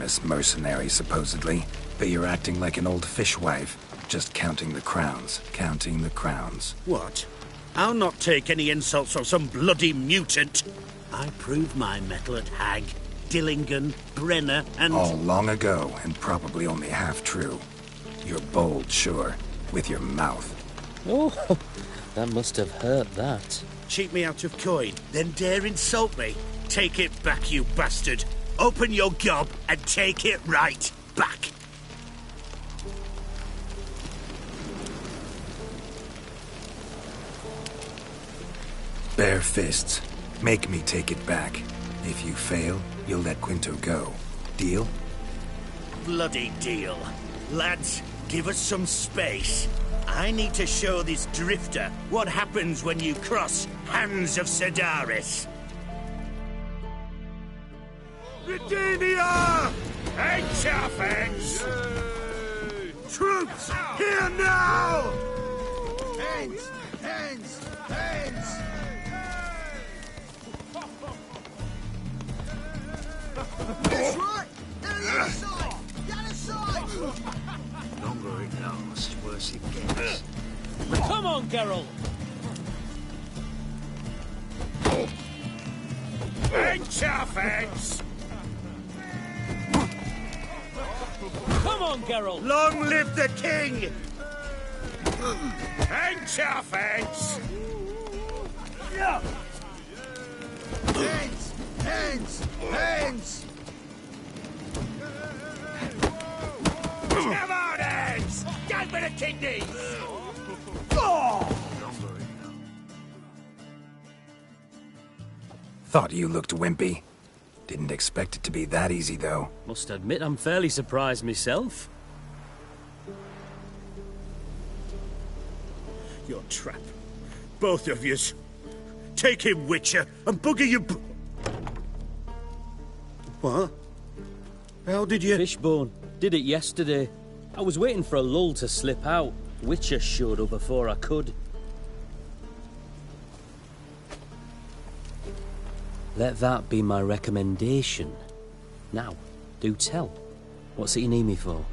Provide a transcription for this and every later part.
famous mercenary, supposedly. But you're acting like an old fishwife. Just counting the crowns. Counting the crowns. What? I'll not take any insults from some bloody mutant. I proved my mettle at Hag, Dillingen, Brenner, and... All long ago, and probably only half true. You're bold, sure. With your mouth. Oh, that must have hurt, that. Cheat me out of coin, then dare insult me. Take it back, you bastard. Open your gob and take it right back. Bare fists. Make me take it back. If you fail, you'll let Quinto go. Deal? Bloody deal. Lads, give us some space. I need to show this drifter what happens when you cross Hands of Sedaris. Redenia! And Chaffens! Troops, here now! Hands! Hands! Hands! That's right! Down the other side! The other side! Longer it lasts, worse it gets. Come on, Geralt! And Chaffens! Come on, Geralt! Long live the king! And Chaffens! Hands! Hands! Hands! Come on, hands! Get me the kidneys! Thought you looked wimpy. Didn't expect it to be that easy, though. Must admit I'm fairly surprised myself. Your trap. Both of yous. Take him, Witcher, and bugger you... What? How did you... Fishbone. Did it yesterday. I was waiting for a lull to slip out. Witcher showed up before I could. Let that be my recommendation. Now, do tell. What's it you need me for?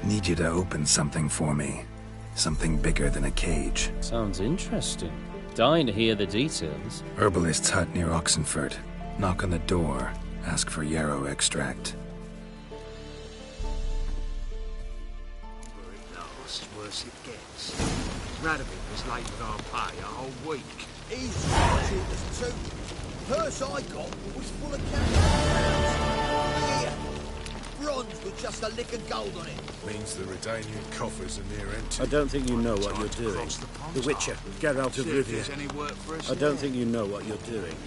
Need you to open something for me. Something bigger than a cage. Sounds interesting. Dying to hear the details. Herbalist's hut near Oxenford. Knock on the door. Ask for yarrow extract. Worse it gets. Radovid was late with our pay a whole week. He's cheap as two. Purse I got was full of cash. Here. Bronze with just a lick of gold on it. Means the Redanian coffers are near empty. I don't think you know what you're doing. The Witcher, Geralt of Rivia. I don't think you know what you're doing.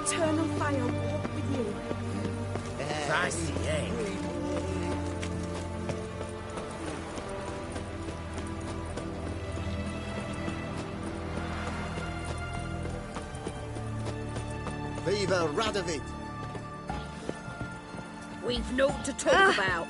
Eternal fire walk with you. Fancy, eh? Viva Radovid! We've naught to talk about.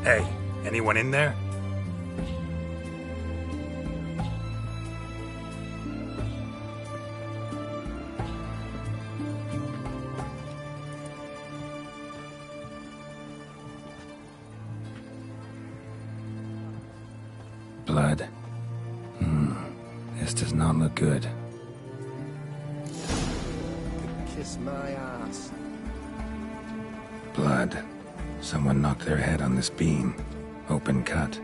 Hey, anyone in there? Blood. This does not look good. Kiss my ass. Blood. Someone knocked their head on this beam. Open cut.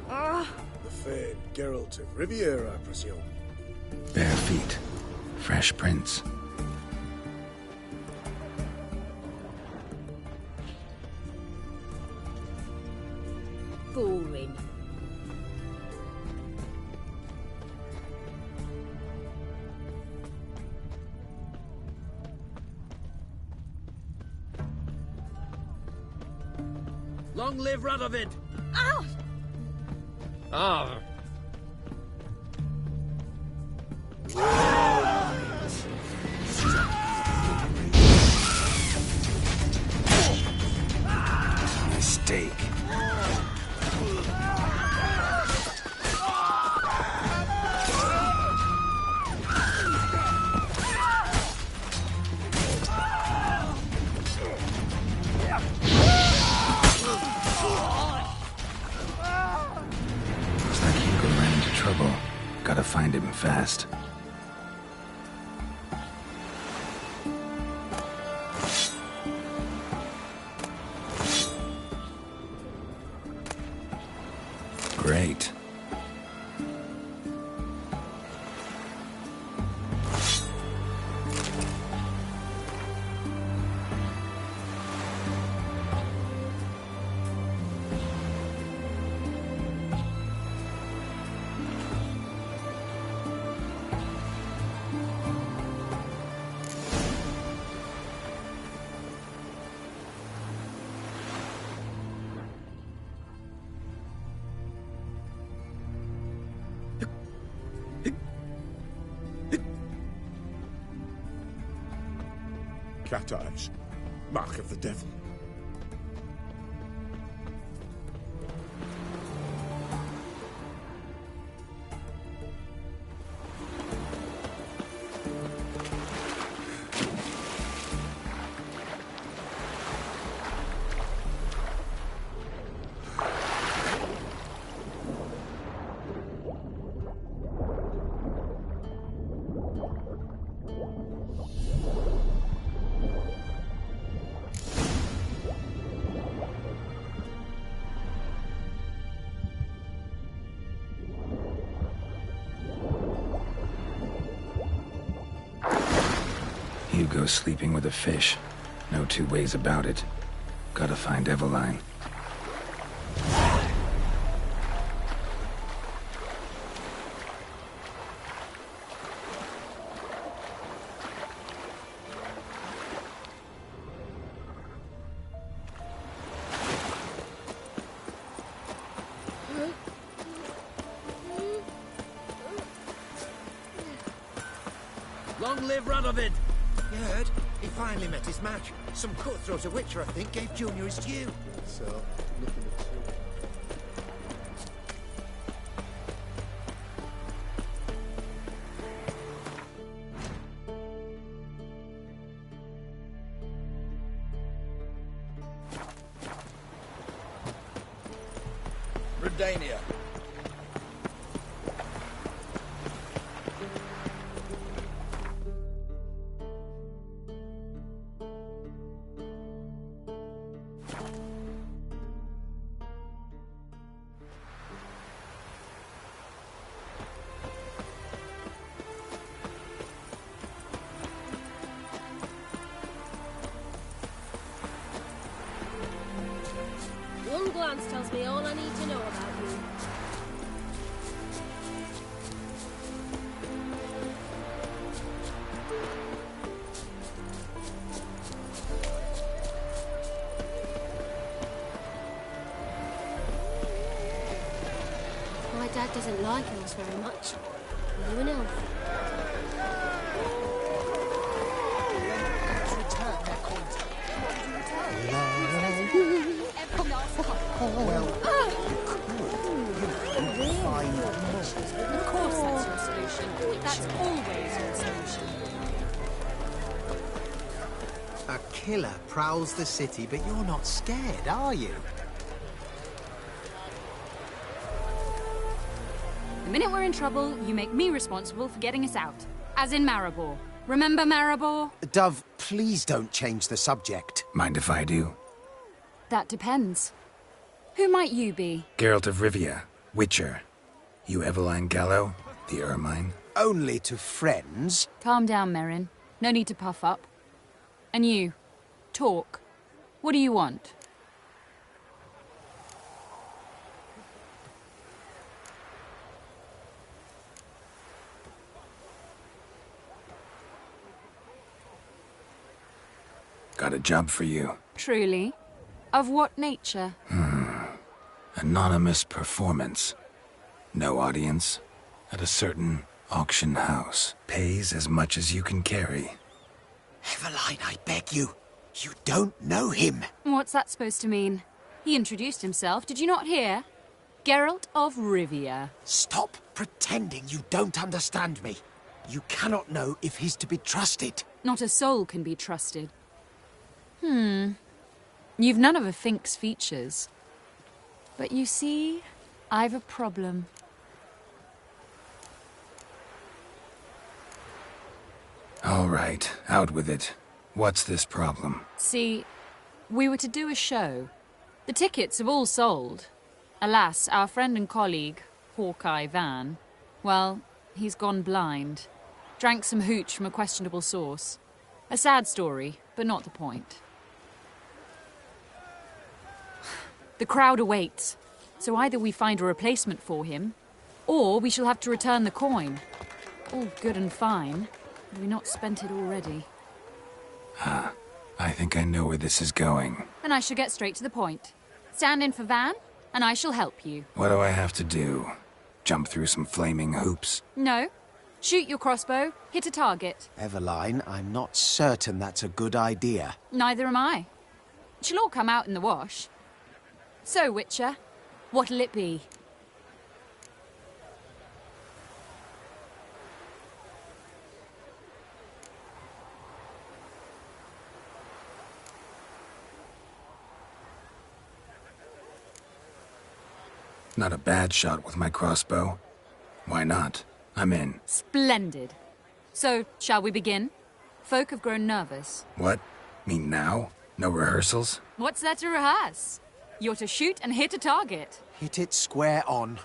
The famed Geralt of Riviera, I presume. Bare feet. Fresh prints. Boring. Long live Radovid! Ah! Ah! Mistake. Looks like Hugo ran into trouble. Gotta find him fast. Great. Cat eyes. Mark of the devil. Hugo's sleeping with a fish. No two ways about it. Gotta find Eveline. Long live Radovid! You heard? He finally met his match. Some cutthroat a witcher, I think, gave Junior his due. So, looking at two. Redania. One glance tells me all I need to know about you. My dad doesn't like elves very much. Are you an elf? Return their coins. Every last couple. Well, Of course that's your solution. That's always your solution. a killer prowls the city, but you're not scared, are you? The minute we're in trouble, you make me responsible for getting us out. As in Maribor. Remember Maribor? Dove, please don't change the subject. Mind if I do? That depends. Who might you be? Geralt of Rivia, Witcher. You Eveline Gallo, the Ermine? Only to friends. Calm down, Merrin. No need to puff up. And you, talk. What do you want? Got a job for you. Truly? Of what nature? Anonymous performance. No audience. At a certain auction house. Pays as much as you can carry. Eveline, I beg you. You don't know him. What's that supposed to mean? He introduced himself, did you not hear? Geralt of Rivia. Stop pretending you don't understand me. You cannot know if he's to be trusted. Not a soul can be trusted. You've none of a Fink's features. But you see, I've a problem. All right, out with it. What's this problem? See, we were to do a show. The tickets have all sold. Alas, our friend and colleague, Hawkeye Van, well, he's gone blind. Drank some hooch from a questionable source. A sad story, but not the point. The crowd awaits, so either we find a replacement for him, or we shall have to return the coin. All good and fine. Have we not spent it already? I think I know where this is going. Then I shall get straight to the point. Stand in for Van, and I shall help you. What do I have to do? Jump through some flaming hoops? No, Shoot your crossbow, hit a target. Eveline, I'm not certain that's a good idea. Neither am I. She'll all come out in the wash. So, Witcher, what'll it be? Not a bad shot with my crossbow. Why not? I'm in. Splendid. So, shall we begin? Folk have grown nervous. What? Mean now? No rehearsals? What's there to rehearse? You're to shoot and hit a target. Hit it square on.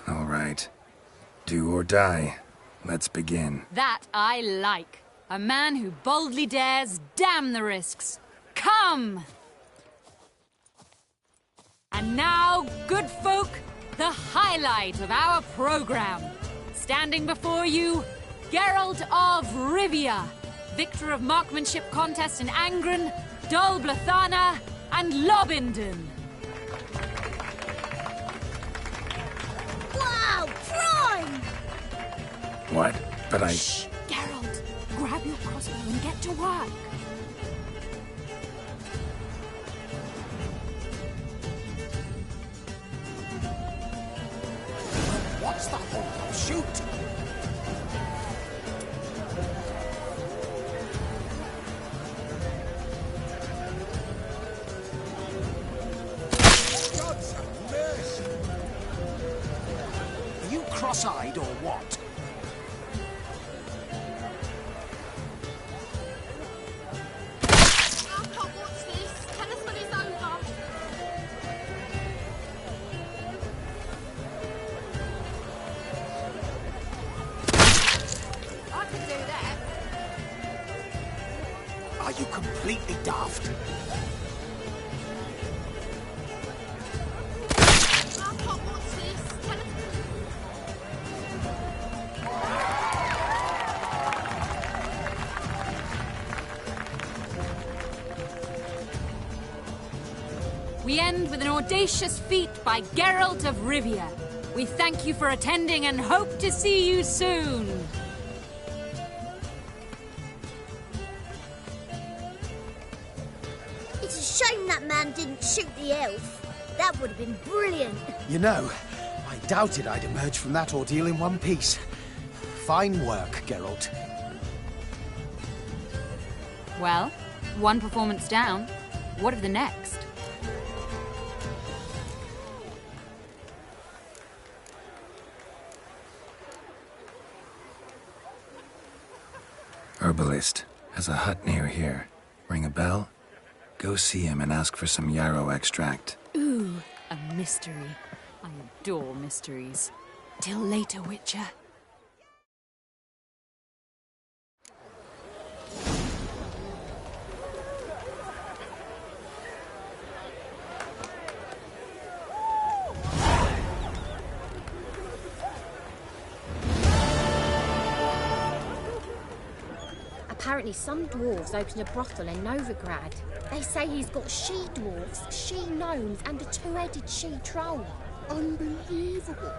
All right. Do or die. Let's begin. That I like. A man who boldly dares, damn the risks. Come! And now, good folk, the highlight of our program. Standing before you, Geralt of Rivia, victor of marksmanship contests in Angren, Dol Blathana, and Lobindon. Wow, prime! What? But I... Shh, Geralt, grab your crossbow and get to work. What's the hold up? Shoot! God's a mercy. Are you cross-eyed or what? I can't watch this. Tell us when it's over. I can do that. Are you completely daft? I can't watch this. Tell us. We end with an audacious feat by Geralt of Rivia. We thank you for attending and hope to see you soon. It's a shame that man didn't shoot the elf. That would have been brilliant. You know, I doubted I'd emerge from that ordeal in one piece. Fine work, Geralt. Well, one performance down. What of the next? Herbalist has a hut near here. Ring a bell? Go see him and ask for some yarrow extract. Ooh, a mystery. I adore mysteries. Till later, Witcher. Apparently some dwarves opened a brothel in Novigrad. They say he's got she-dwarves, she-gnomes and a two-headed she-troll. Unbelievable.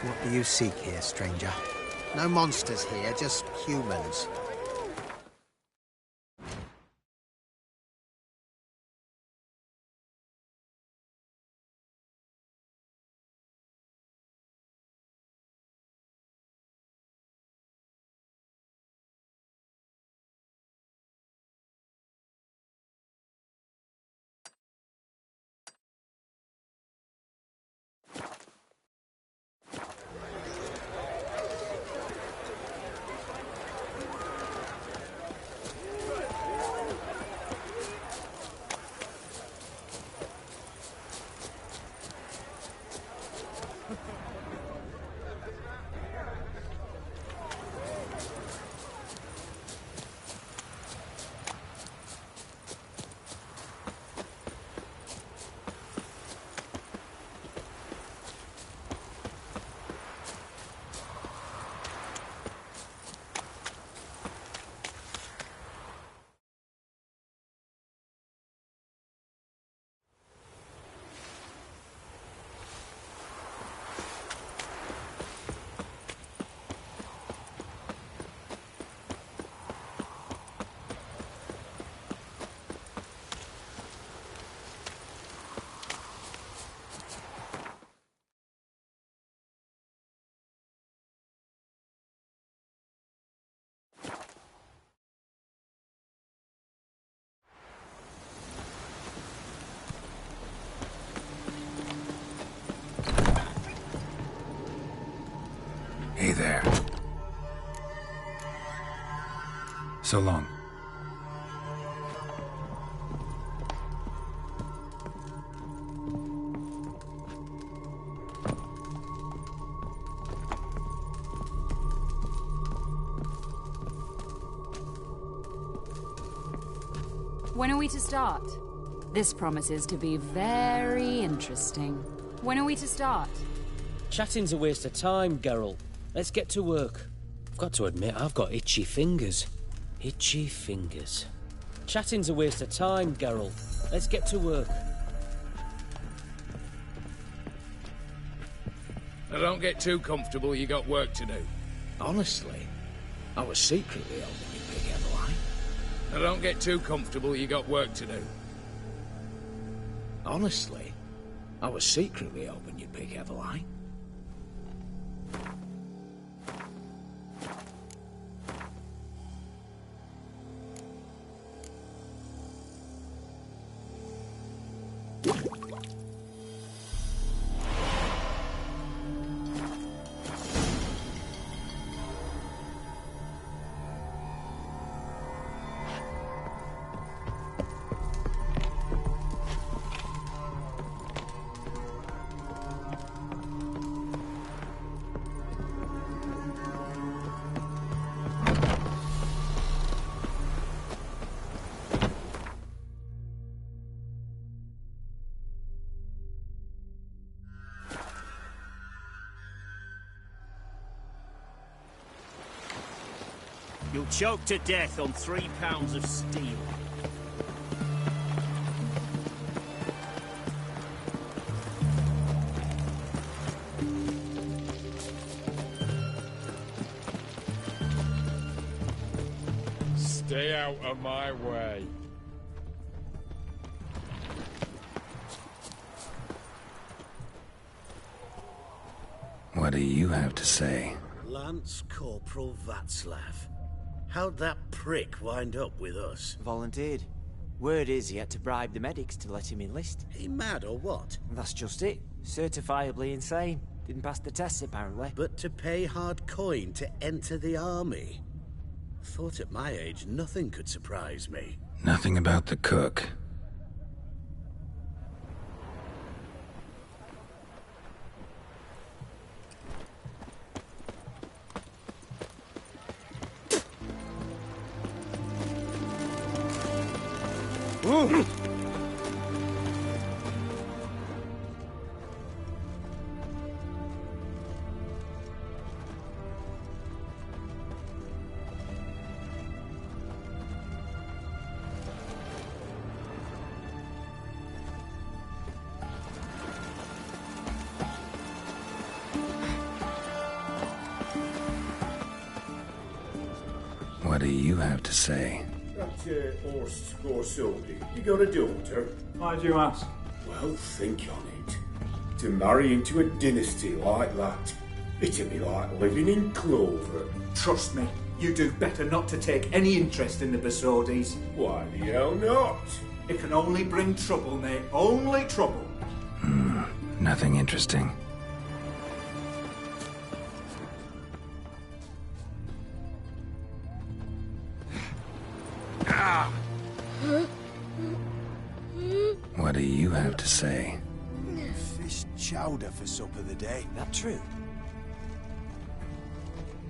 What do you seek here, stranger? No monsters here, just humans. Hey there. So long. When are we to start? This promises to be very interesting. When are we to start? Chatting's a waste of time, Geralt. Let's get to work. I've got to admit, I've got itchy fingers. Itchy fingers. Chatting's a waste of time, Geralt. Let's get to work. Now don't get too comfortable, you got work to do. Honestly, I was secretly hoping you'd pick Eveline. Now don't get too comfortable, you got work to do. Honestly, I was secretly hoping you'd pick Eveline. You'll choke to death on 3 pounds of steel. Stay out of my way. What do you have to say? Lance Corporal Václav. How'd that prick wind up with us? Volunteered. Word is he had to bribe the medics to let him enlist. He mad or what? That's just it. Certifiably insane. Didn't pass the tests, apparently. But to pay hard coin to enter the army? Thought at my age nothing could surprise me. Nothing about the cook. What do you have to say? That horse Scorsone, you got a daughter? Why do you ask? Well, think on it. To marry into a dynasty like that, it'd be like living in clover. Trust me, you do better not to take any interest in the Besodis. Why the hell not? It can only bring trouble, mate. Only trouble. Nothing interesting. What do you have to say? Fish chowder for supper the day. That true?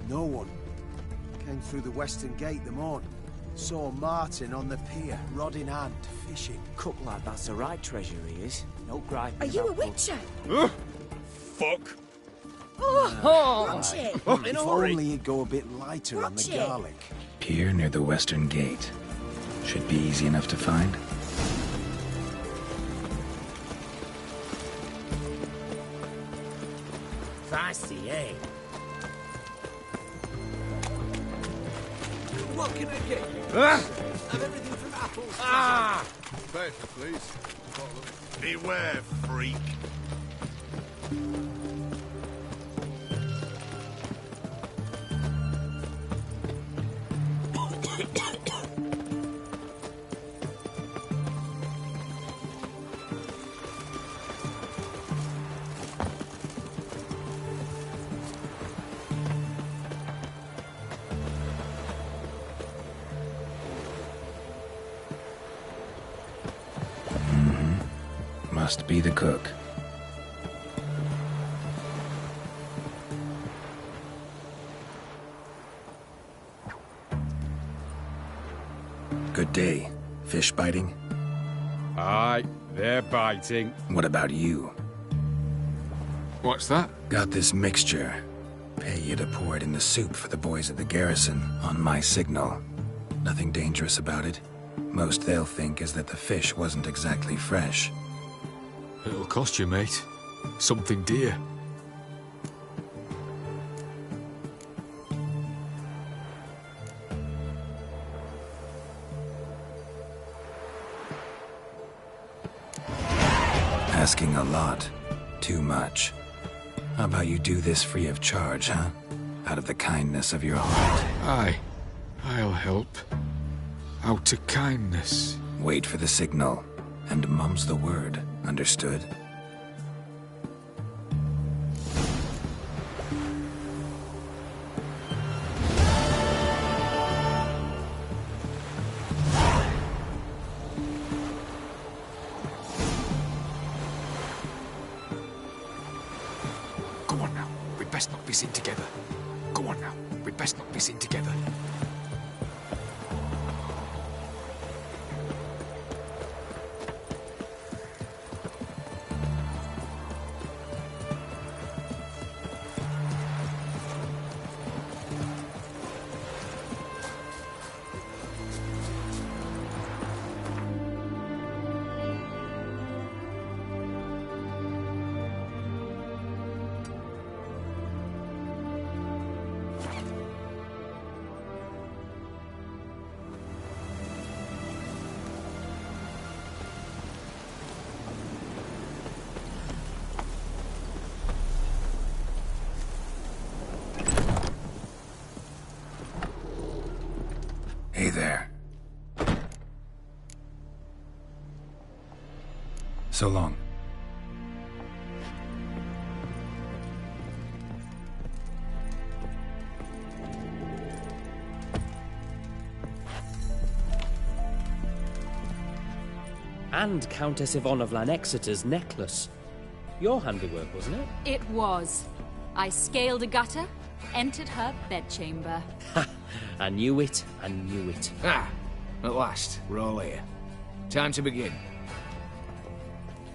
No one. Came through the western gate the morning. Saw Martin on the pier, rod in hand, fishing. Cook lad, that's the right treasure he is. No griping. Are you a about witcher? Fuck. Oh, watch it. If only he'd go a bit lighter on the Watch it. garlic. Pier near the western gate. Should be easy enough to find. Fancy, eh? What can I get you? Have everything from apples. Paper, please. Beware, freak. Must be the cook. Good day. Fish biting? Aye, they're biting. What about you? What's that? Got this mixture. Pay you to pour it in the soup for the boys at the garrison, on my signal. Nothing dangerous about it. Most they'll think is that the fish wasn't exactly fresh. It'll cost you, mate. Something dear. Asking a lot. Too much. How about you do this free of charge, huh? Out of the kindness of your heart. Aye. I'll help. Out of kindness. Wait for the signal. And mum's the word. Understood? Go on now. We'd best not be seen together. Go on now. We'd best not be seen together. Hey there. So long. And Countess Yvonne of Lanexeter's necklace. Your handiwork, wasn't it? It was. I scaled a gutter, entered her bedchamber. Ha! I knew it. I knew it. Ah, at last, we're all here. Time to begin.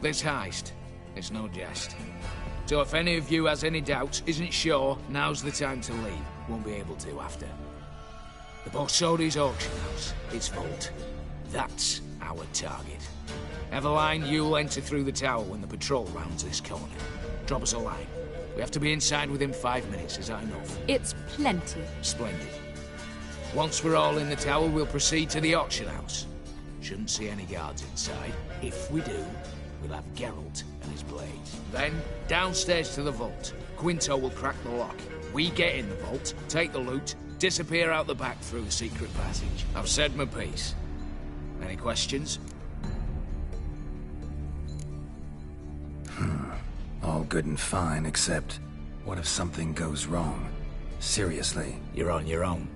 This heist, it's no jest. So if any of you has any doubts, isn't sure, now's the time to leave. Won't be able to after. The Borsodi's auction house, its vault. That's our target. Eveline, you'll enter through the tower when the patrol rounds this corner. Drop us a line. We have to be inside within 5 minutes, is that enough? It's plenty. Splendid. Once we're all in the tower, we'll proceed to the auction house. Shouldn't see any guards inside. If we do, we'll have Geralt and his blades. Then, downstairs to the vault. Quinto will crack the lock. We get in the vault, take the loot, disappear out the back through the secret passage. I've said my piece. Any questions? All good and fine, except... what if something goes wrong? Seriously. You're on your own.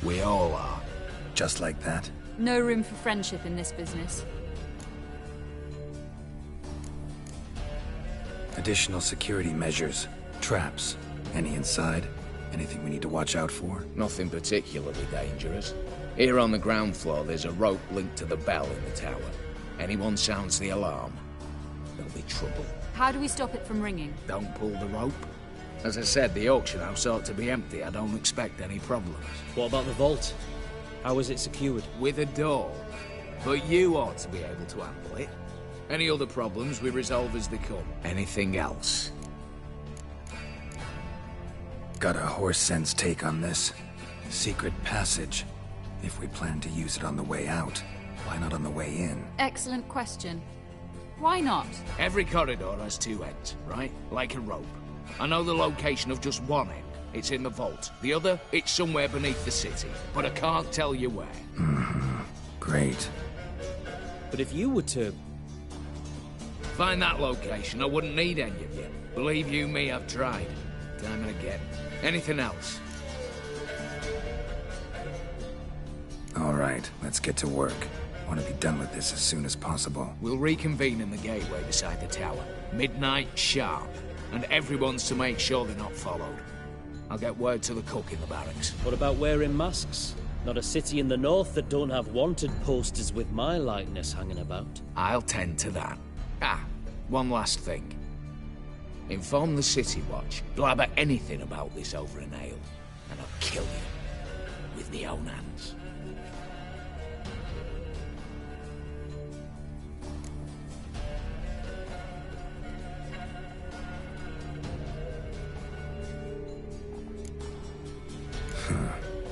We all are. Just like that? No room for friendship in this business. Additional security measures. Traps. Any inside? Anything we need to watch out for? Nothing particularly dangerous. Here on the ground floor, there's a rope linked to the bell in the tower. Anyone sounds the alarm, there'll be trouble. How do we stop it from ringing? Don't pull the rope. As I said, the auction house ought to be empty. I don't expect any problems. What about the vault? How is it secured? With a door. But you ought to be able to handle it. Any other problems we resolve as they come. Anything else? Got a horse sense take on this. Secret passage. If we plan to use it on the way out, why not on the way in? Excellent question. Why not? Every corridor has two ends, right? Like a rope. I know the location of just one end. It's in the vault. The other, it's somewhere beneath the city. But I can't tell you where. Great. But if you were to... find that location, I wouldn't need any of you. Believe you me, I've tried. Time and again. Anything else? All right, let's get to work. Want to be done with this as soon as possible. We'll reconvene in the gateway beside the tower. Midnight sharp. And everyone's to make sure they're not followed. I'll get word to the cook in the barracks. What about wearing masks? Not a city in the north that don't have wanted posters with my likeness hanging about. I'll tend to that. Ah, one last thing. Inform the City Watch. Blabber anything about this over an ale, and I'll kill you with my own hands.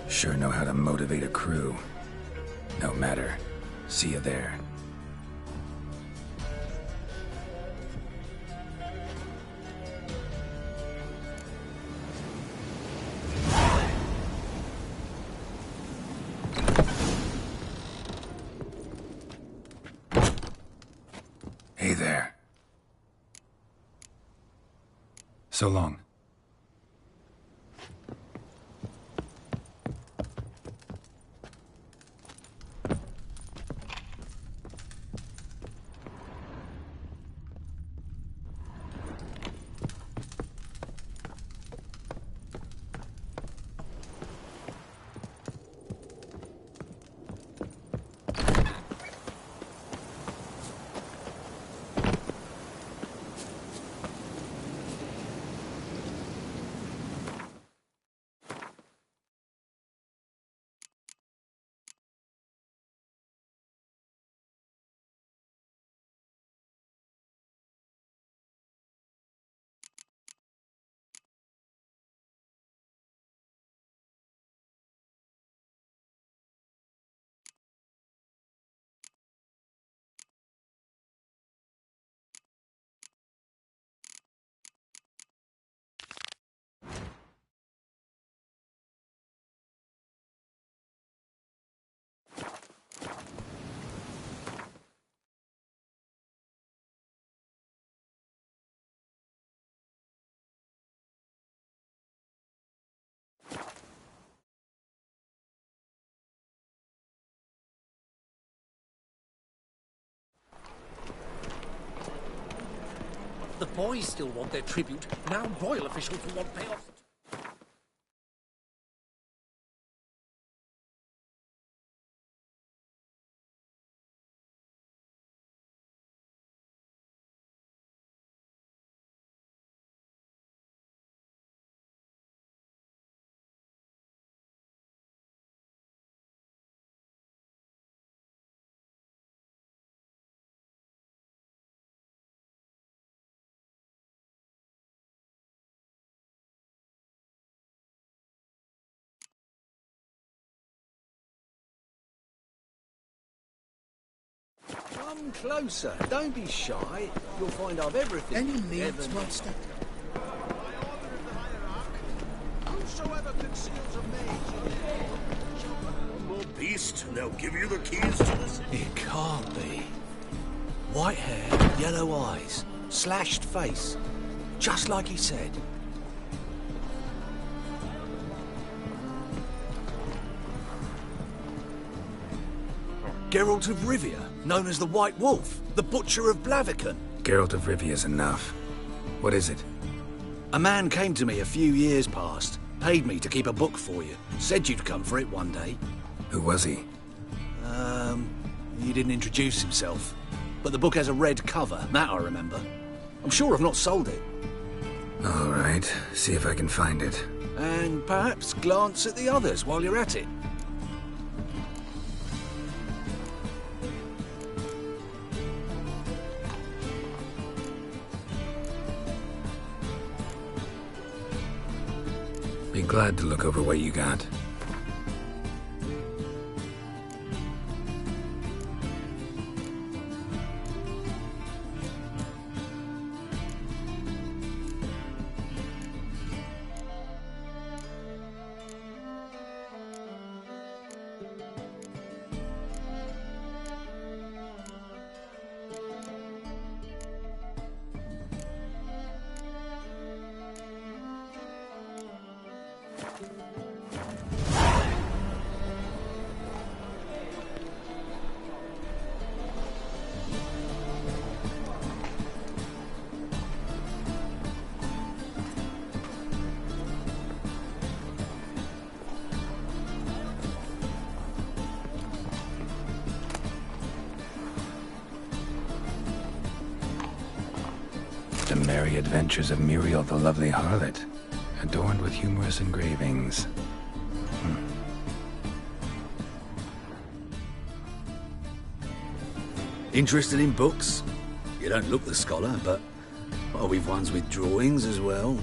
Sure know how to motivate a crew. No matter. See you there. Hey there. So long. The boys still want their tribute. Now royal officials will want payoff. Come closer. Don't be shy. You'll find I've everything. Any needs, master? Whosoever conceals a maid. One more beast, and they'll give you the keys to the city. It can't be. White hair, yellow eyes, slashed face. Just like he said. Geralt of Rivia, known as the White Wolf, the Butcher of Blaviken. Geralt of Rivia's enough. What is it? A man came to me a few years past, paid me to keep a book for you, said you'd come for it one day. Who was he? He didn't introduce himself. But the book has a red cover, that I remember. I'm sure I've not sold it. All right, see if I can find it. And perhaps glance at the others while you're at it. Be glad to look over what you got. Merry Adventures of Muriel the Lovely Harlot, adorned with humorous engravings. Interested in books? You don't look the scholar, but well, we've ones with drawings as well.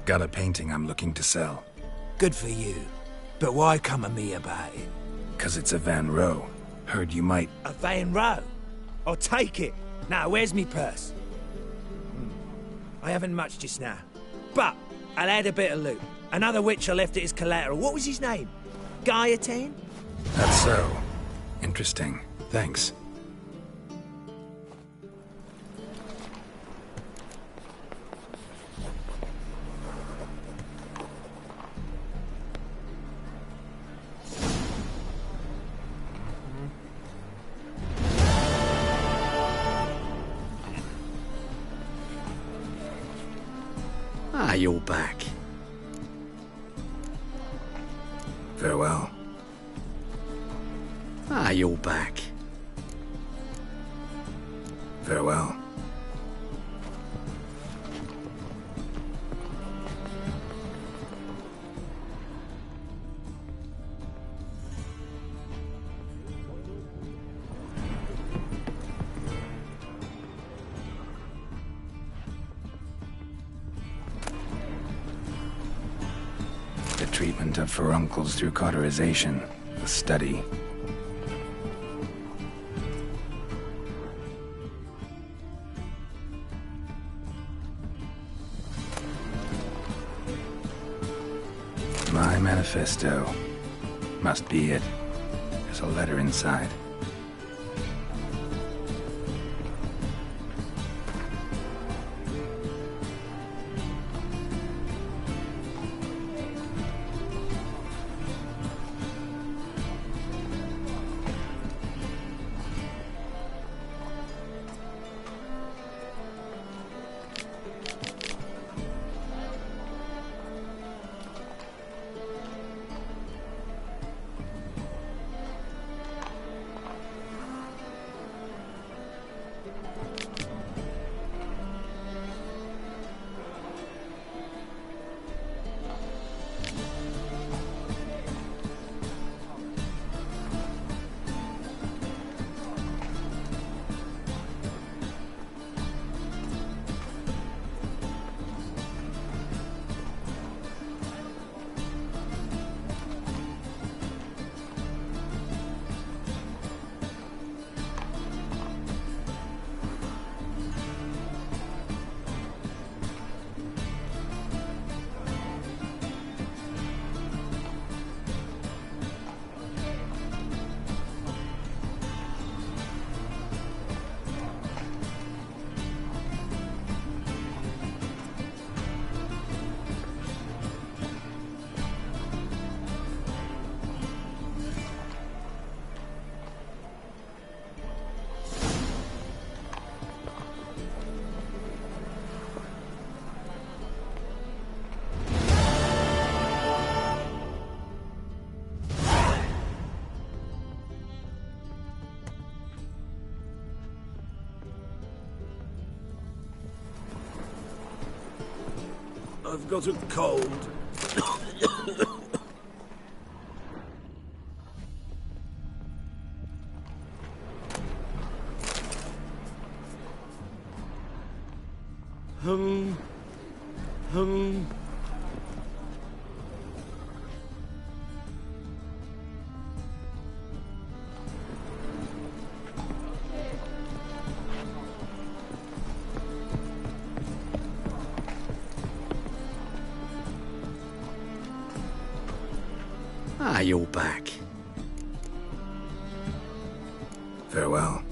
Got a painting I'm looking to sell. Good for you. But why come to me about it? 'Cause it's a Van Row. Heard you might... A Van Row? I'll take it. Now, where's me purse? I haven't much just now. But I'll add a bit of loot. Another witch I left it as collateral. What was his name? Gaiatan? That's so. Interesting. Thanks. Ah, you're back. Farewell. Ah, you're back. Farewell. The treatment of furuncles through cauterization, a study. My manifesto. Must be it. There's a letter inside. I've got a cold. Hum. Ah, you're back. Farewell.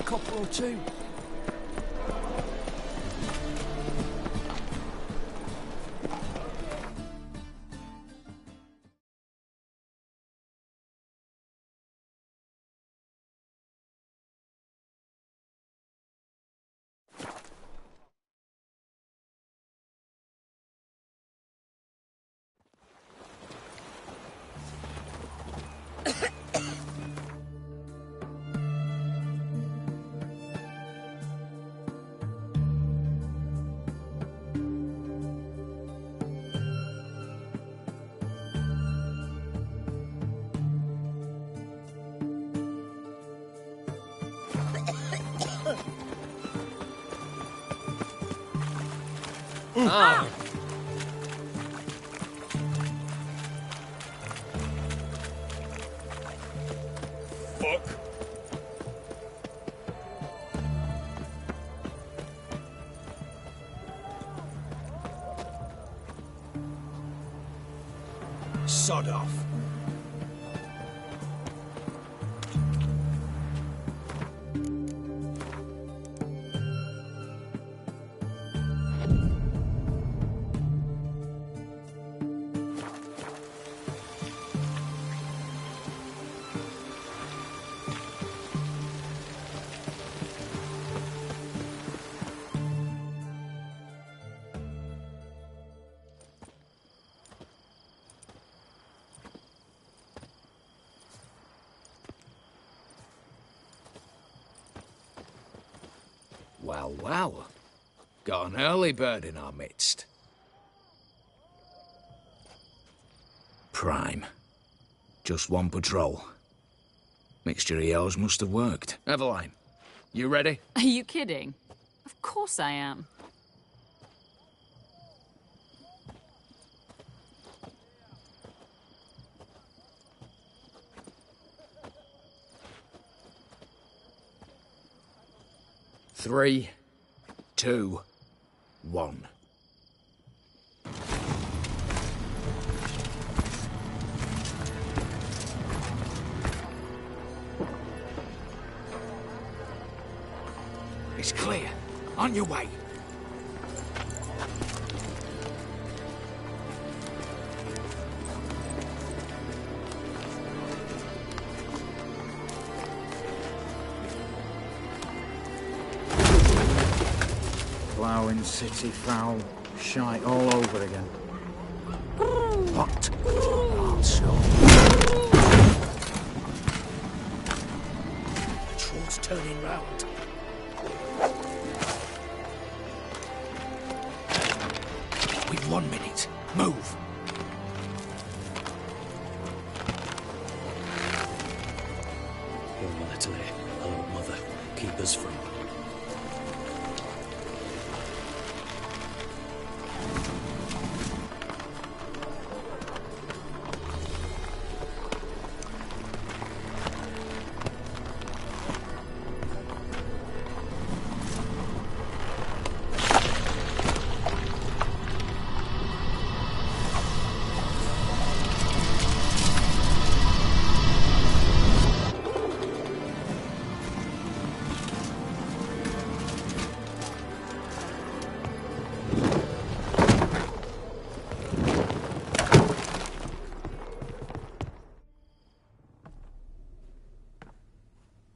copper or two. Ah! Fuck. Sod off. Well, well. Got an early bird in our midst. Prime. Just one patrol. Mixture of yours must have worked. Eveline, you ready? Are you kidding? Of course I am. Three, two, one. It's clear. On your way. Ploughing city foul, shite all over again. What? Troll's turning round. We've 1 minute. Move. Your Martelly, hello, mother. Keep us from.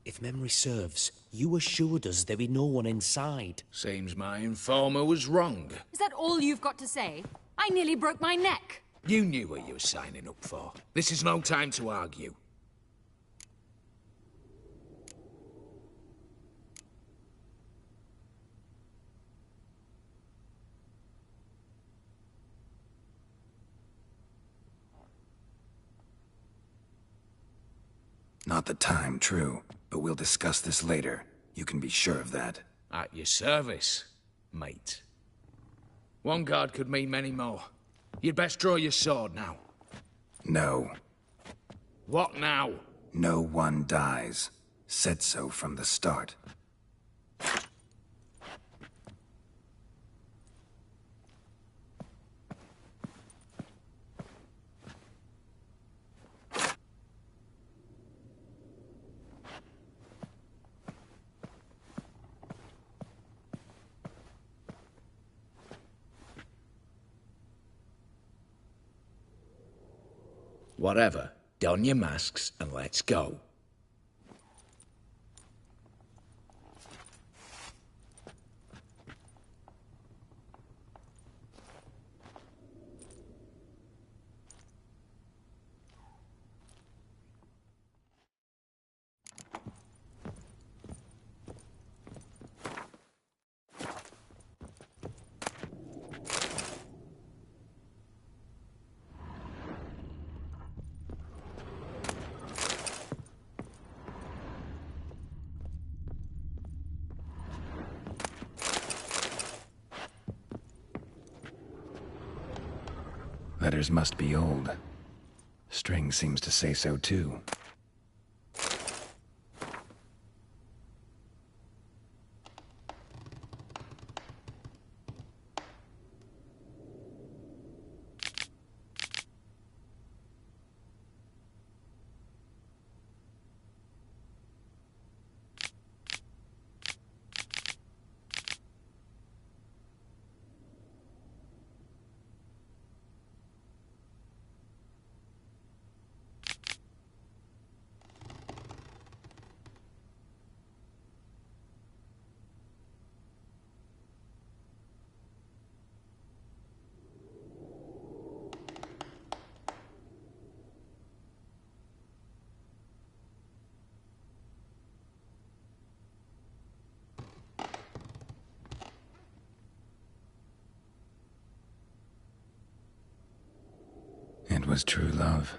If memory serves, you assured us there be no one inside. Seems my informer was wrong. Is that all you've got to say? I nearly broke my neck. You knew what you were signing up for. This is no time to argue. Not the time, true. But we'll discuss this later. You can be sure of that. At your service, mate. One guard could mean many more. You'd best draw your sword now. No. What now? No one dies. Said so from the start. Whatever, don your masks and let's go. Letters must be old. String seems to say so too. It was true love.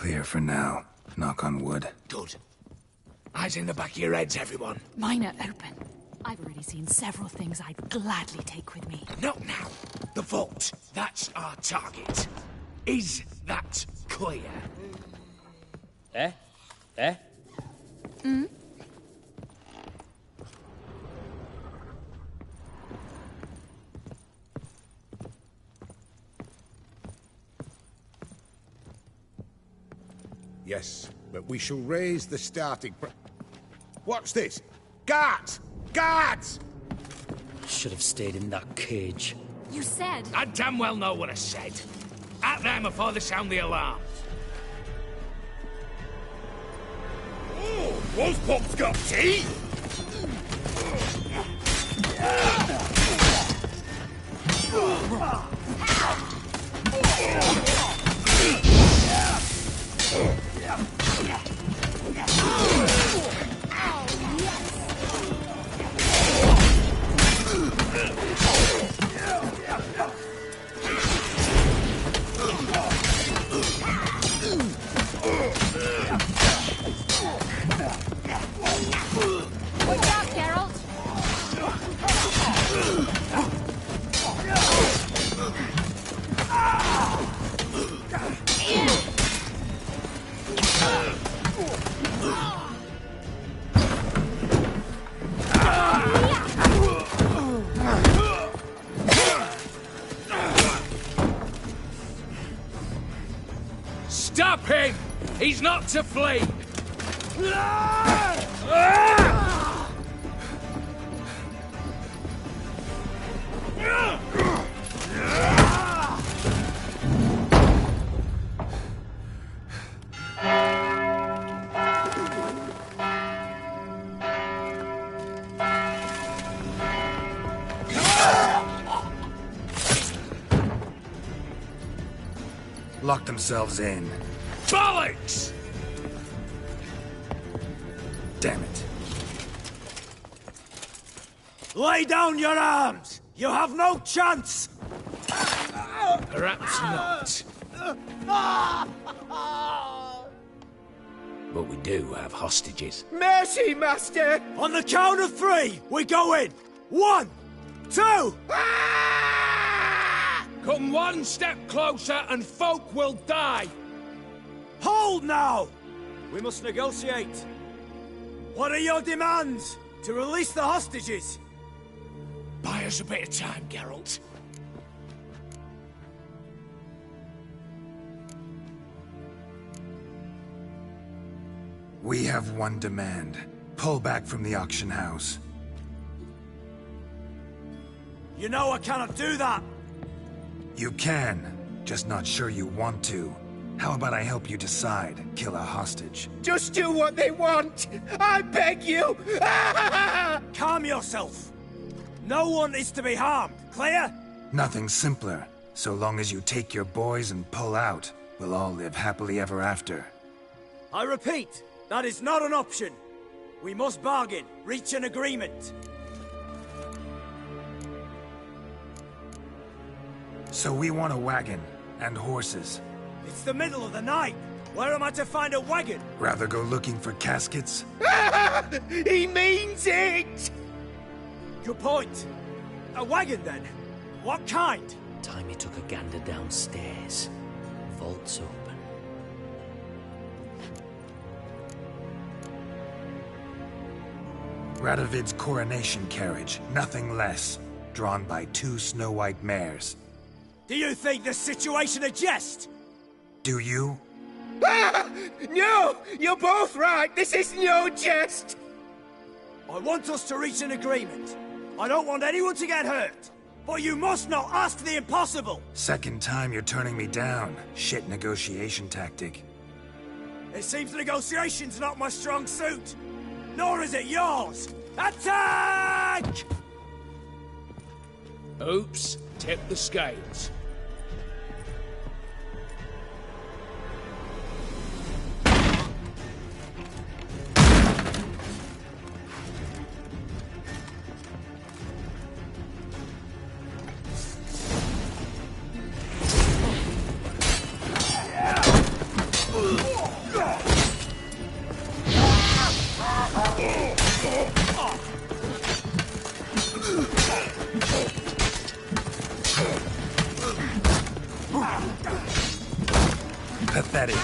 Clear for now. Knock on wood. Good. Eyes in the back of your heads, everyone. Mine are open. I've already seen several things I'd gladly take with me. Not now. The vault. That's our target. Is that clear? Eh? Eh? Hmm? Yes, but we shall raise the starting What's this? Guards! Guards! Should have stayed in that cage. You said... I damn well know what I said. At them before they sound the alarm. Oh, those pops got teeth! Watch out, He's not to flee! Lock themselves in. Bollocks! Damn it. Lay down your arms! You have no chance! Perhaps not. But we do have hostages. Mercy, Master! On the count of 3, we go in! 1, 2! Come one step closer and folk will die! Hold now! We must negotiate. What are your demands? To release the hostages? Buy us a bit of time, Geralt. We have one demand. Pull back from the auction house. You know I cannot do that! You can, just not sure you want to. How about I help you decide? Kill a hostage. Just do what they want! I beg you! Calm yourself! No one is to be harmed, clear? Nothing simpler. So long as you take your boys and pull out, we'll all live happily ever after. I repeat, that is not an option. We must bargain, reach an agreement. So we want a wagon, and horses. It's the middle of the night. Where am I to find a wagon? Rather go looking for caskets? He means it! Good point. A wagon, then? What kind? Time he took a gander downstairs. Vault's open. Radovid's coronation carriage, nothing less. Drawn by 2 snow-white mares. Do you think this situation a jest? Do you? No! You're both right! This is no jest! I want us to reach an agreement. I don't want anyone to get hurt. But you must not ask the impossible! Second time you're turning me down. Shit negotiation tactic. It seems negotiation's not my strong suit. Nor is it yours! Attack! Oops, tip the scales. Pathetic.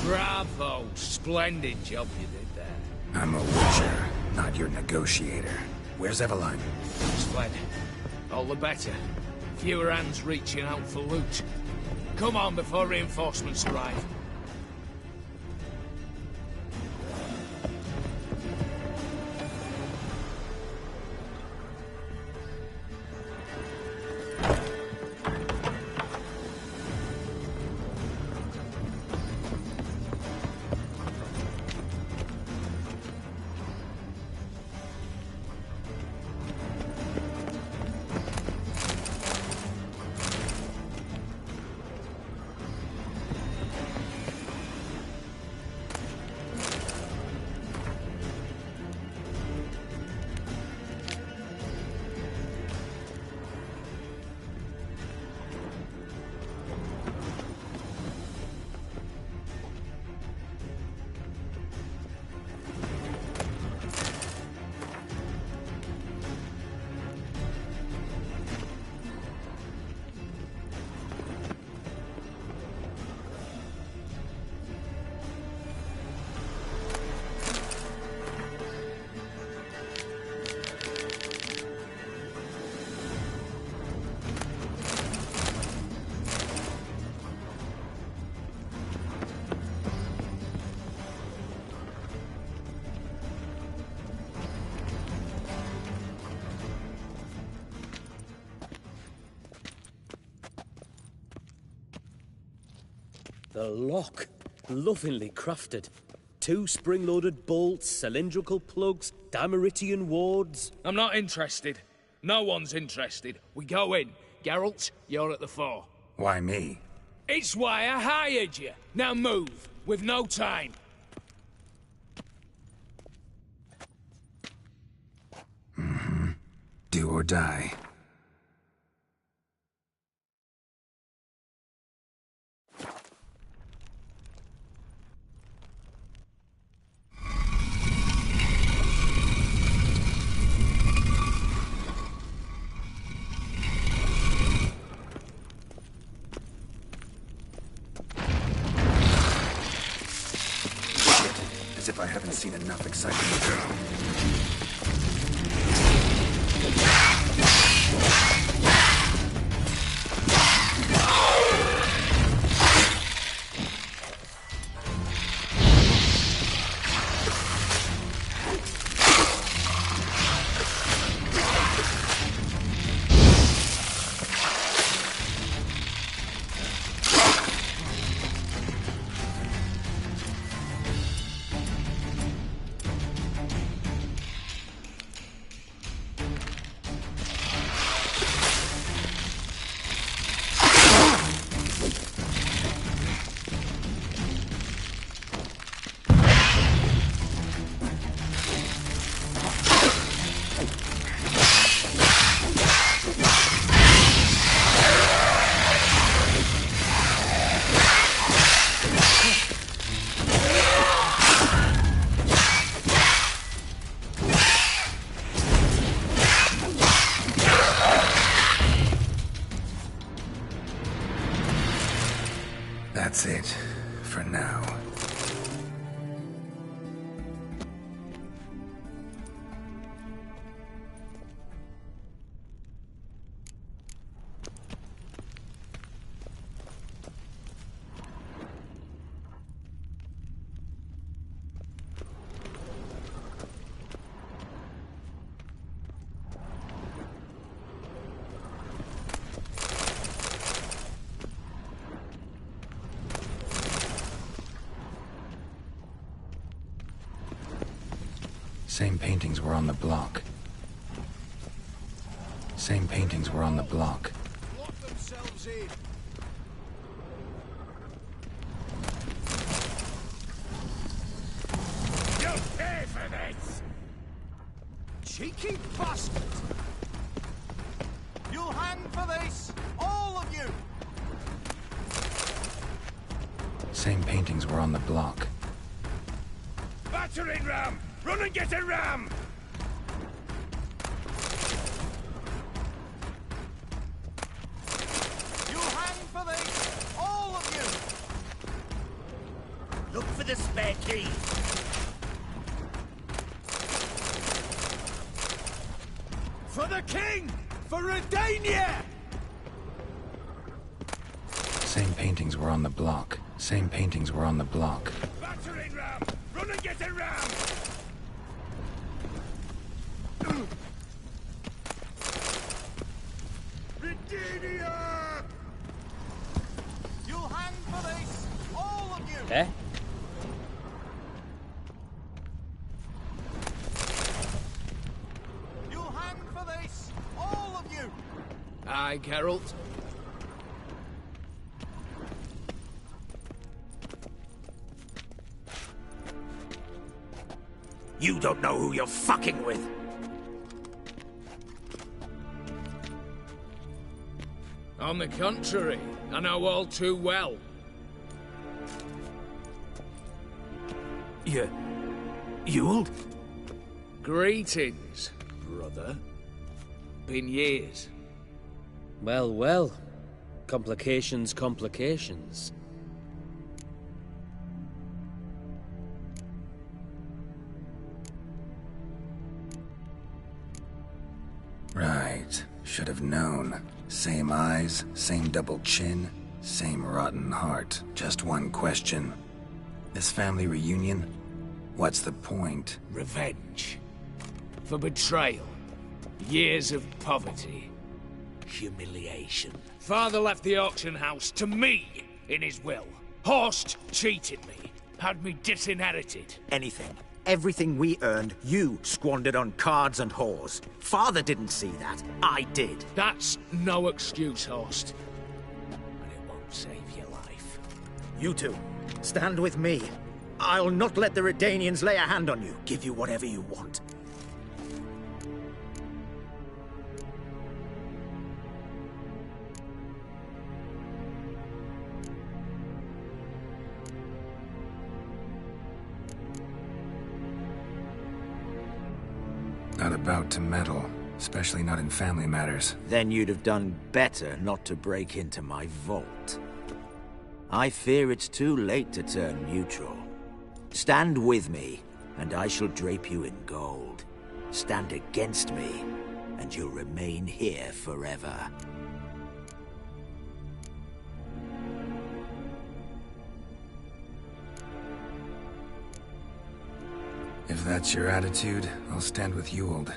Bravo! Splendid job you did there. I'm a witcher, not your negotiator. Where's Eveline? Splendid. All the better. Fewer hands reaching out for loot. Come on before reinforcements arrive. The lock. Lovingly crafted. 2 spring-loaded bolts, cylindrical plugs, Dameritian wards. I'm not interested. No one's interested. We go in. Geralt, you're at the fore. Why me? It's why I hired you. Now move. We've no time. Do or die. As if I haven't seen enough excitement. That's it, for now. Same paintings were on the block. Same paintings were on the block. Lock themselves in. You'll pay for this! Cheeky bastard! You'll hang for this, all of you! Same paintings were on the block. Battering ram! Run and get a ram! You'll hang for this, all of you! Look for the spare key. For the king! For Redania! paintings were on the block. Same paintings were on the block. Battering ram! Run and get a ram! Virginia! You'll hang for this, all of you! Eh? You'll hang for this, all of you! Aye, Geralt. You don't know who you're fucking with. On the contrary, I know all too well. Ewald? Greetings, brother. Been years. Well, well. Complications, complications. Right. Should have known. Same eyes, same double chin, same rotten heart. Just one question. This family reunion? What's the point? Revenge. For betrayal. Years of poverty. Humiliation. Father left the auction house to me in his will. Horst cheated me. Had me disinherited. Anything. Everything we earned, you squandered on cards and whores. Father didn't see that. I did. That's no excuse, Horst. And it won't save your life. You two, stand with me. I'll not let the Redanians lay a hand on you. Give you whatever you want. Not about to meddle, especially not in family matters. Then you'd have done better not to break into my vault. I fear it's too late to turn neutral. Stand with me, and I shall drape you in gold. Stand against me, and you'll remain here forever. If that's your attitude, I'll stand with Ewald.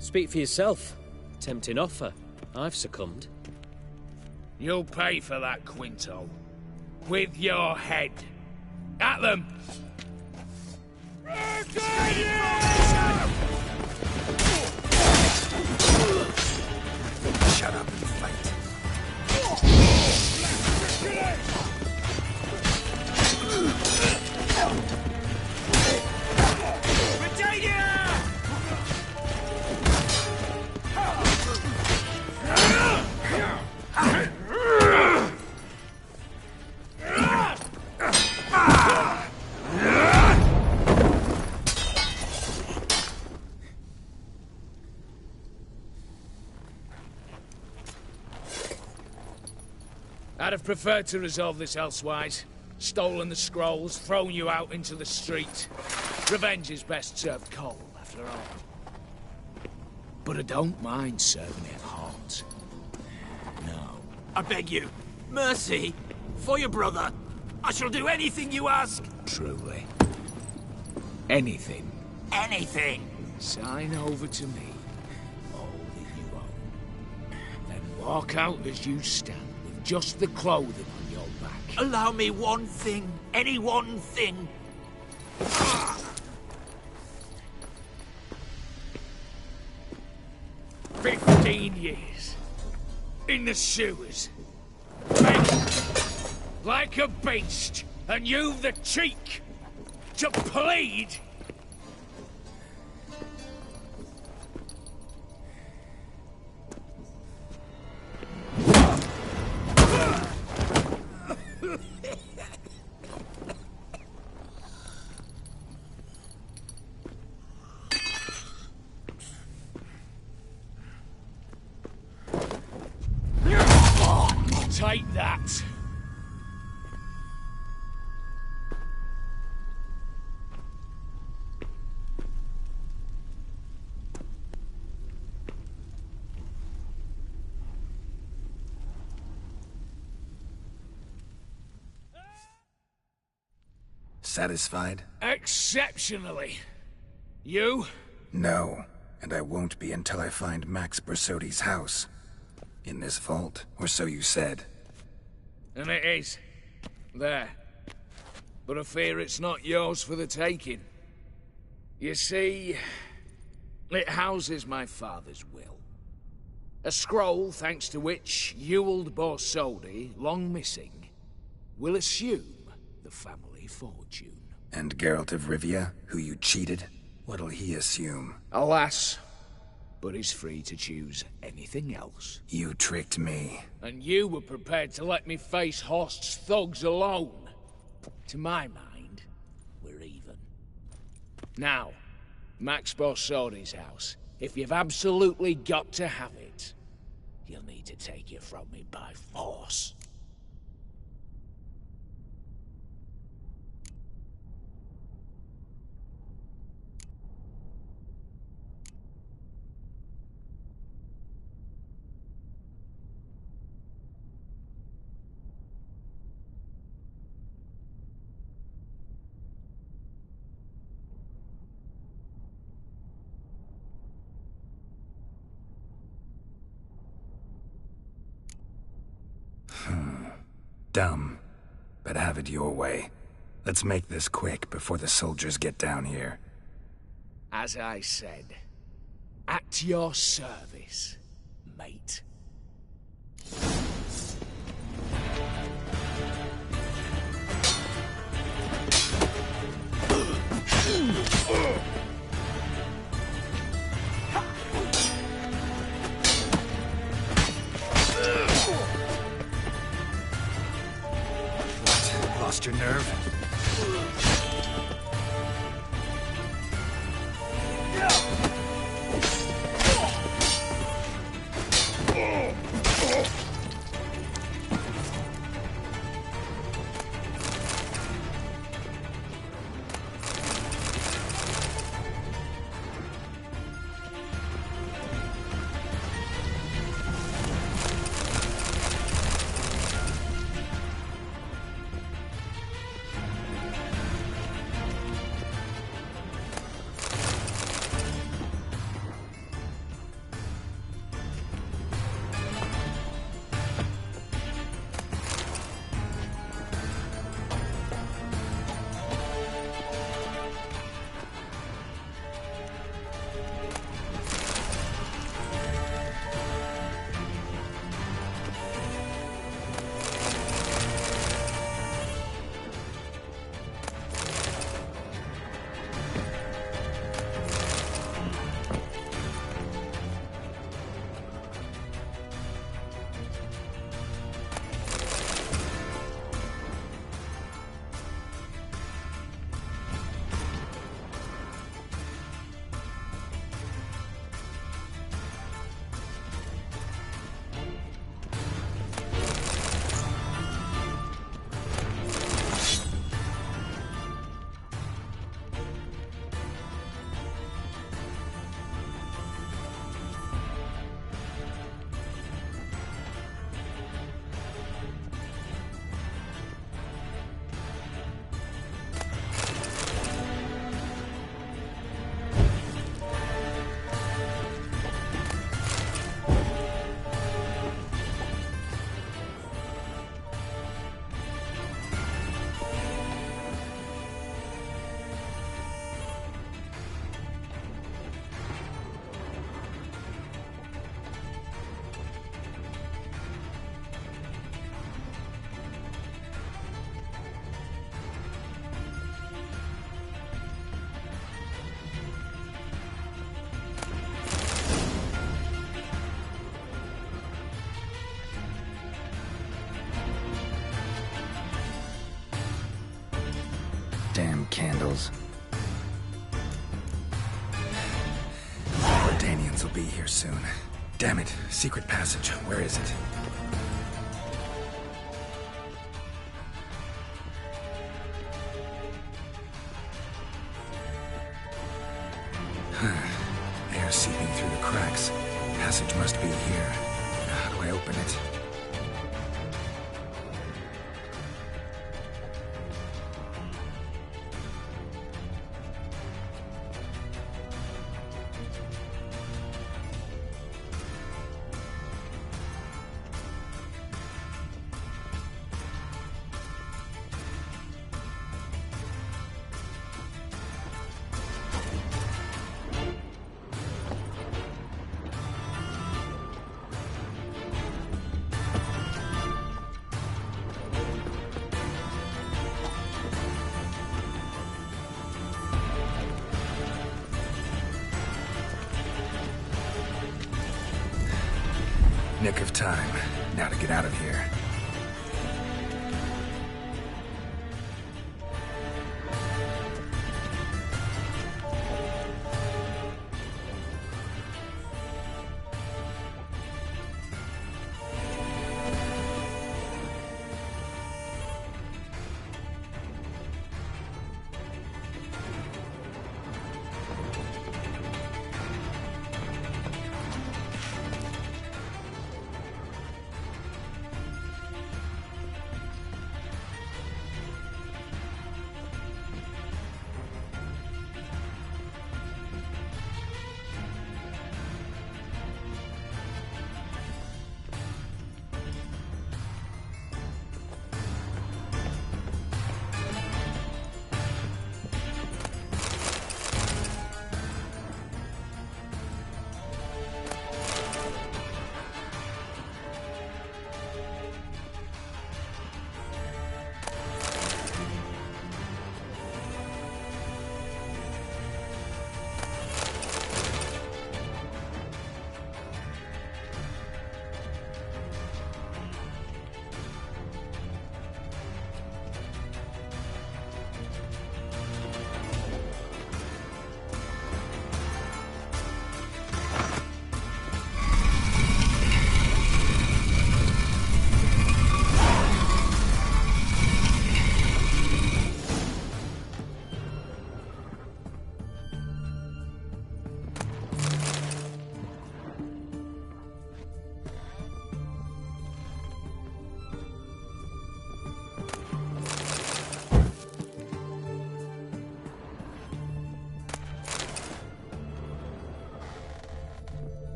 Speak for yourself. Tempting offer. I've succumbed. You'll pay for that, Quinto. With your head. At them! Shut up and fight. I'd have preferred to resolve this elsewise. Stolen the scrolls, thrown you out into the street. Revenge is best served cold, after all. But I don't mind serving it hot. No. I beg you, mercy, for your brother. I shall do anything you ask. Truly. Anything. Anything. Sign over to me all that you own. Then walk out as you stand with just the clothing on your back. Allow me one thing. Any one thing. 15 years. In the sewers. Begging. Like a beast. And you've the cheek to plead. Take that. Satisfied? Exceptionally. You? No, and I won't be until I find Max Bersodi's house. In this vault, or so you said. And it is. There. But I fear it's not yours for the taking. You see, it houses my father's will. A scroll thanks to which Ewald Borsodi, long missing, will assume the family fortune. And Geralt of Rivia, who you cheated, what'll he assume? Alas, but he's free to choose anything else. You tricked me. And you were prepared to let me face Horst's thugs alone. To my mind, we're even. Now, Max Borsodi's house. If you've absolutely got to have it, you'll need to take it from me by force. Dumb, but have it your way. Let's make this quick before the soldiers get down here. As I said, at your service, mate. Lost your nerve? Damn candles. Danians will be here soon. Damn it. Secret passage. Where is it? Air seeping through the cracks. Passage must be here. How do I open it? Nick of time. Now to get out of here.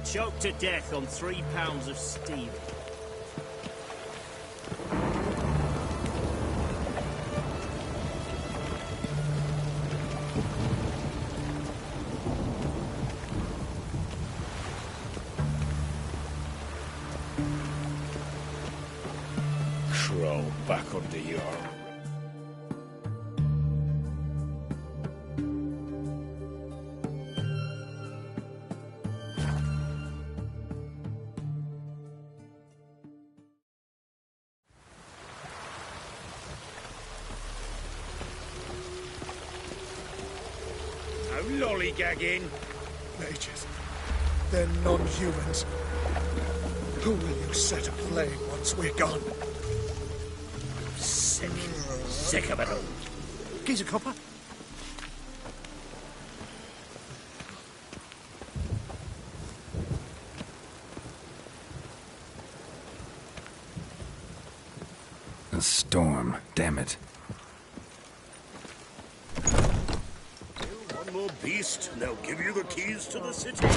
Choked to death on 3 pounds of steel. Crawl back under your... Lollygagging. Mages. They're non-humans. Who will you set aflame once we're gone? Sick of it all. Geezer copper. A storm, damn it. One more beast, and they'll give you the keys to the city.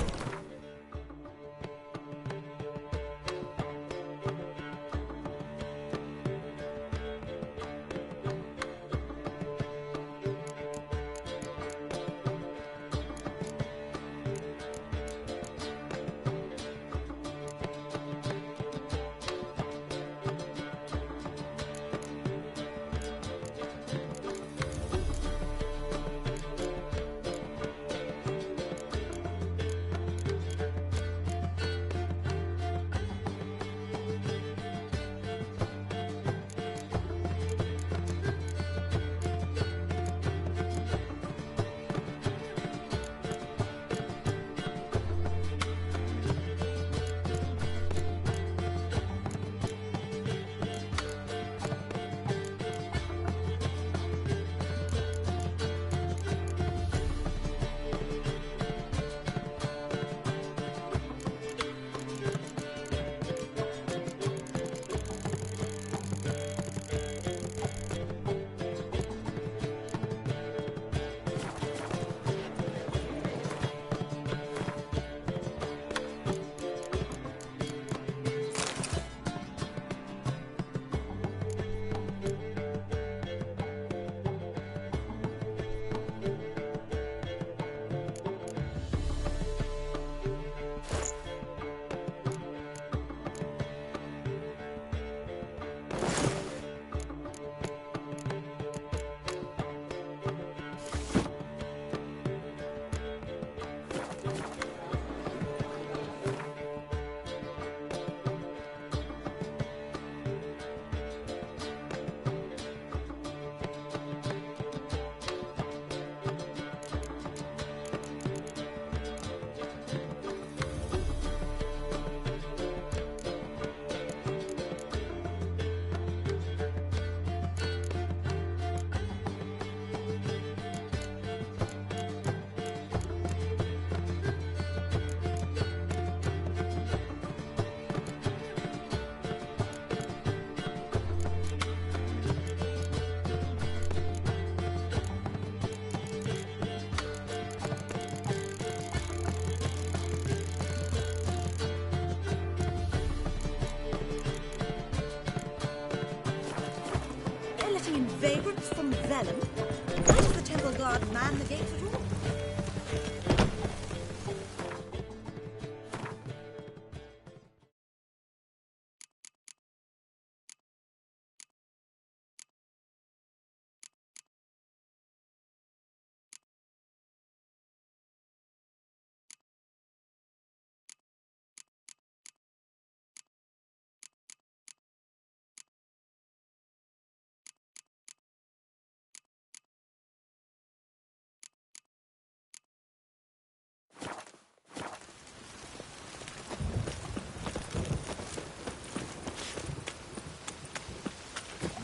tell him. Why does the temple guard man the gates at all?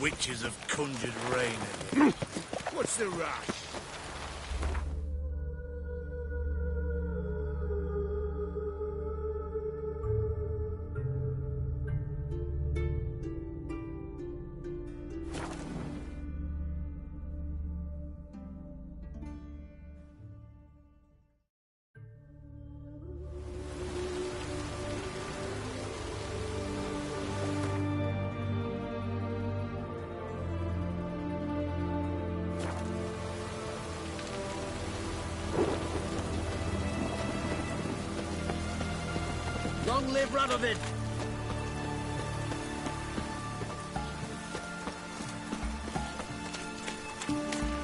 Witches have conjured rain in it. What's the rush? Long live Radovid!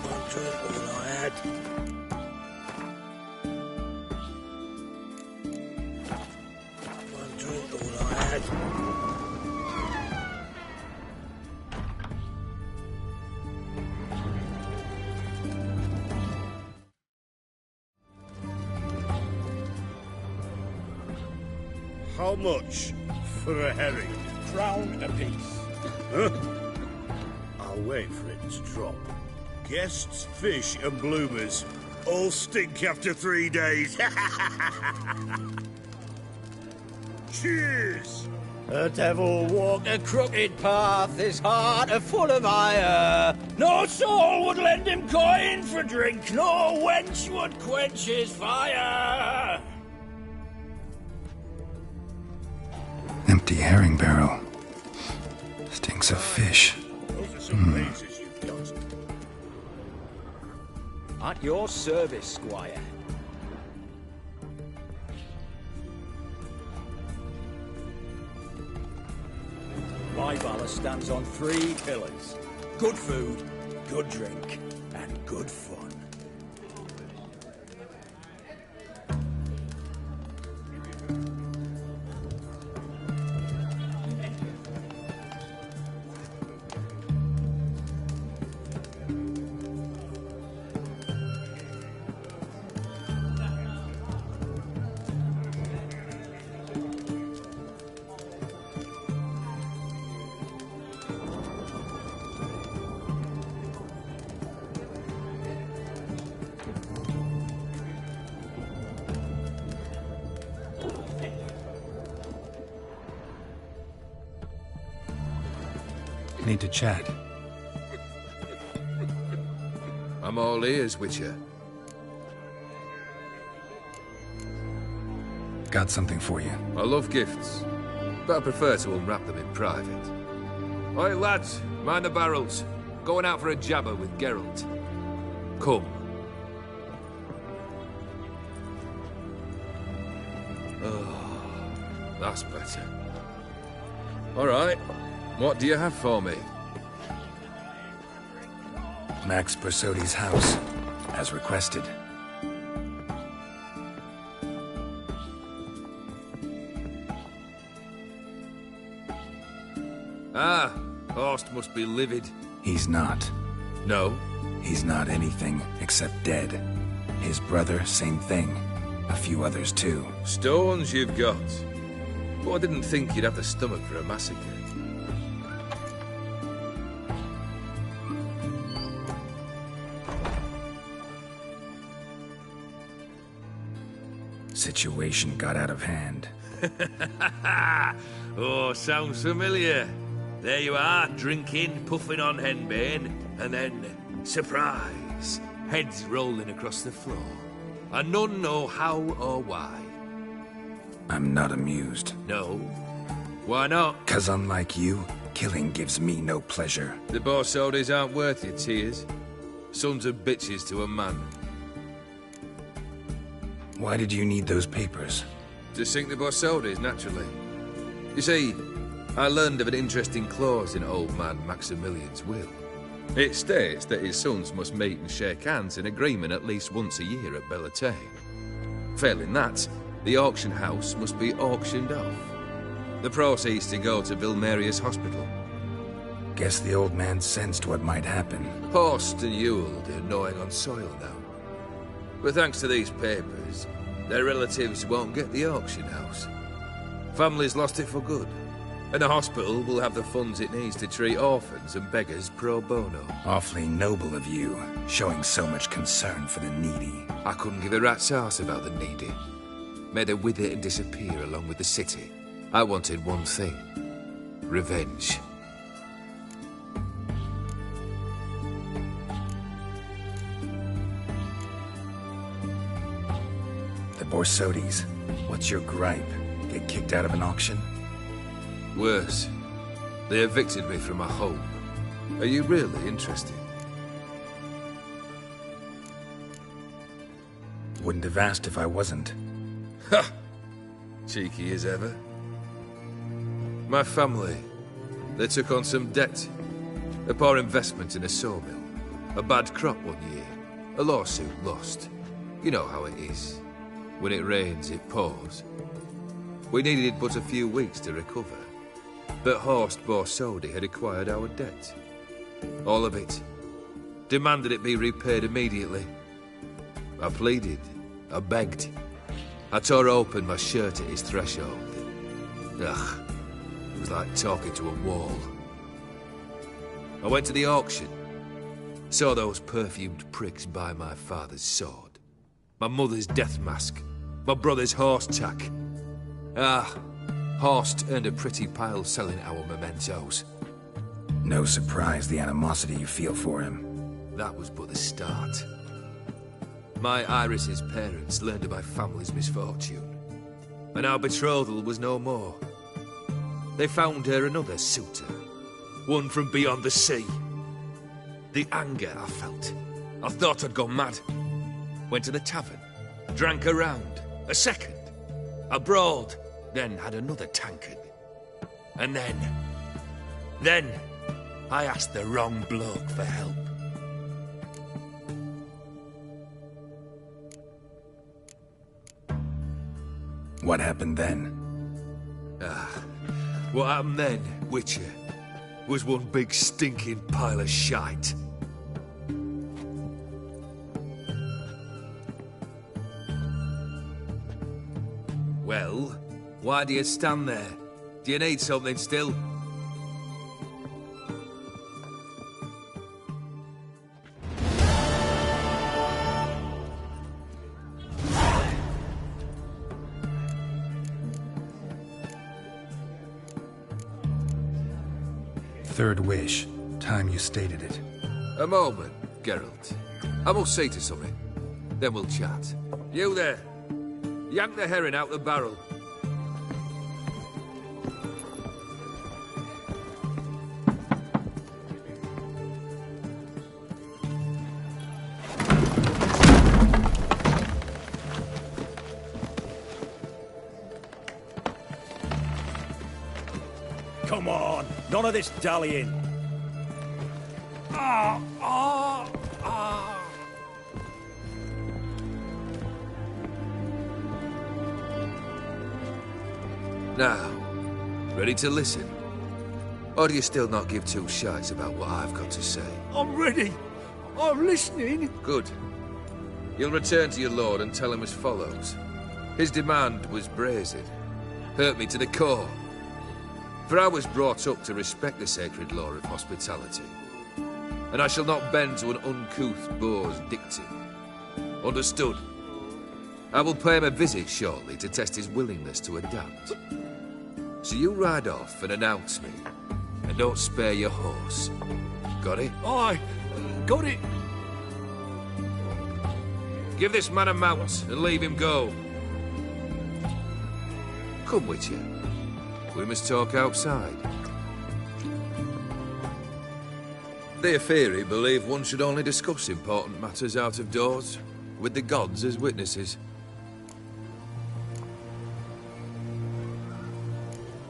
One drink all I had. One drink all I had. How much for a herring? Crown apiece. Huh? I'll wait for it to drop. Guests, fish, and bloomers all stink after 3 days. Cheers! The devil walked a crooked path, his heart a full of ire. No soul would lend him coin for drink, no wench would quench his fire. Empty herring barrel. Stinks of fish. Those are some mazes you've got. At your service, squire. My valor stands on 3 pillars. Good food, good drink, and good fun. Need to chat. I'm all ears, Witcher. Got something for you. I love gifts, but I prefer to unwrap them in private. Oi, lads, mind the barrels. Going out for a jabber with Geralt. Come. Oh, that's better. All right. What do you have for me? Max Bersodi's house, as requested. Ah, Horst must be livid. He's not. No? He's not anything except dead. His brother, same thing. A few others too. Stones you've got. But I didn't think you'd have the stomach for a massacre. Situation got out of hand. Oh, sounds familiar. There you are, drinking, puffing on henbane, and then, surprise, heads rolling across the floor. And none know how or why. I'm not amused. No? Why not? 'Cause unlike you, killing gives me no pleasure. The Borsodis aren't worth your tears. Sons of bitches to a man. Why did you need those papers? To sink the Borsodis, naturally. You see, I learned of an interesting clause in old man Maximilian's will. It states that his sons must meet and shake hands in agreement at least once a year at Bellatane. Failing that, the auction house must be auctioned off. The proceeds to go to Vilmerius Hospital. Guess the old man sensed what might happen. Horst and Ewald are gnawing on soil now. But thanks to these papers, their relatives won't get the auction house. Families lost it for good. And the hospital will have the funds it needs to treat orphans and beggars pro bono. Awfully noble of you, showing so much concern for the needy. I couldn't give a rat's ass about the needy. May they wither and disappear along with the city. I wanted one thing. Revenge. The Borsodis. What's your gripe? Get kicked out of an auction? Worse. They evicted me from my home. Are you really interested? Wouldn't have asked if I wasn't. Ha! Cheeky as ever. My family, they took on some debt. A poor investment in a sawmill. A bad crop one year. A lawsuit lost. You know how it is. When it rains, it pours. We needed but a few weeks to recover. But Horst Borsodi had acquired our debt. All of it. Demanded it be repaid immediately. I pleaded. I begged. I tore open my shirt at his threshold. Ugh. It was like talking to a wall. I went to the auction. Saw those perfumed pricks buy my father's sword. My mother's death mask. My brother's horse tack. Horst earned a pretty pile selling our mementos. No surprise the animosity you feel for him. That was but the start. My Iris's parents learned of my family's misfortune, and our betrothal was no more. They found her another suitor, one from beyond the sea. The anger I felt. I thought I'd gone mad. Went to the tavern, drank a round, a second, a brawled, then had another tankard. And then, I asked the wrong bloke for help. What happened then? What happened then, Witcher, was one big stinking pile of shite. Well, why do you stand there? Do you need something still? Third wish. Time you stated it. A moment, Geralt. I must say to something. Then we'll chat. You there. Yank the herring out the barrel. Come on, none of this dallying. Now, ready to listen? Or do you still not give two shites about what I've got to say? I'm ready. I'm listening. Good. You'll return to your lord and tell him as follows. His demand was brazen. Hurt me to the core. For I was brought up to respect the sacred law of hospitality. And I shall not bend to an uncouth boor's dictum. Understood? I will pay him a visit shortly to test his willingness to adapt. So you ride off and announce me. And don't spare your horse. Got it? Aye, got it. Give this man a mount and leave him go. Come with you. We must talk outside. The Aetheri believe one should only discuss important matters out of doors, with the gods as witnesses.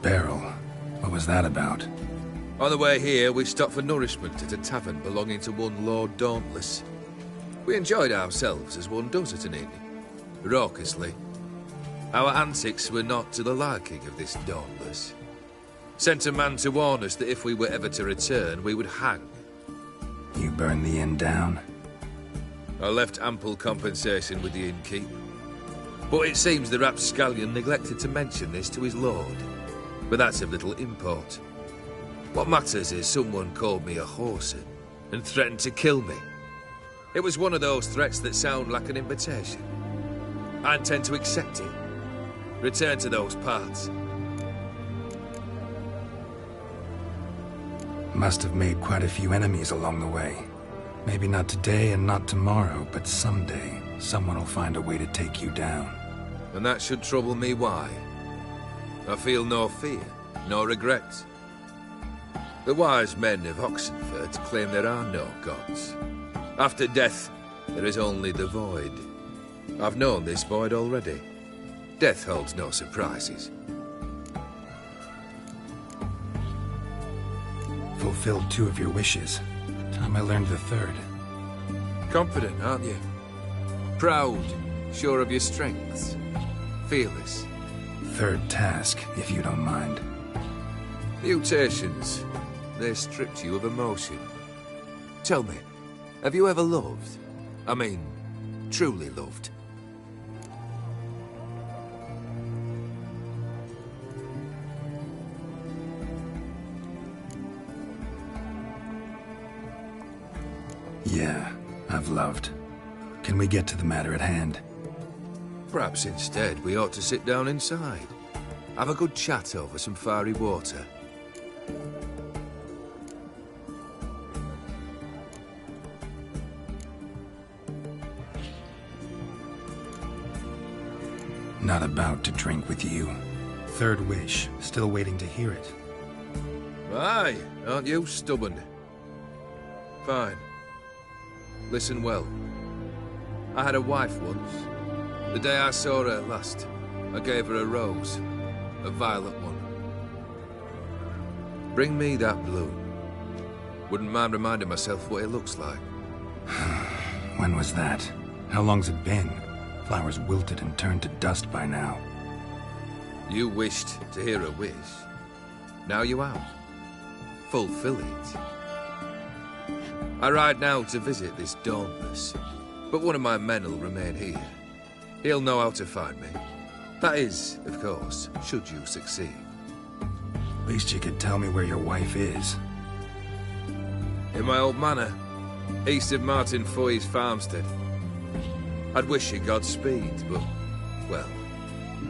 Beryl, what was that about? On the way here, we stopped for nourishment at a tavern belonging to one Lord Dauntless. We enjoyed ourselves as one does at an inn, raucously. Our antics were not to the liking of this Dauntless. Sent a man to warn us that if we were ever to return, we would hang. You burned the inn down? I left ample compensation with the innkeep. But it seems the rapscallion neglected to mention this to his lord. But that's of little import. What matters is someone called me a whoreson and threatened to kill me. It was one of those threats that sound like an invitation. I intend to accept it. Return to those parts. Must have made quite a few enemies along the way. Maybe not today and not tomorrow, but someday, someone will find a way to take you down. And that should trouble me why? I feel no fear, no regret. The wise men of Oxenford claim there are no gods. After death, there is only the void. I've known this void already. Death holds no surprises. Fulfilled 2 of your wishes. Time I learned the 3rd. Confident, aren't you? Proud, sure of your strengths. Fearless. 3rd task, if you don't mind. Mutations. They stripped you of emotion. Tell me, have you ever loved? I mean, truly loved? Yeah, I've loved. Can we get to the matter at hand? Perhaps instead we ought to sit down inside. Have a good chat over some fiery water. Not about to drink with you. 3rd wish, still waiting to hear it. Aye, aren't you stubborn? Fine. Listen well. I had a wife once. The day I saw her last, I gave her a rose. A violet one. Bring me that bloom. Wouldn't mind reminding myself what it looks like. When was that? How long's it been? Flowers wilted and turned to dust by now. You wished to hear a wish. Now you have. Fulfill it. I ride now to visit this Dauntless, but one of my men will remain here. He'll know how to find me. That is, of course, should you succeed. Least you could tell me where your wife is. In my old manor, east of Martin Foy's farmstead. I'd wish you Godspeed, but, well,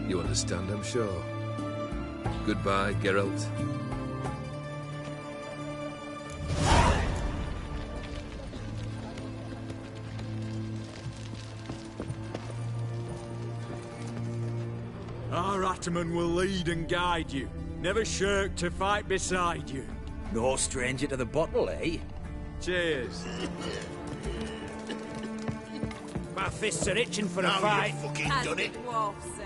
you understand, I'm sure. Goodbye, Geralt. Our Ataman will lead and guide you. Never shirk to fight beside you. No stranger to the bottle, eh? Cheers. My fists are itching for a Now fight. you've fucking As done the it. dwarfs say,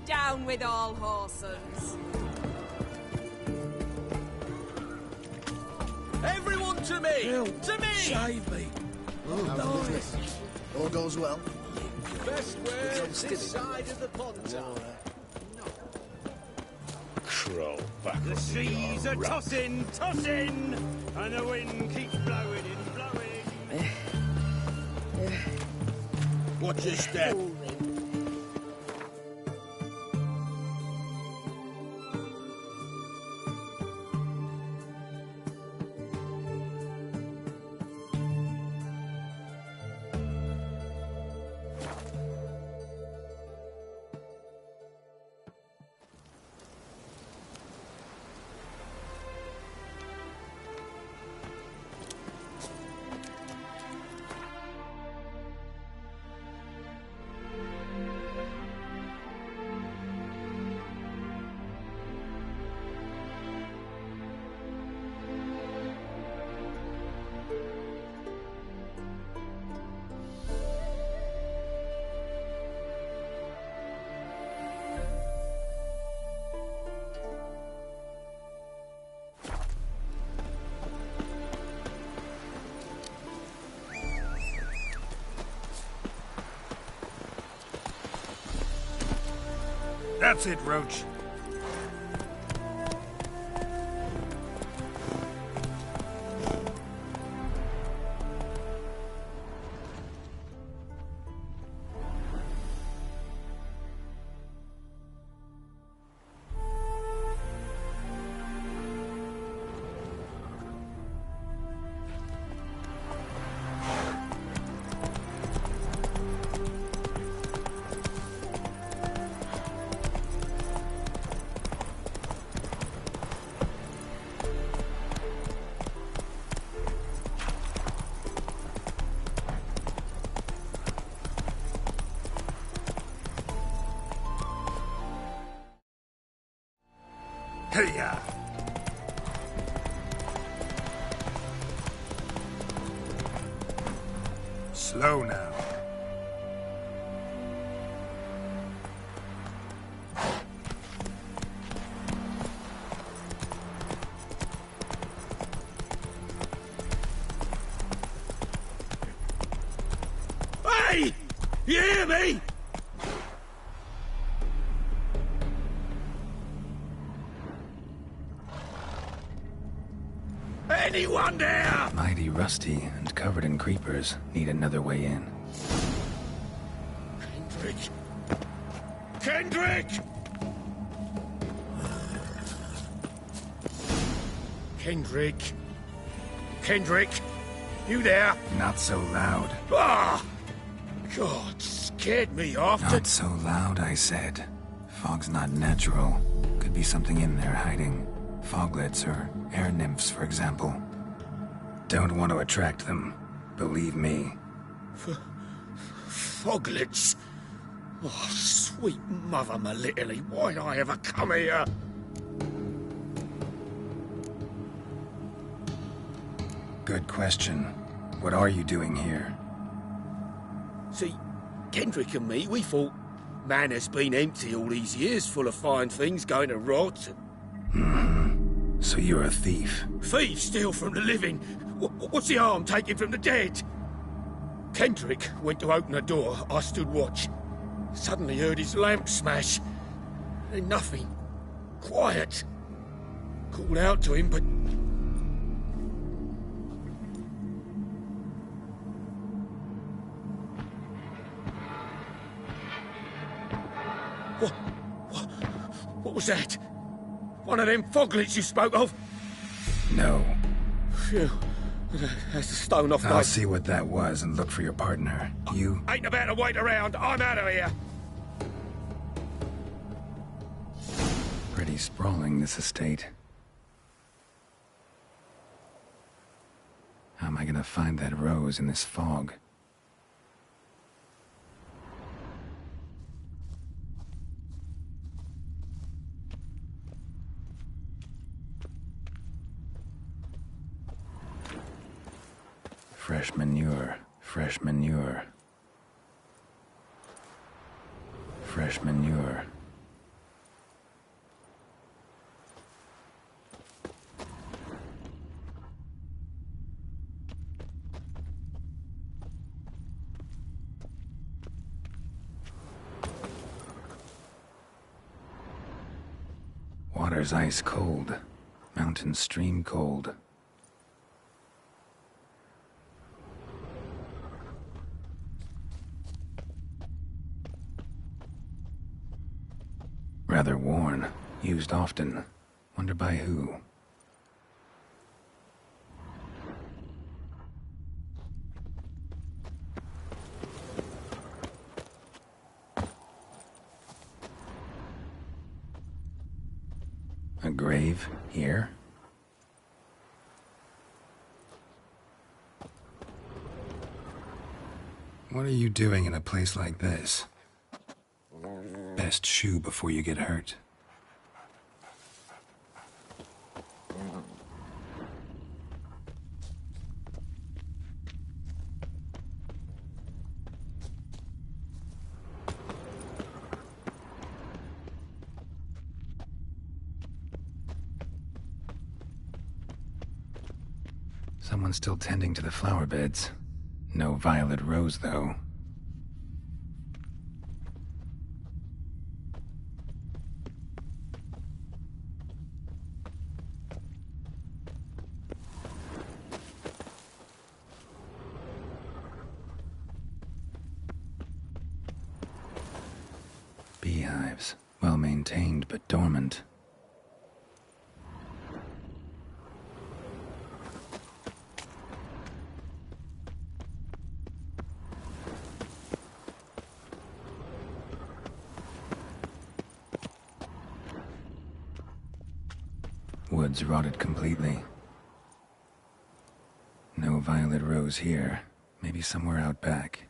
down with all horsens. Everyone to me! To me! Save me. All goes well. Best way this side of the pond. Crawl back. The seas are tossing, tossing, and the wind keeps blowing and blowing. Watch your step. That's it, Roach. Hey-ya! Slow now. Hey! You hear me? Anyone there? Mighty rusty and covered in creepers. Need another way in. Kendrick! Kendrick! Kendrick! Kendrick! You there? Not so loud. Ah! God, scared me off. Not so loud, I said. Fog's not natural. Could be something in there hiding. Foglets or air nymphs, for example. Don't want to attract them. Believe me. Foglets? Oh, sweet mother Melitterly, why'd I ever come here? Good question. What are you doing here? See, Kendrick and me, we thought Manor's been empty all these years, full of fine things going to rot. Mm-hmm. So you're a thief? Thieves steal from the living. What's the harm taking from the dead? Kendrick went to open a door. I stood watch. Suddenly heard his lamp smash. Then nothing. Quiet. Called out to him, but... What was that? One of them foglets you spoke of? No. Phew. That's a stone off I'll see what that was and look for your partner. You... Ain't about to wait around. I'm out of here. Pretty sprawling, this estate. How am I gonna find that rose in this fog? Fresh manure, fresh manure. Fresh manure. Water's ice cold. Mountain stream cold. Rather worn. Used often. Wonder by who? A grave here? What are you doing in a place like this? Best shoe before you get hurt. Someone's still tending to the flower beds. No violet rose, though. archives. Well maintained, but dormant. Woods rotted completely. No violet rose here. Maybe somewhere out back.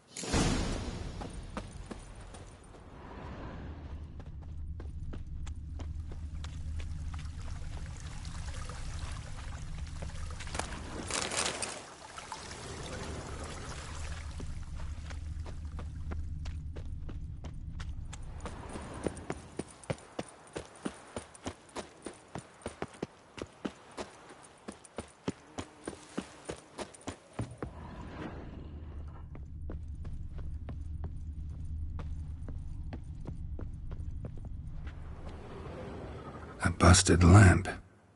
A busted lamp,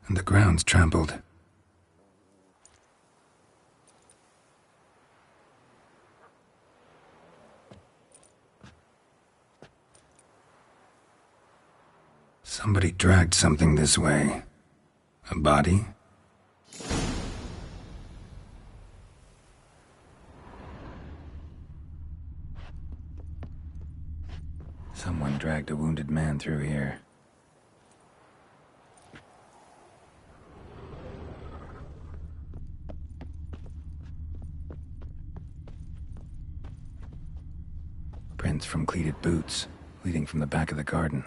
and the ground's trampled. Somebody dragged something this way. A body? Someone dragged a wounded man through here. Prints from cleated boots, leading from the back of the garden.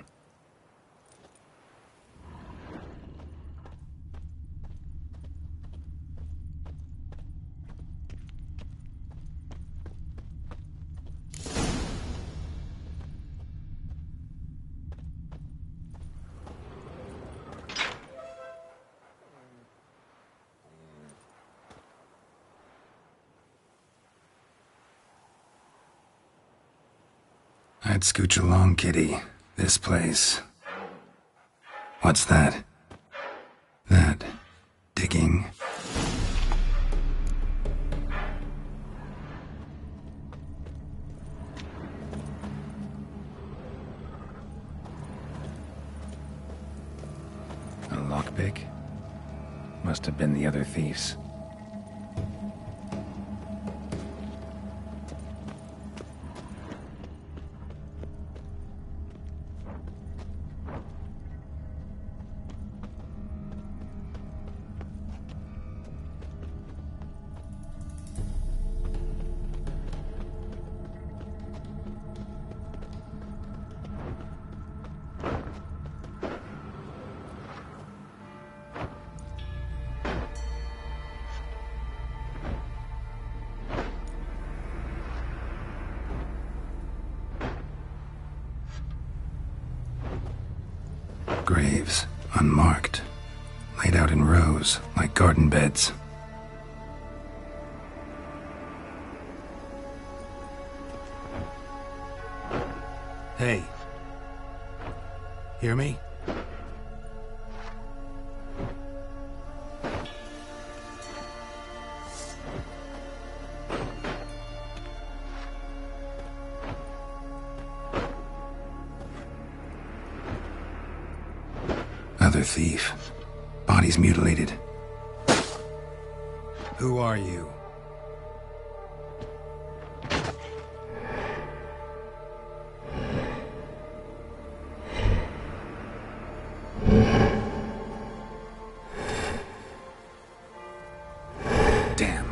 I'd scooch along, kitty. This place. What's that? That. Digging. A lockpick? Must have been the other thieves. Graves, unmarked, laid out in rows like garden beds. Hey. Hear me? Other thief. Body's mutilated. Who are you? Damn.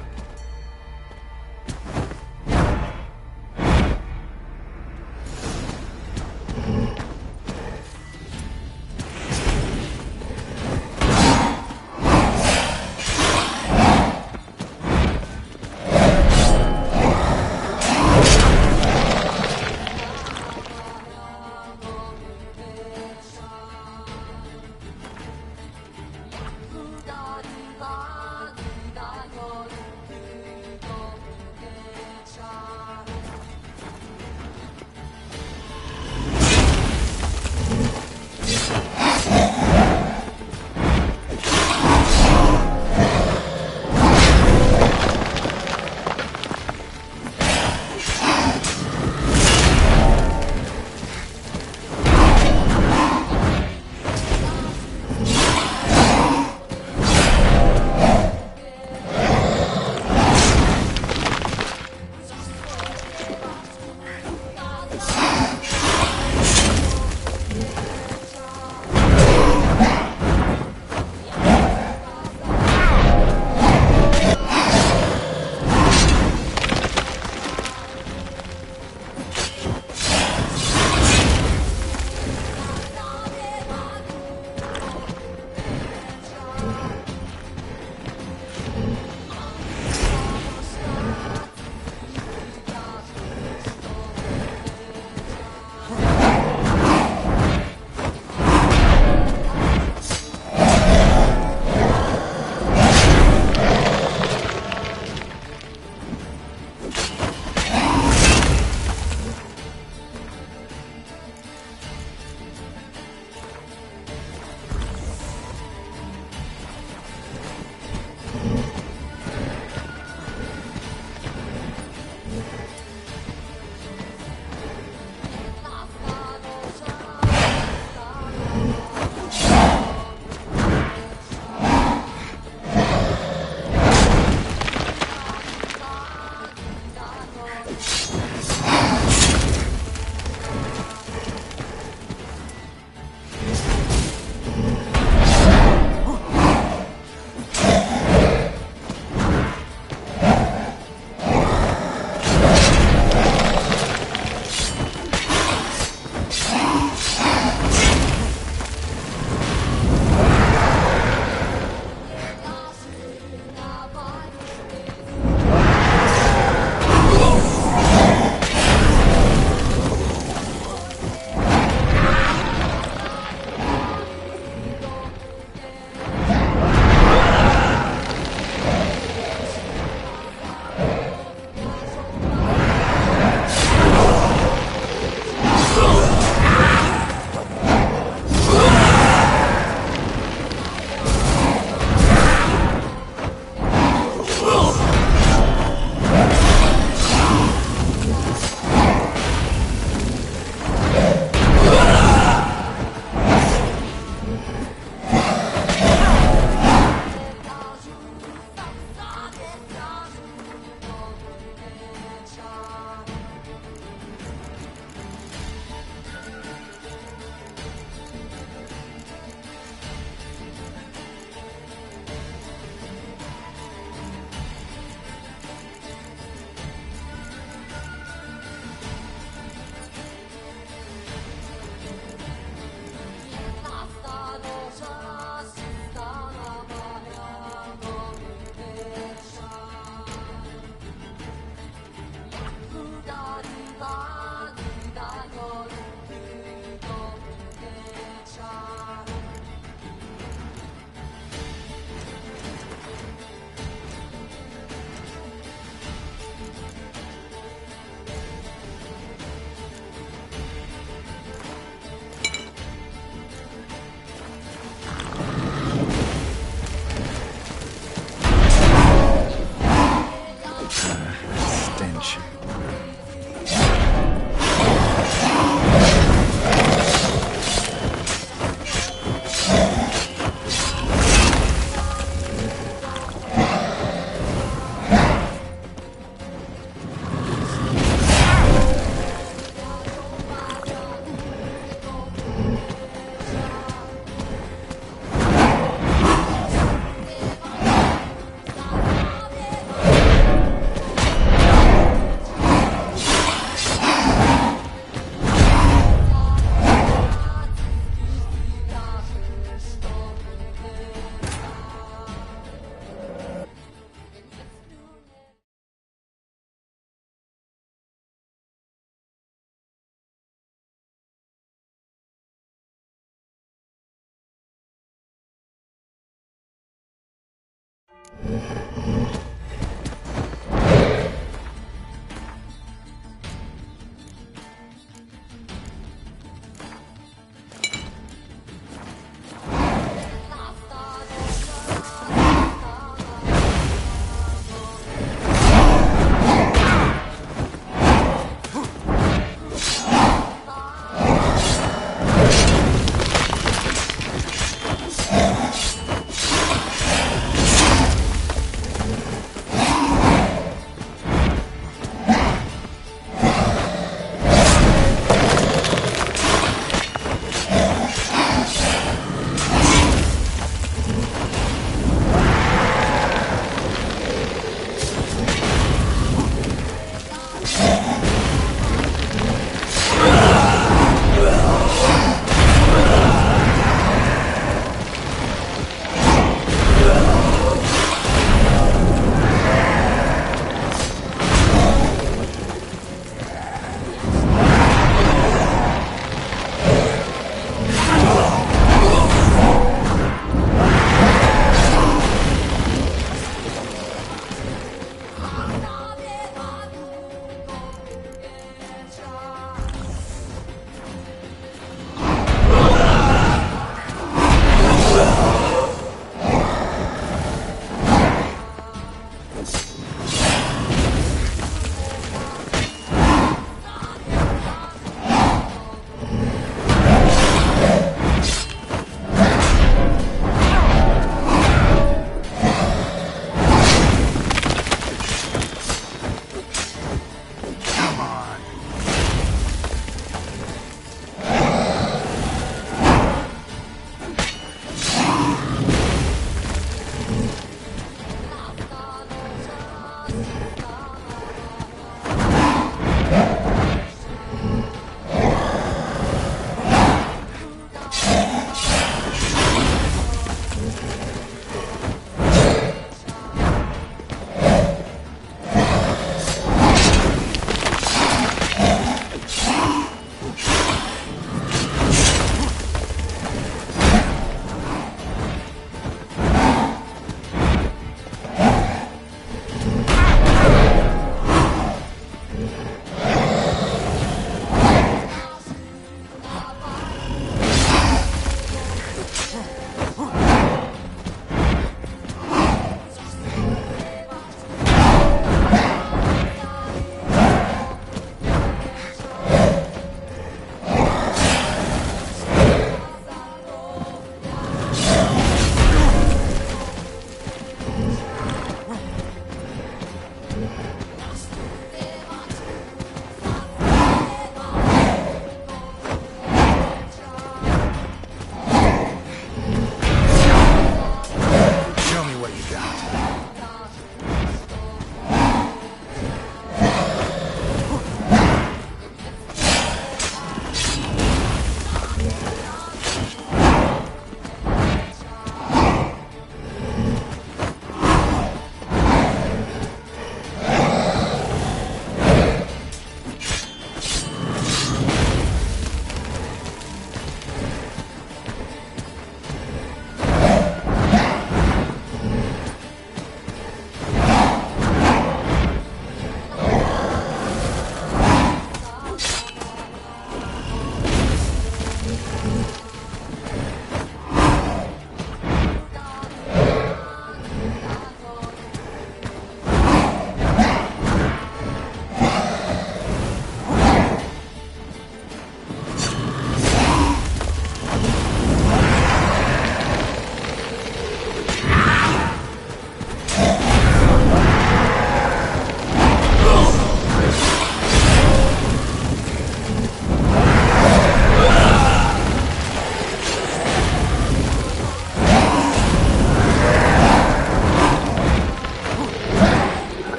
Stench.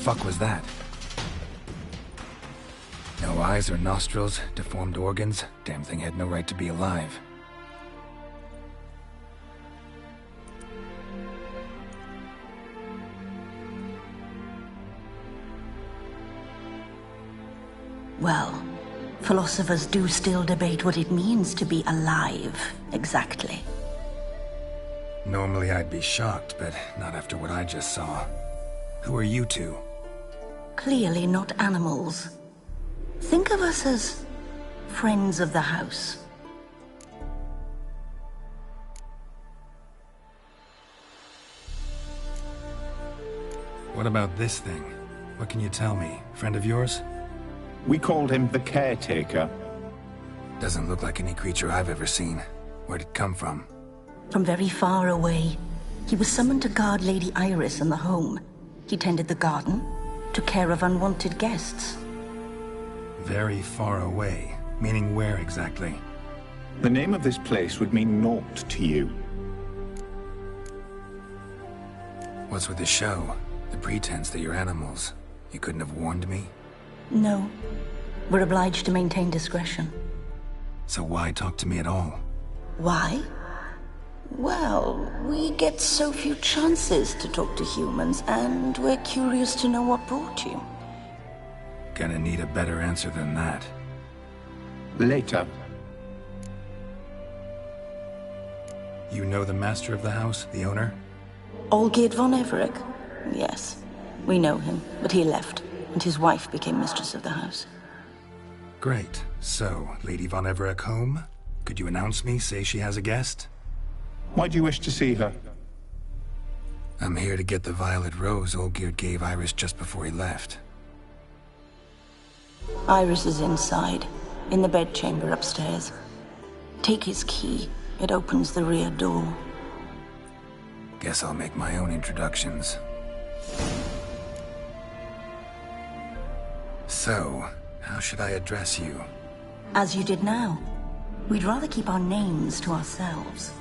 fuck was that? No eyes or nostrils, deformed organs. Damn thing had no right to be alive. Well, philosophers do still debate what it means to be alive, exactly. Normally I'd be shocked, but not after what I just saw. Who are you two? Clearly not animals. Think of us as friends of the house. What about this thing? What can you tell me? Friend of yours? We called him the Caretaker. Doesn't look like any creature I've ever seen. Where'd it come from? From very far away. He was summoned to guard Lady Iris and the home. He tended the garden, took care of unwanted guests. Very far away. Meaning where exactly? The name of this place would mean naught to you. What's with the show? The pretense that you're animals. You couldn't have warned me? No. We're obliged to maintain discretion. So why talk to me at all? Why? Well, we get so few chances to talk to humans, and we're curious to know what brought you. Gonna need a better answer than that. Later. You know the master of the house, the owner? Olgierd von Everec? Yes. We know him, but he left, and his wife became mistress of the house. Great. So, Lady von Everec home? Could you announce me, say she has a guest? Why do you wish to see her? I'm here to get the violet rose Olgierd gave Iris just before he left. Iris is inside, in the bedchamber upstairs. Take his key. It opens the rear door. Guess I'll make my own introductions. So, how should I address you? As you did now. We'd rather keep our names to ourselves.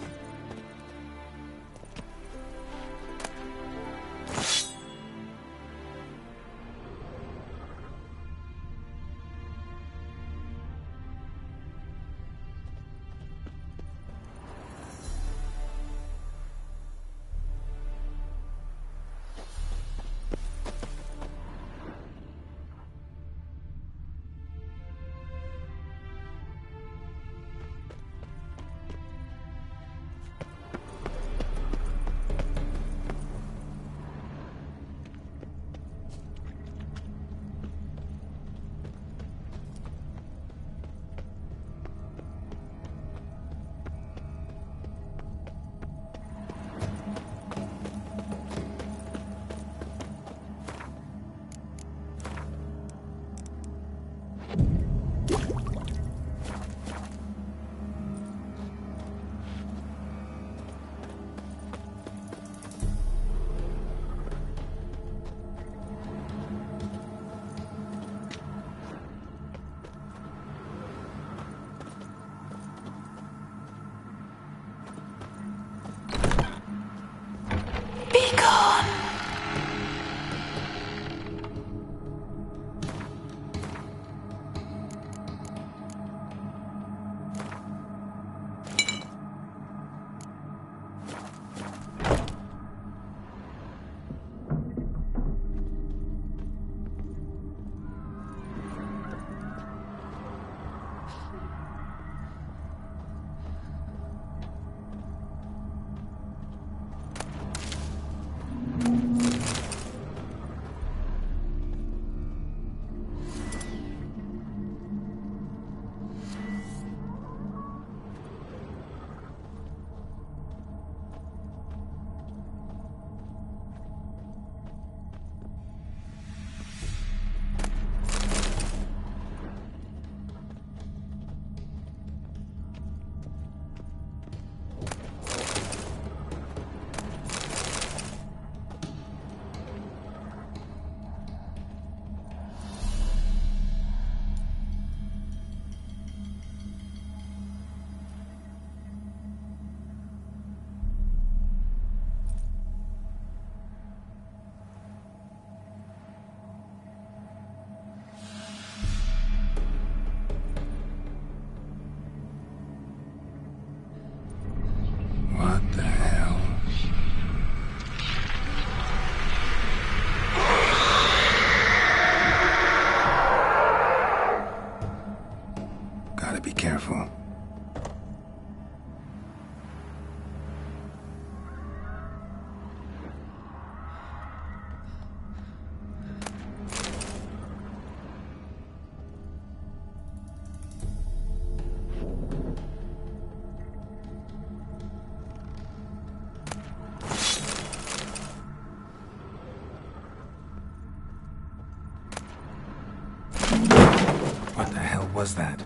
was that?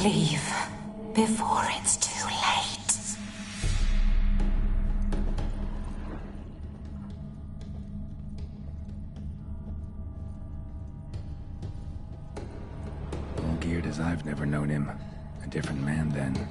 Leave before it's too late. All geared as I've never known him. A different man then.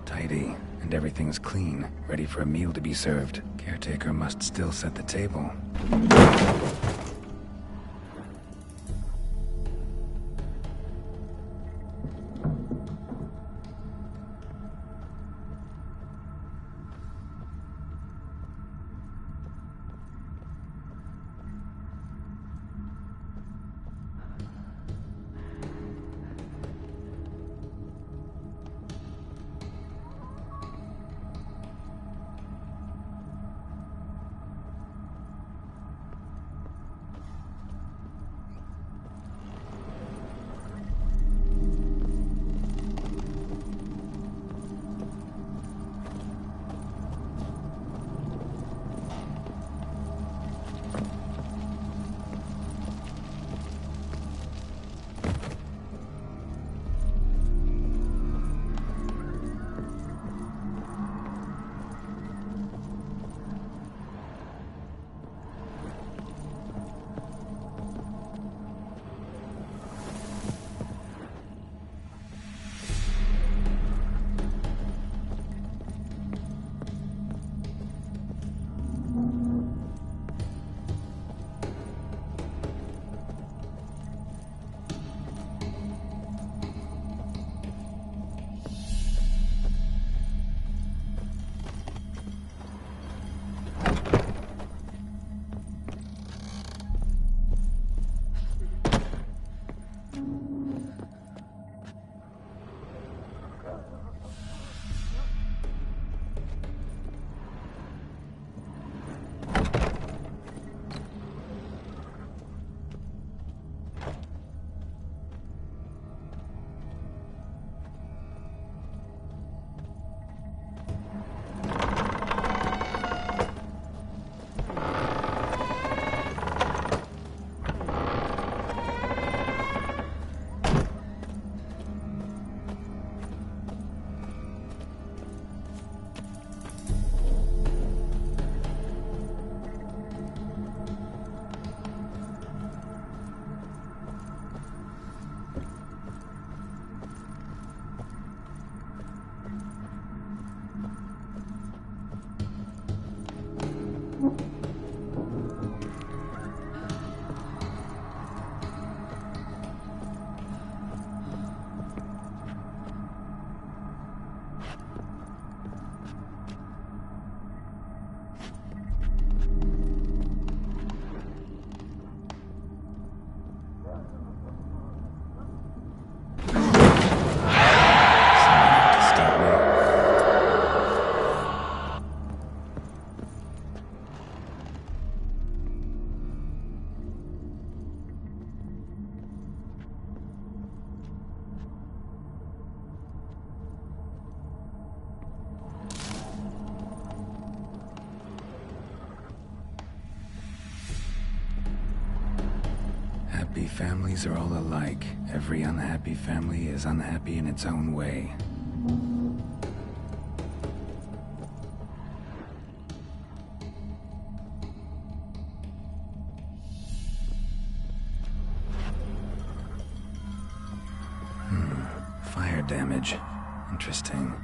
Tidy, and everything's clean, ready for a meal to be served. Caretaker must still set the table. Happy families are all alike. Every unhappy family is unhappy in its own way. Fire damage. Interesting.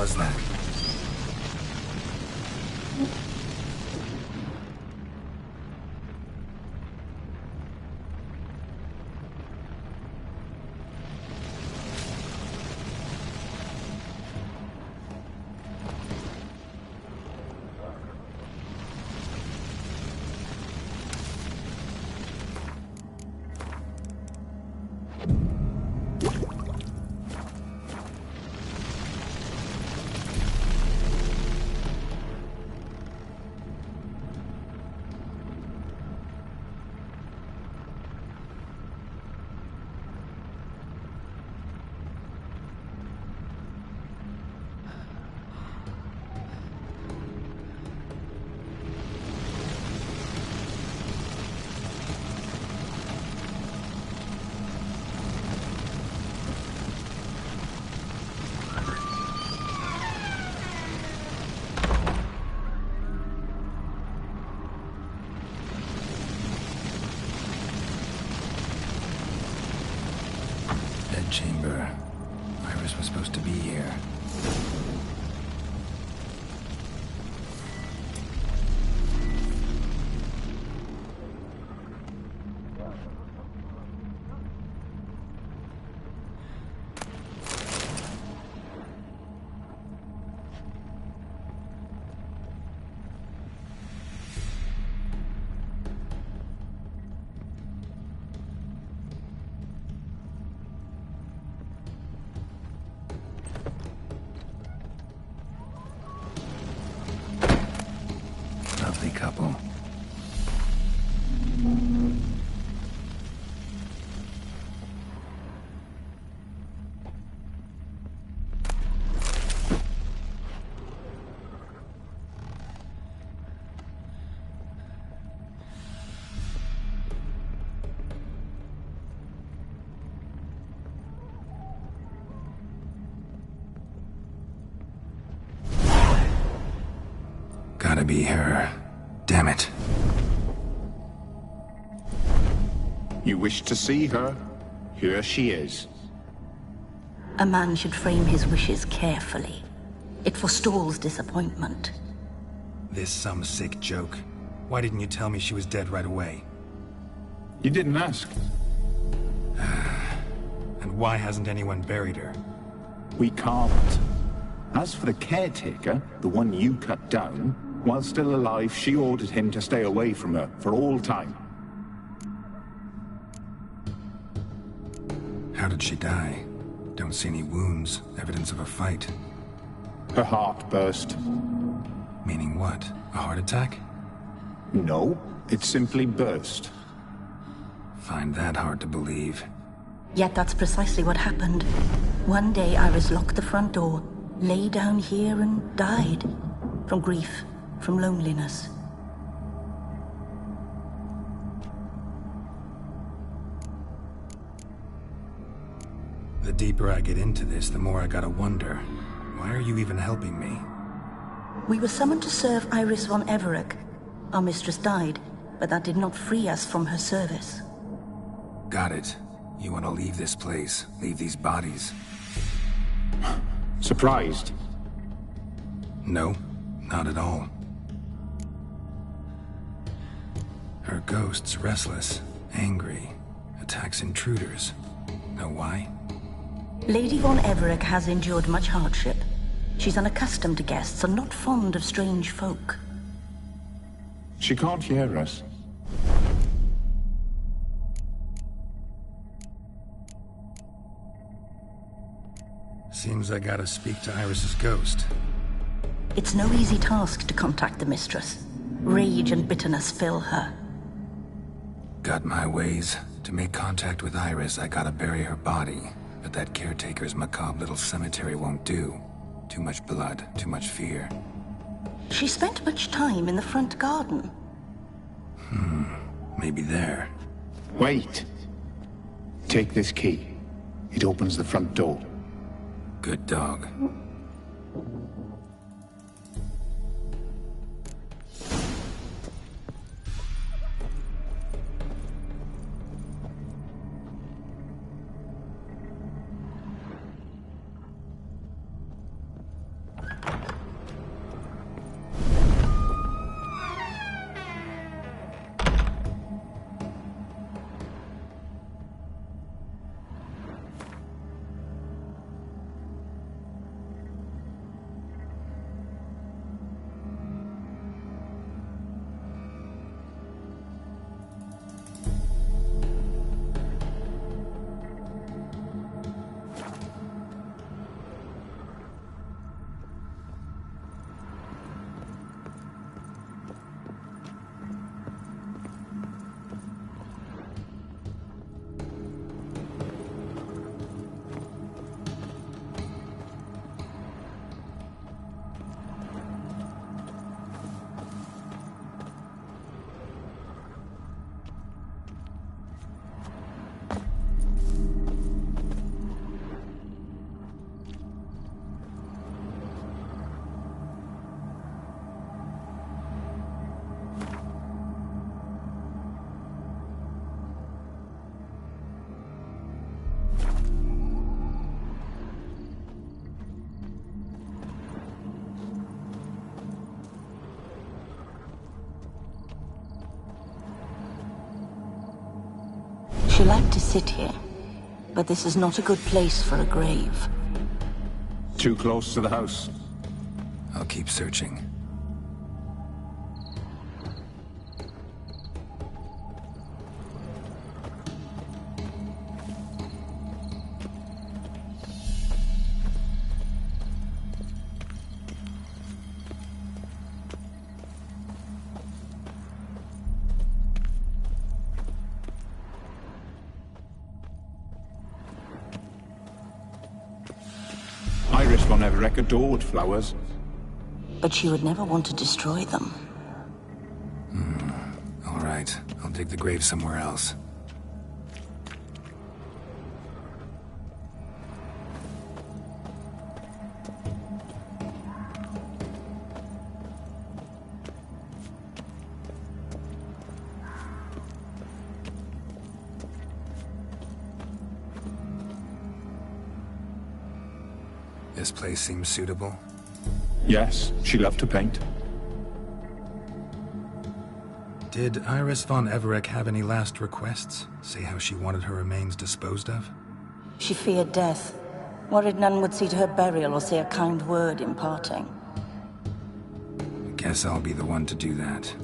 was that? Chamber. Iris was supposed to be here. Lovely couple. Gotta be her. Damn it. You wish to see her? Here she is. A man should frame his wishes carefully. It forestalls disappointment. This some sick joke. Why didn't you tell me she was dead right away? You didn't ask. And why hasn't anyone buried her? We can't. As for the caretaker, the one you cut down, while still alive, she ordered him to stay away from her for all time. How did she die? Don't see any wounds, evidence of a fight. Her heart burst. Meaning what? A heart attack? No, it simply burst. Find that hard to believe. Yet that's precisely what happened. One day Iris locked the front door, lay down here and died. From grief, from loneliness. The deeper I get into this, the more I gotta wonder. Why are you even helping me? We were summoned to serve Iris von Everec. Our mistress died, but that did not free us from her service. Got it. You want to leave this place, leave these bodies. Surprised? No, not at all. Her ghost's restless, angry, attacks intruders. Know why? Lady von Everec has endured much hardship. She's unaccustomed to guests and not fond of strange folk. She can't hear us. Seems I gotta speak to Iris's ghost. It's no easy task to contact the mistress. Rage and bitterness fill her. Got my ways. To make contact with Iris, I gotta bury her body. But that caretaker's macabre little cemetery won't do. Too much blood, too much fear. She spent much time in the front garden. Maybe there. Wait. Take this key. It opens the front door. Good dog. She liked to sit here, but this is not a good place for a grave. Too close to the house. I'll keep searching. Iris von Everec adored flowers. But she would never want to destroy them. All right, I'll dig the grave somewhere else. This place seems suitable. Yes, she loved to paint. Did Iris von Everec have any last requests? Say how she wanted her remains disposed of? She feared death, worried none would see to her burial or say a kind word in parting. Guess I'll be the one to do that.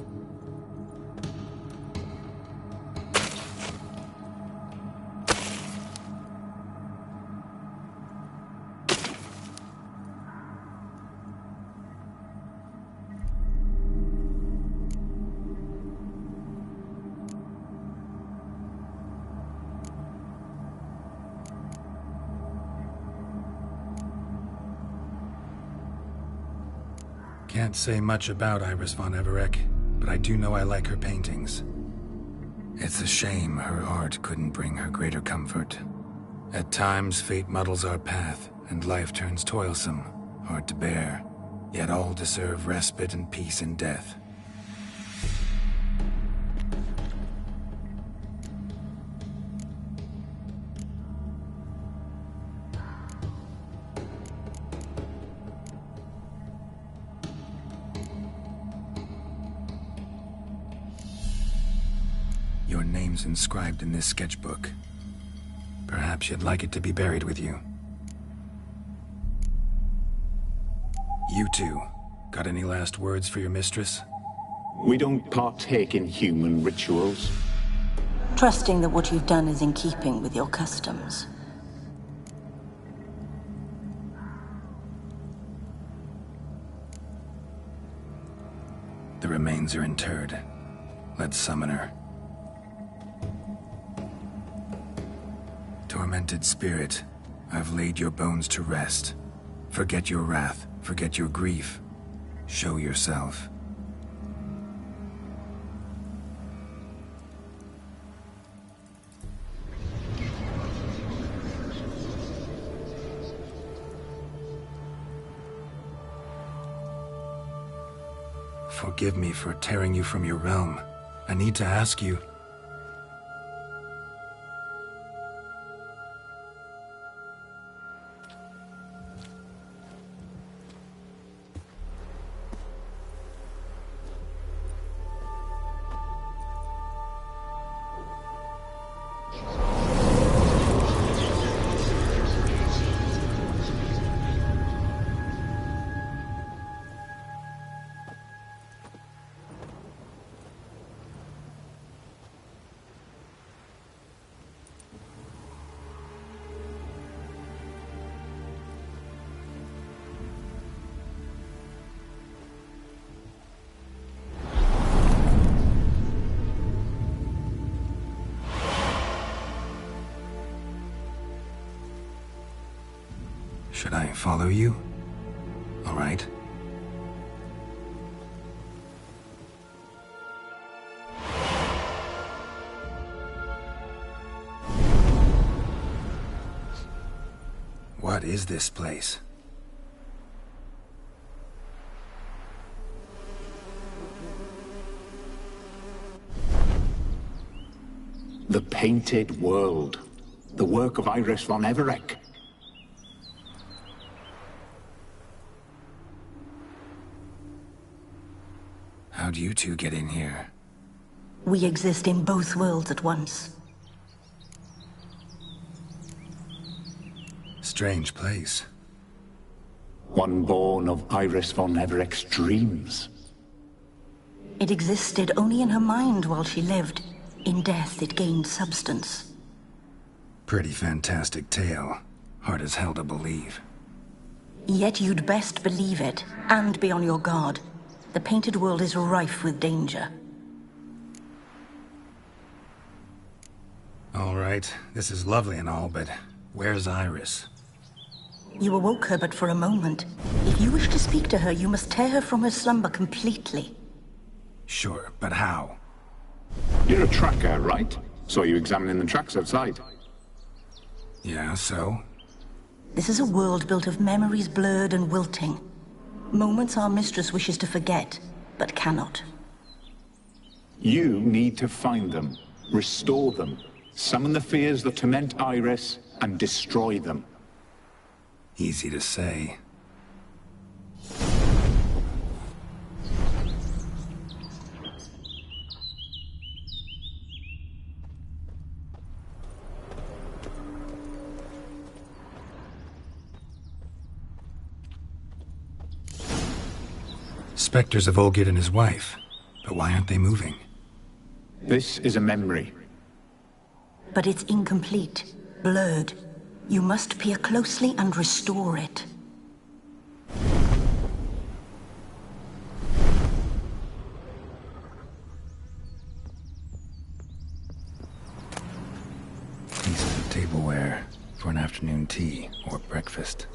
Can't say much about Iris von Everec, but I do know I like her paintings. It's a shame her art couldn't bring her greater comfort. At times, fate muddles our path, and life turns toilsome, hard to bear. Yet all deserve respite and peace in death. Your name's inscribed in this sketchbook. Perhaps you'd like it to be buried with you. You two, got any last words for your mistress? We don't partake in human rituals. Trusting that what you've done is in keeping with your customs. The remains are interred. Let's summon her. Tormented spirit, I've laid your bones to rest. Forget your wrath, forget your grief. Show yourself. Forgive me for tearing you from your realm. I need to ask you. Should I follow you? All right. What is this place? The Painted World. The work of Iris von Everec. How'd you two get in here? We exist in both worlds at once. strange place. One born of Iris von Everett's dreams. It existed only in her mind while she lived. In death, it gained substance. Pretty fantastic tale. Hard as hell to believe. Yet you'd best believe it, and be on your guard. The painted world is rife with danger. All right, this is lovely and all, but where's Iris? You awoke her but for a moment. If you wish to speak to her, you must tear her from her slumber completely. Sure, but how? You're a tracker, right? Saw you examining the tracks outside. Yeah, so? This is a world built of memories blurred and wilting. Moments our mistress wishes to forget, but cannot. You need to find them, restore them, summon the fears that torment Iris, and destroy them. Easy to say. Spectres of Olgid and his wife. But why aren't they moving? This is a memory. But it's incomplete, blurred. You must peer closely and restore it. Pieces of tableware for an afternoon tea or breakfast.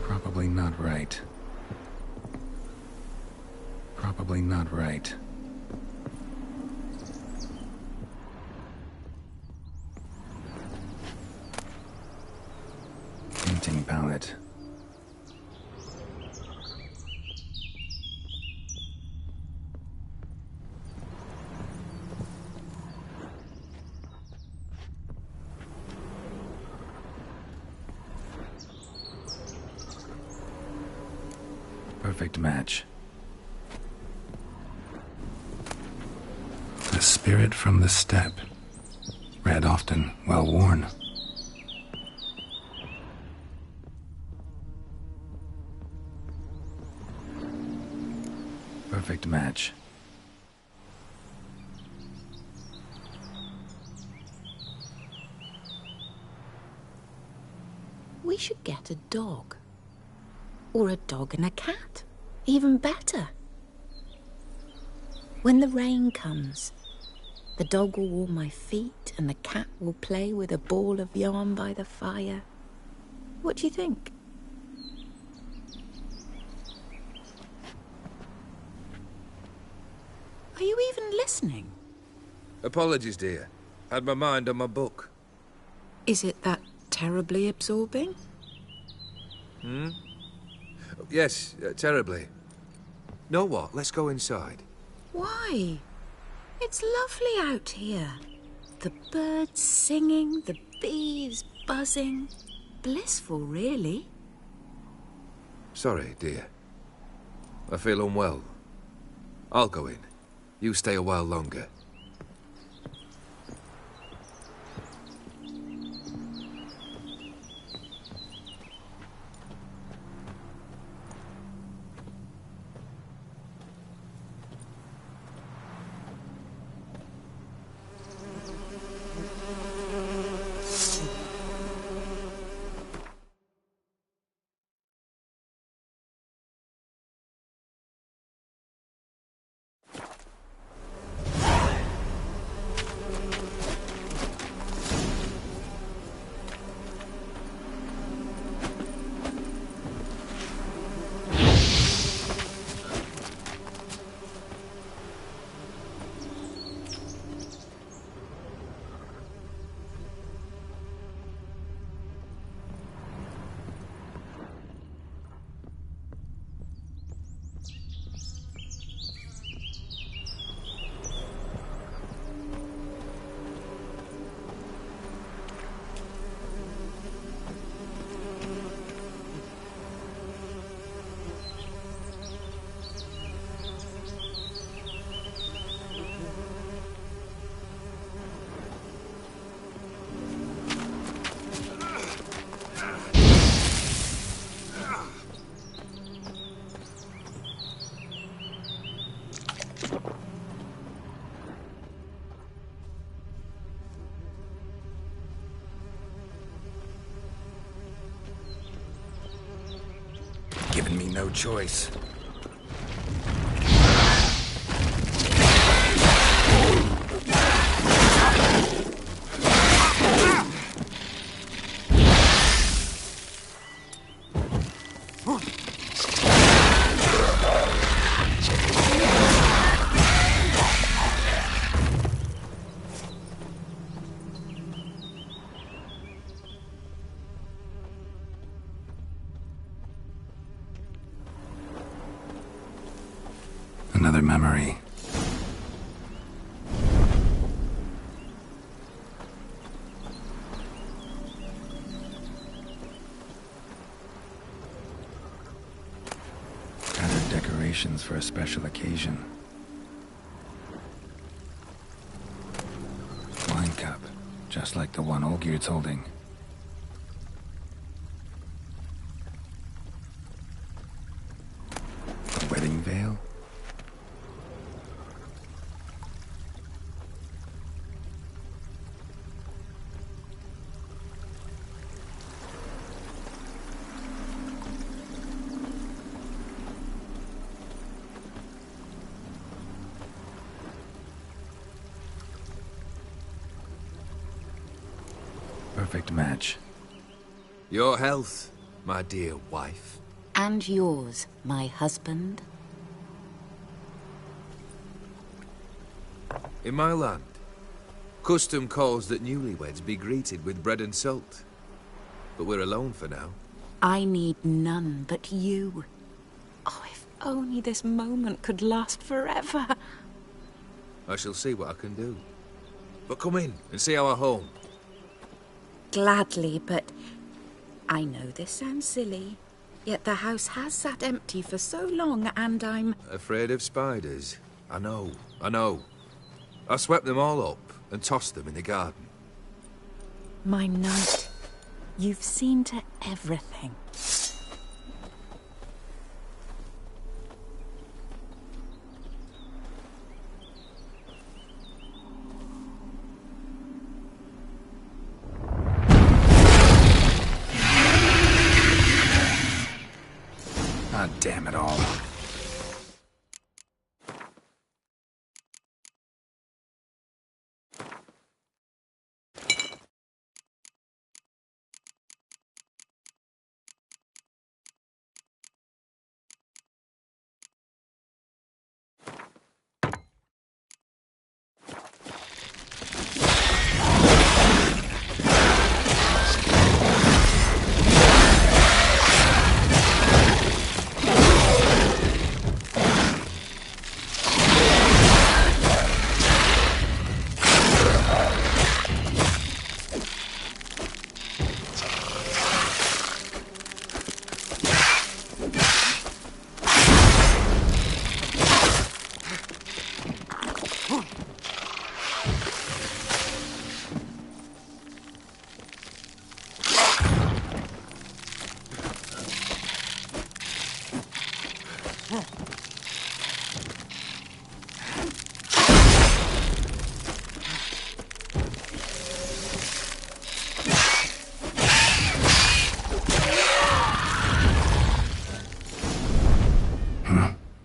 Probably not right. Probably not right. Painting palette. Perfect match. The spirit from the steppe. Read often, well worn. Perfect match. We should get a dog. Or a dog and a cat. Even better. When the rain comes, the dog will warm my feet and the cat will play with a ball of yarn by the fire. What do you think? Are you even listening? Apologies, dear. Had my mind on my book. Is it that terribly absorbing? Hmm? Yes, terribly. Know what? Let's go inside. Why? It's lovely out here. The birds singing, the bees buzzing. Blissful, really. Sorry, dear. I feel unwell. I'll go in. You stay a while longer. given me no choice. Another memory. Gathered decorations for a special occasion. Wine cup, just like the one Olgierd's holding. A wedding veil? Perfect match. Your health, my dear wife. And yours, my husband. In my land, custom calls that newlyweds be greeted with bread and salt. But we're alone for now. I need none but you. Oh, if only this moment could last forever. I shall see what I can do. But come in and see our home. Gladly, but I know this sounds silly, yet the house has sat empty for so long, and I'm... Afraid of spiders? I know. I swept them all up and tossed them in the garden. My knight, you've seen to everything. Ah, damn it all.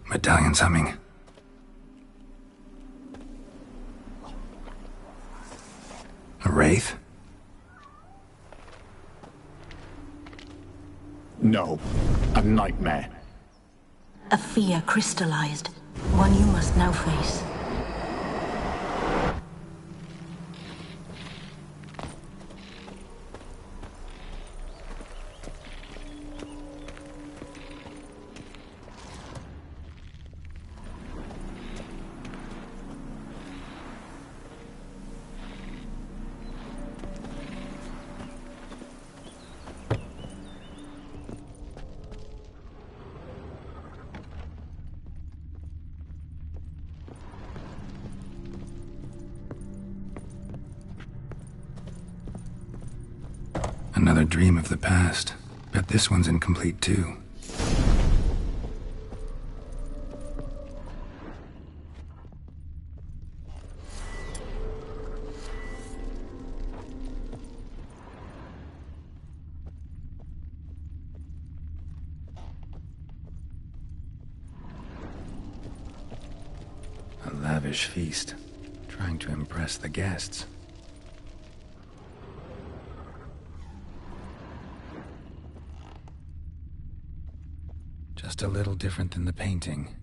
Medallion's humming. A wraith? No, a nightmare. A fear crystallized, one you must now face. Another dream of the past. Bet this one's incomplete too. lavish feast, trying to impress the guests. Just a little different than the painting.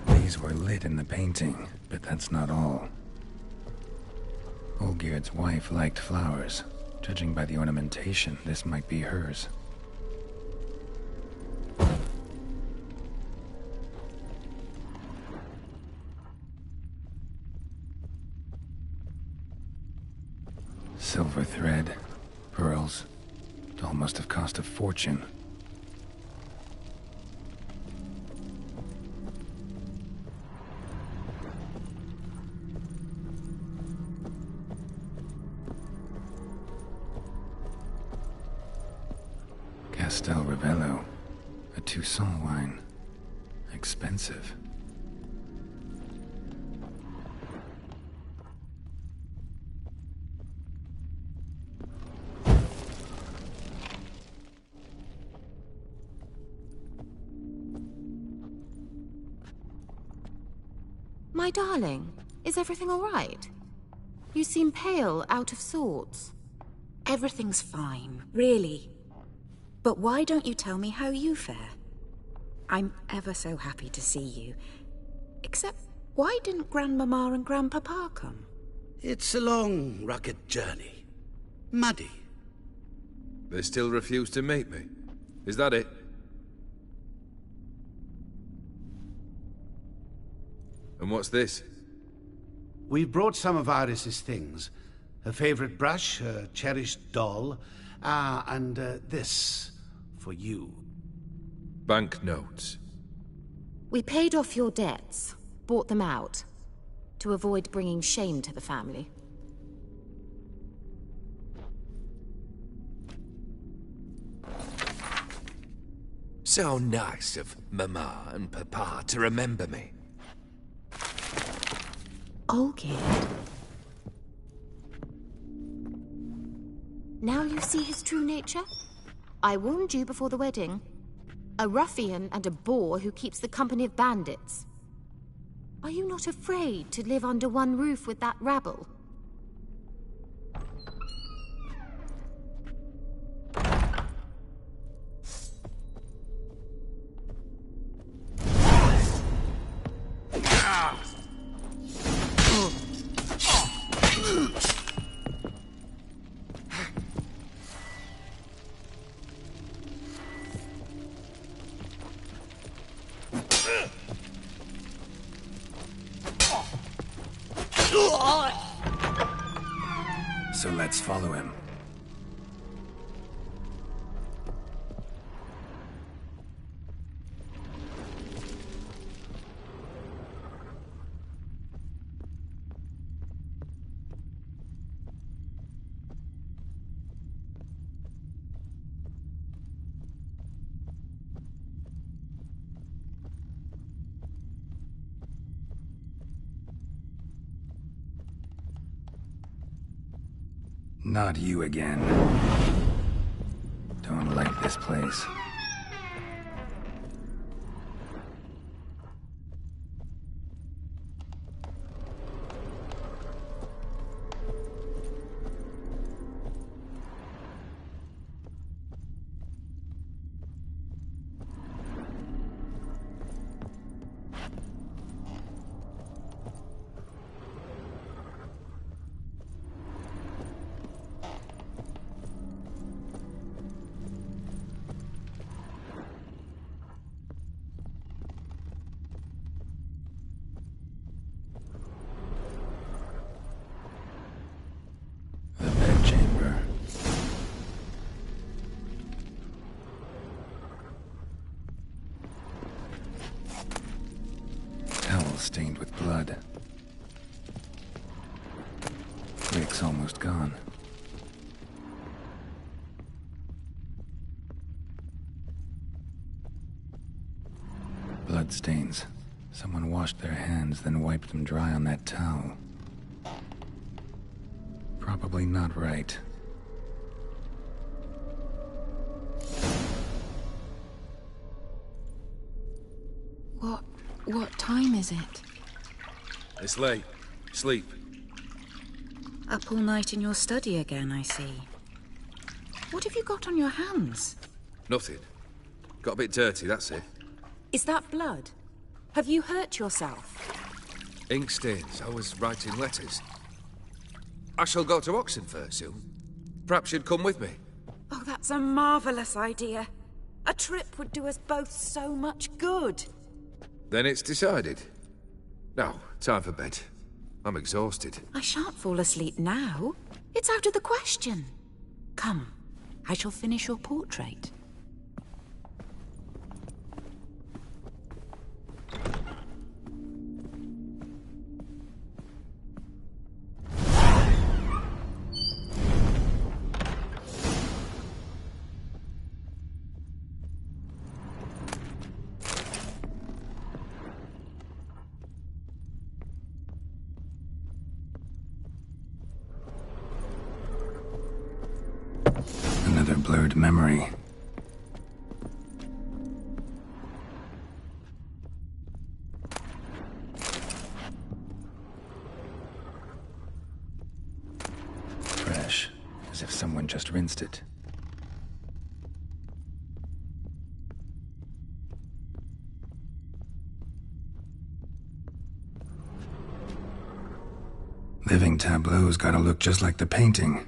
These were lit in the painting, but that's not all. Olgierd's wife liked flowers. Judging by the ornamentation, this might be hers. Silver thread, pearls. It all must have cost a fortune. Castel Ravello, a Toussaint wine. Expensive. My darling, is everything all right? You seem pale, out of sorts. Everything's fine, really. But why don't you tell me how you fare? I'm ever so happy to see you. Except, why didn't Grandmama and Grandpapa come? It's a long, rugged journey. Muddy. They still refuse to meet me. Is that it? And what's this? We brought some of Iris's things. Her favorite brush, her cherished doll, and this for you. Banknotes. We paid off your debts, bought them out, to avoid bringing shame to the family. So nice of Mama and Papa to remember me. Olgierd. Now you see his true nature? I warned you before the wedding. A ruffian and a boor who keeps the company of bandits. Are you not afraid to live under one roof with that rabble? So let's follow him. Not you again. Don't like this place. stained with blood. Rick's almost gone. Blood stains. Someone washed their hands, then wiped them dry on that towel. Probably not right. What time is it? It's late. Sleep. Up all night in your study again, I see. What have you got on your hands? Nothing. Got a bit dirty, that's it. Is that blood? Have you hurt yourself? Ink stains. I was writing letters. I shall go to Oxenfurt soon. Perhaps you'd come with me. Oh, that's a marvellous idea. A trip would do us both so much good. Then it's decided. Now, time for bed. I'm exhausted. I shan't fall asleep now. It's out of the question. Come, I shall finish your portrait. Another blurred memory. Fresh, as if someone just rinsed it. Living tableau's gotta look just like the painting.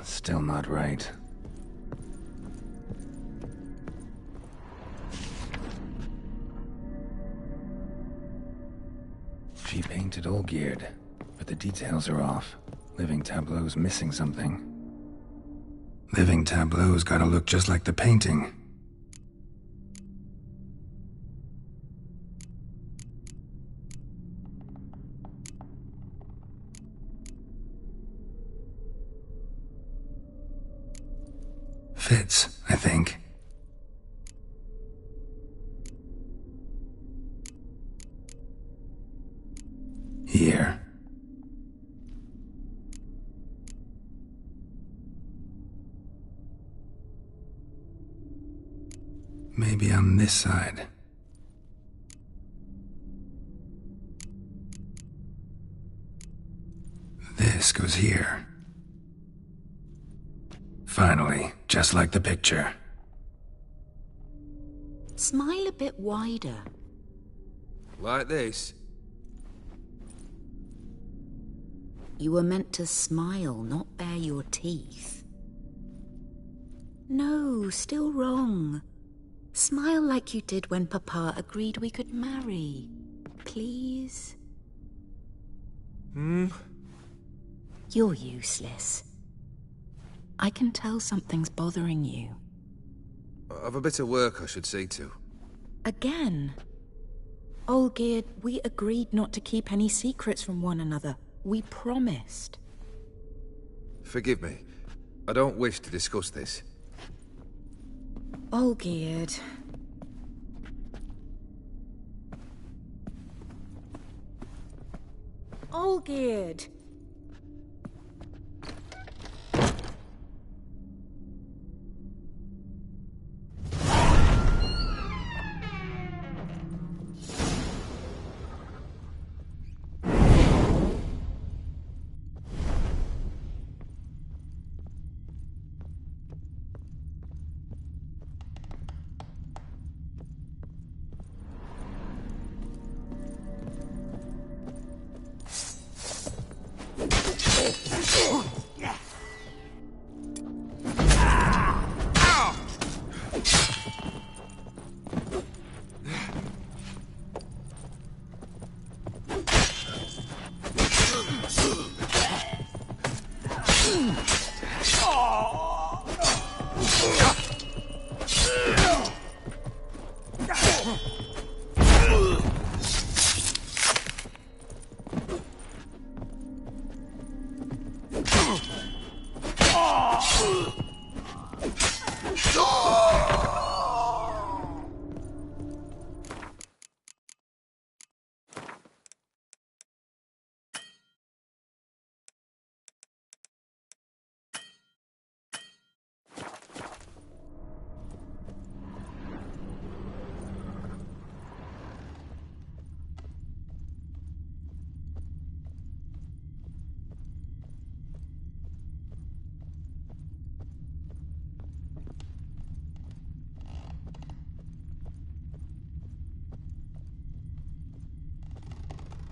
Still not right. She painted Olgierd, but the details are off. Living tableau's missing something. Living tableau's gotta look just like the painting. Fits, I think. Here. Maybe on this side. This goes here. Finally, just like the picture. Smile a bit wider. Like this? You were meant to smile, not bare your teeth. No, still wrong. Smile like you did when Papa agreed we could marry. Please? You're useless. I can tell something's bothering you. I've a bit of work I should see to. Again? Olgierd, we agreed not to keep any secrets from one another. We promised. Forgive me. I don't wish to discuss this. Olgierd. Olgierd!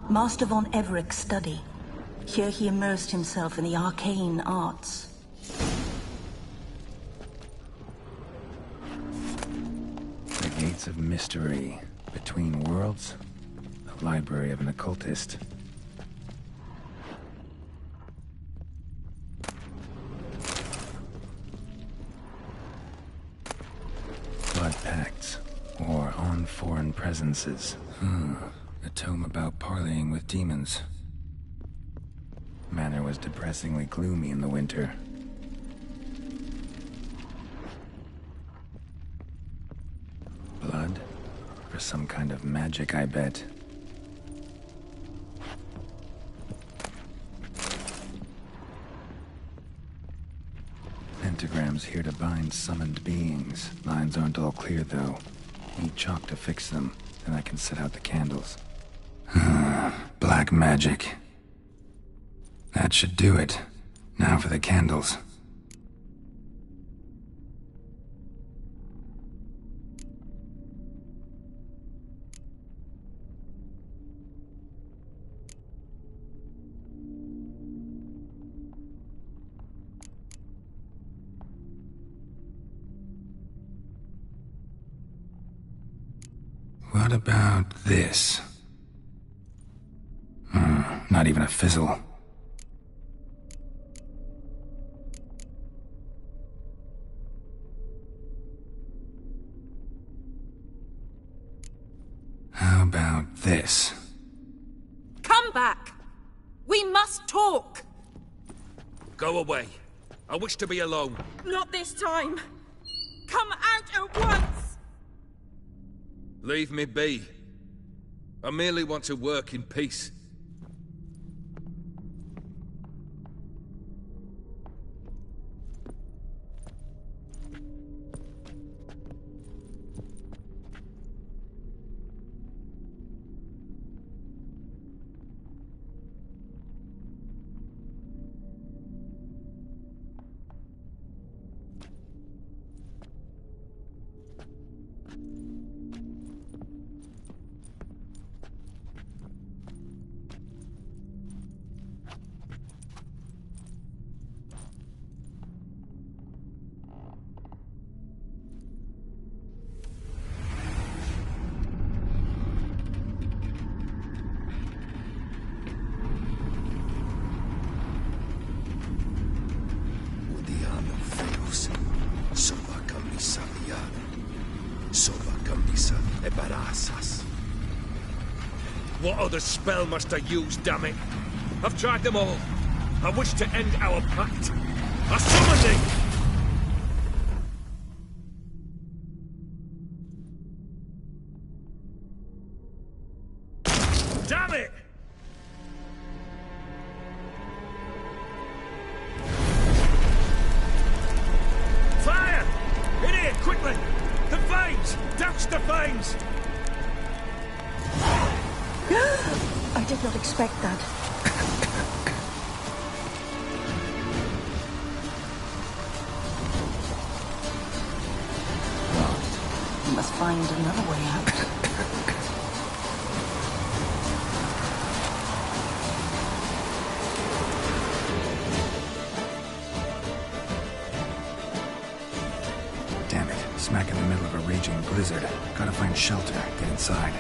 Master von Evereck's study. Here he immersed himself in the arcane arts. The Gates of Mystery. Between Worlds? The Library of an Occultist. Blood Pacts. Or On Foreign Presences. A tome about parleying with demons. Manor was depressingly gloomy in the winter. Blood? For some kind of magic, I bet. Pentagrams here to bind summoned beings. Lines aren't all clear, though. Need chalk to fix them, then I can set out the candles. Black magic. That should do it. Now for the candles. What about this? Not even a fizzle. How about this? Come back! We must talk! Go away. I wish to be alone. Not this time! Come out at once! Leave me be. I merely want to work in peace. What other spell must I use, damn it? I've tried them all. I wish to end our pact. I summon thee! Damn it! Fire! In here, quickly! The flames! Douse the flames! I did not expect that. You must find another way out. Damn it. Smack in the middle of a raging blizzard. Gotta find shelter. Get inside.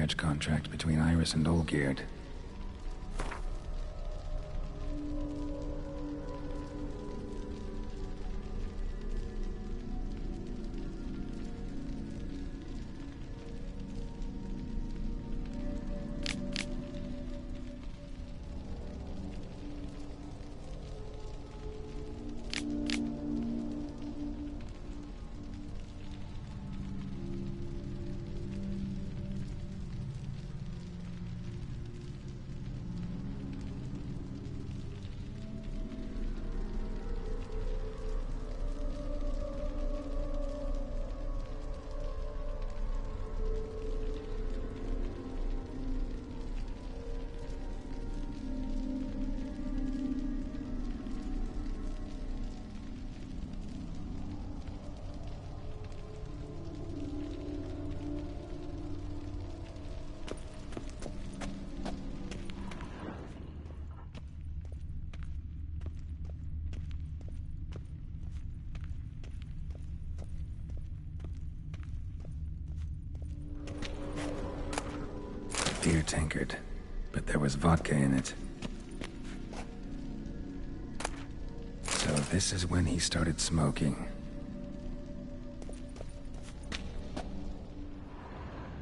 marriage contract between Iris and Olgierd. Beer tankard, but there was vodka in it. So this is when he started smoking.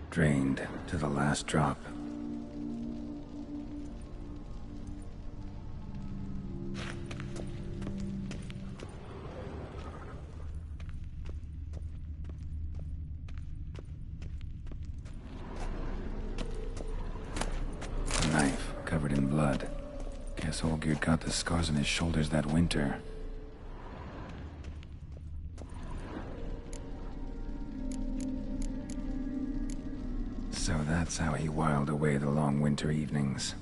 Drained to the last drop. Knife covered in blood. Guess Olgierd got the scars on his shoulders that winter. So that's how he whiled away the long winter evenings.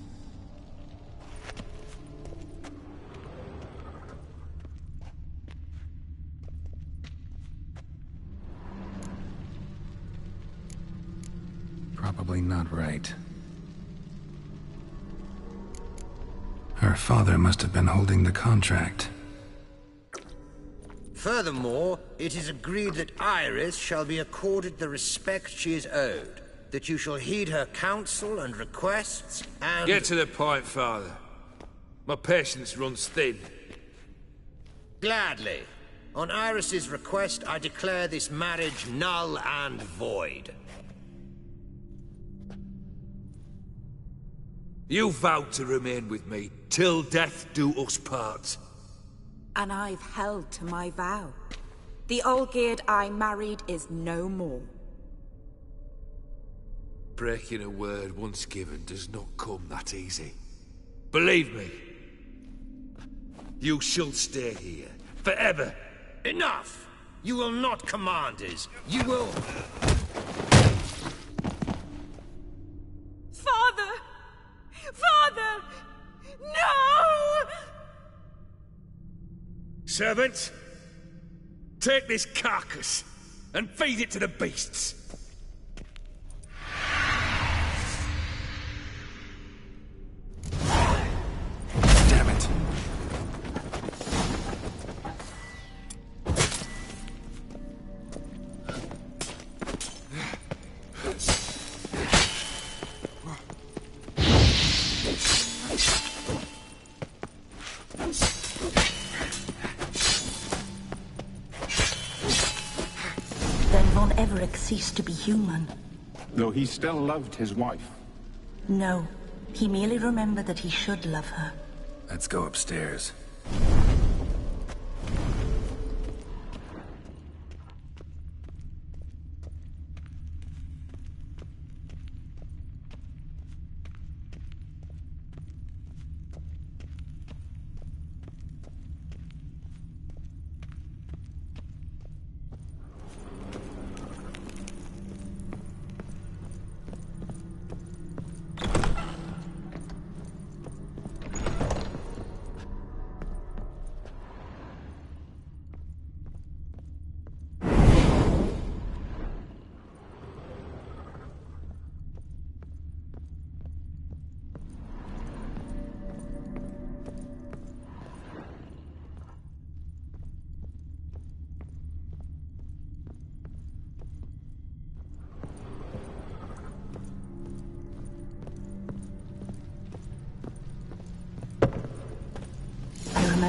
Probably not right. Her father must have been holding the contract. Furthermore, it is agreed that Iris shall be accorded the respect she is owed, that you shall heed her counsel and requests, and... Get to the point, Father. My patience runs thin. Gladly. On Iris's request, I declare this marriage null and void. You vowed to remain with me till death do us part. And I've held to my vow. The Olgierd I married is no more. Breaking a word once given does not come that easy. Believe me. You shall stay here. Forever. Enough! You will not command us. You will... Father! Father! No! Servant, take this carcass and feed it to the beasts. Damn it. Then Von Everett ceased to be human. Though he still loved his wife. No, he merely remembered that he should love her. Let's go upstairs.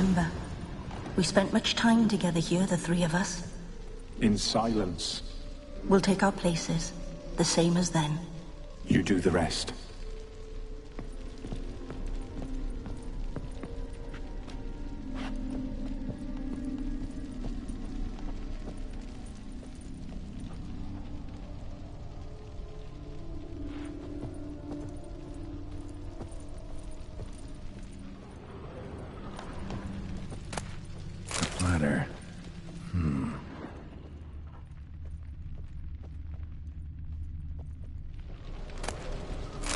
remember. We spent much time together here, the three of us. In silence. We'll take our places, the same as then. You do the rest. Ladder.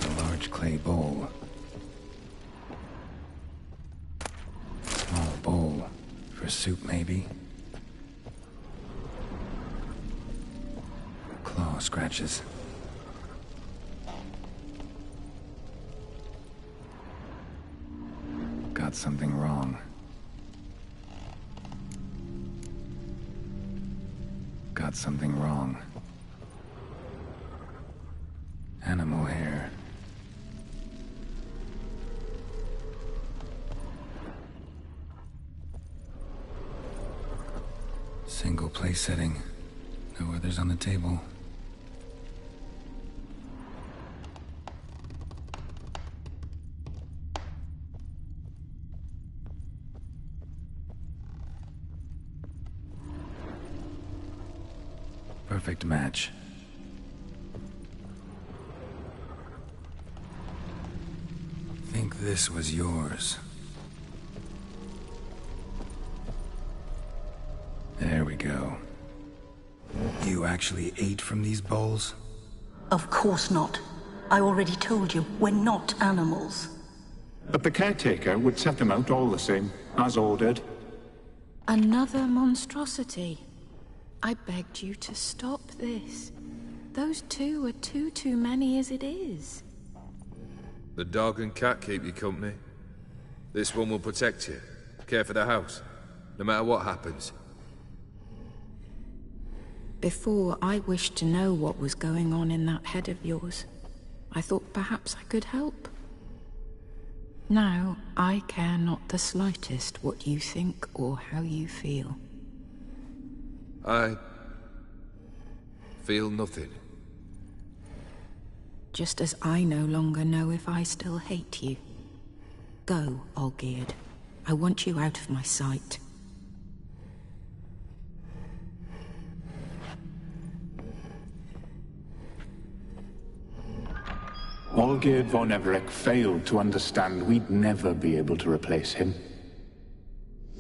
A large clay bowl. Small bowl. For soup, maybe? Claw scratches. Got something wrong. Got something wrong. Animal hair. Single place setting. No others on the table. Perfect match. Think this was yours. There we go. You actually ate from these bowls? Of course not. I already told you, we're not animals. But the caretaker would set them out all the same, as ordered. Another monstrosity. I begged you to stop this. Those two are too many as it is. The dog and cat keep you company. This one will protect you, care for the house, no matter what happens. Before, I wished to know what was going on in that head of yours. I thought perhaps I could help. Now, I care not the slightest what you think or how you feel. I feel nothing. Just as I no longer know if I still hate you. Go, Olgierd. I want you out of my sight. Olgierd von Everec failed to understand we'd never be able to replace him.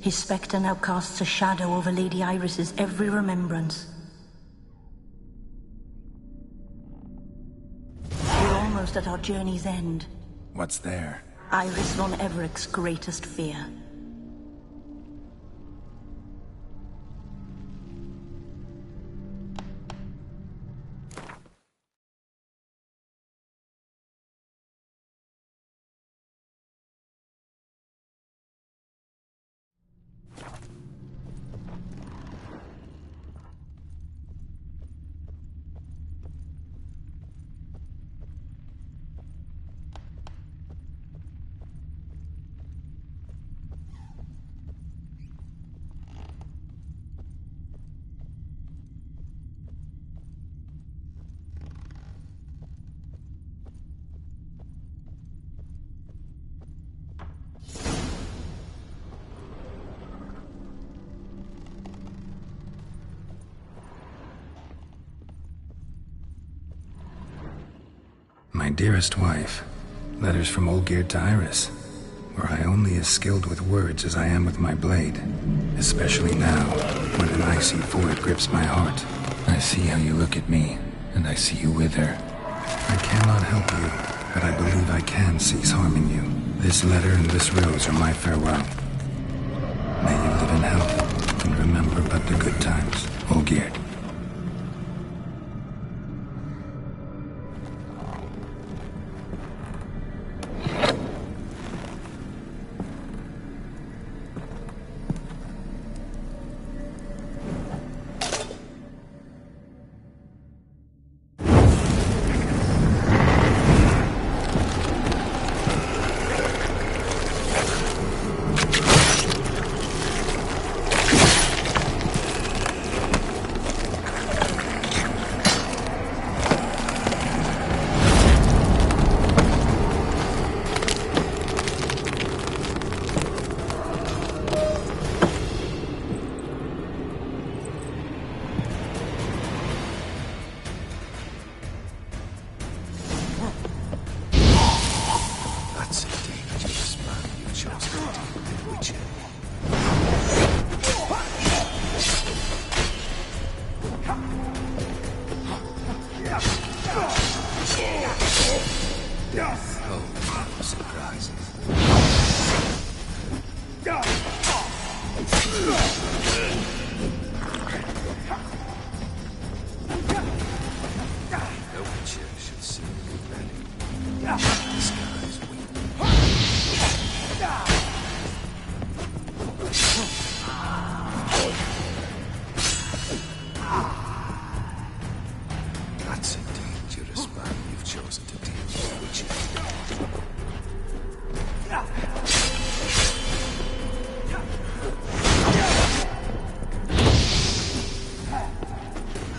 His spectre now casts a shadow over Lady Iris's every remembrance. We're almost at our journey's end. What's there? Iris von Everec's greatest fear. My dearest wife, letters from Olgierd to Iris, where I only as skilled with words as I am with my blade, especially now, when an icy void grips my heart. I see how you look at me, and I see you wither. I cannot help you, but I believe I can cease harming you. This letter and this rose are my farewell. May you live in health, and remember but the good times, Olgierd.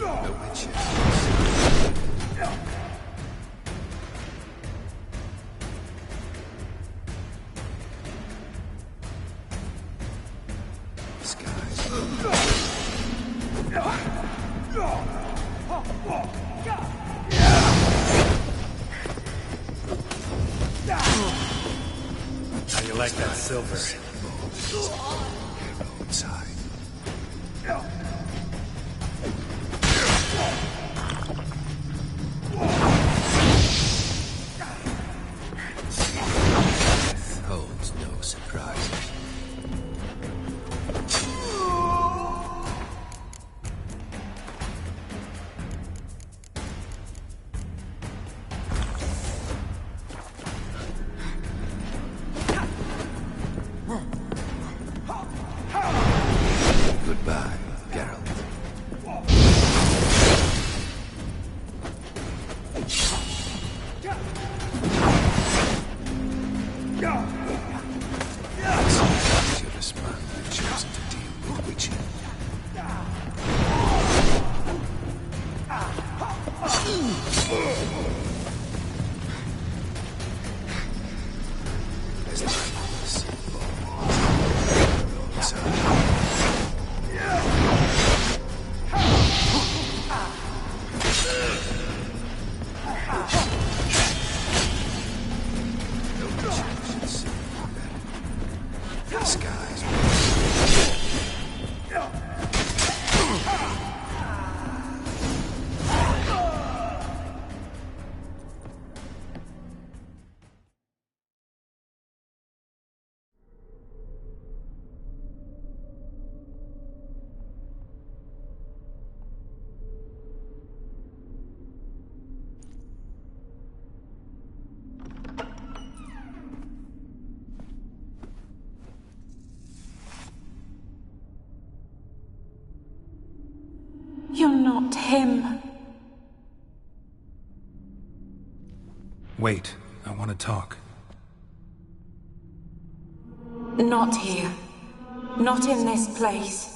The witches. How you like that silver? Inside. Holds no surprises. Goodbye, Geralt. Sometimes you're the smart who've chosen to deal with witches. As long as You're not him. Wait, I want to talk. Not here. Not in this place.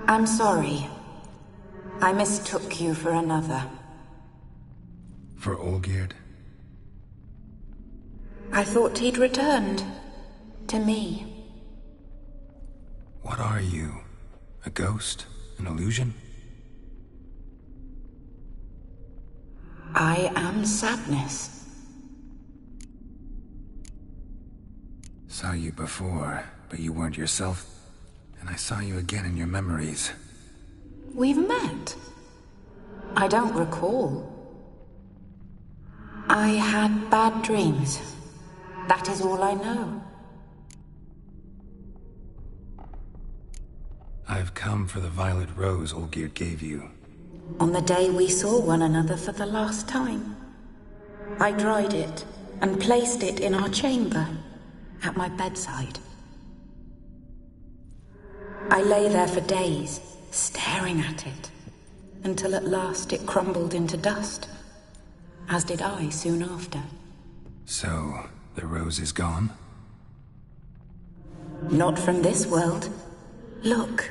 I'm sorry. I mistook you for another. For Olgierd? I thought he'd returned. To me. What are you? A ghost? An illusion? I am sadness. Saw you before, but you weren't yourself. And I saw you again in your memories. We've met? I don't recall. I had bad dreams. That is all I know. I've come for the violet rose Olgierd gave you. On the day we saw one another for the last time. I dried it and placed it in our chamber, at my bedside. I lay there for days, staring at it, until at last it crumbled into dust, as did I soon after. So, the rose is gone? Not from this world. Look,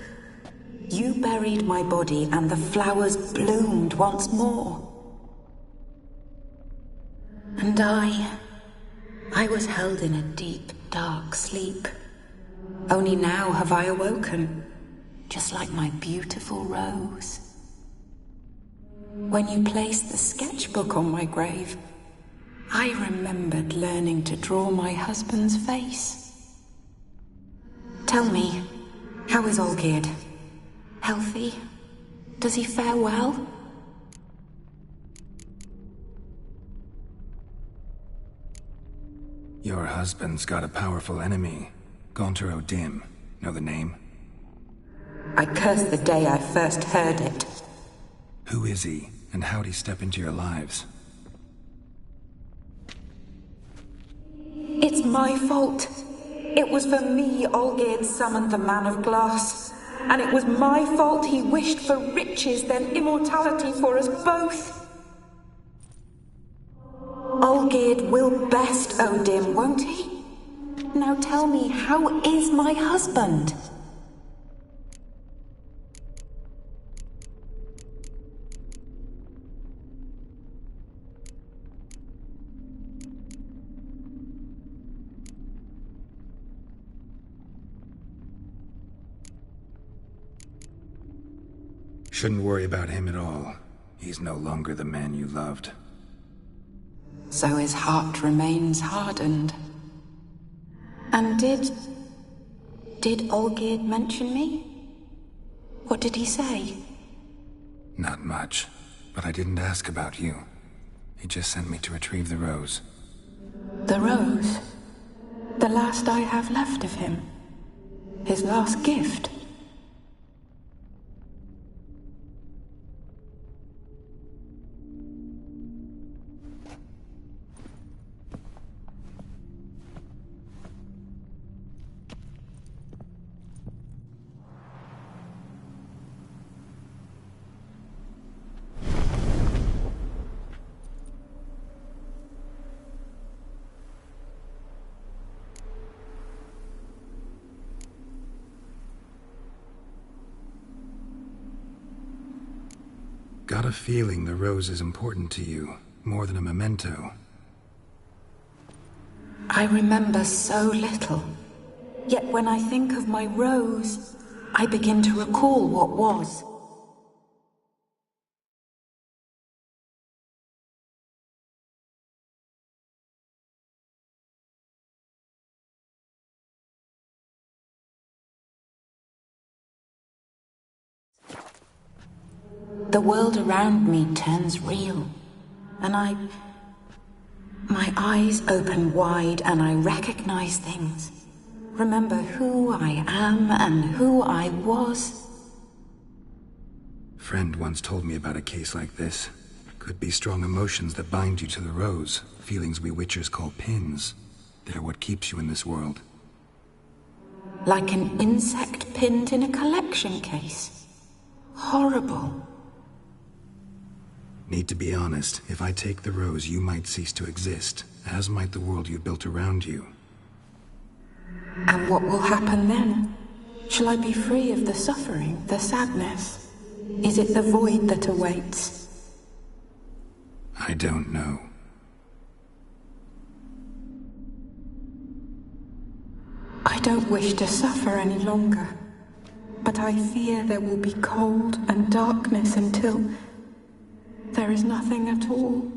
you buried my body and the flowers bloomed once more. And I was held in a deep, dark sleep. Only now have I awoken, just like my beautiful rose. When you placed the sketchbook on my grave, I remembered learning to draw my husband's face. Tell me, how is Olgierd? Healthy? Does he fare well? Your husband's got a powerful enemy. Gontero Dim. Know the name? I cursed the day I first heard it. Who is he, and how'd he step into your lives? It's my fault. It was for me Olgierd summoned the Man of Glass. And it was my fault he wished for riches, then immortality for us both. Olgierd will best Odin, won't he? Now tell me, how is my husband? Shouldn't worry about him at all. He's no longer the man you loved. So his heart remains hardened. And did Olgierd mention me? What did he say? Not much, but I didn't ask about you. He just sent me to retrieve the rose. The rose? The last I have left of him? His last gift? Got a feeling the rose is important to you, more than a memento. I remember so little. Yet when I think of my rose, I begin to recall what was. The world around me turns real, and my eyes open wide and I recognize things. Remember who I am and who I was. Friend once told me about a case like this. Could be strong emotions that bind you to the rose, feelings we witchers call pins. They're what keeps you in this world. Like an insect pinned in a collection case. Horrible. Need to be honest, if I take the rose, you might cease to exist, as might the world you built around you. And what will happen then? Shall I be free of the suffering, the sadness? Is it the void that awaits? I don't know. I don't wish to suffer any longer, but I fear there will be cold and darkness until there is nothing at all.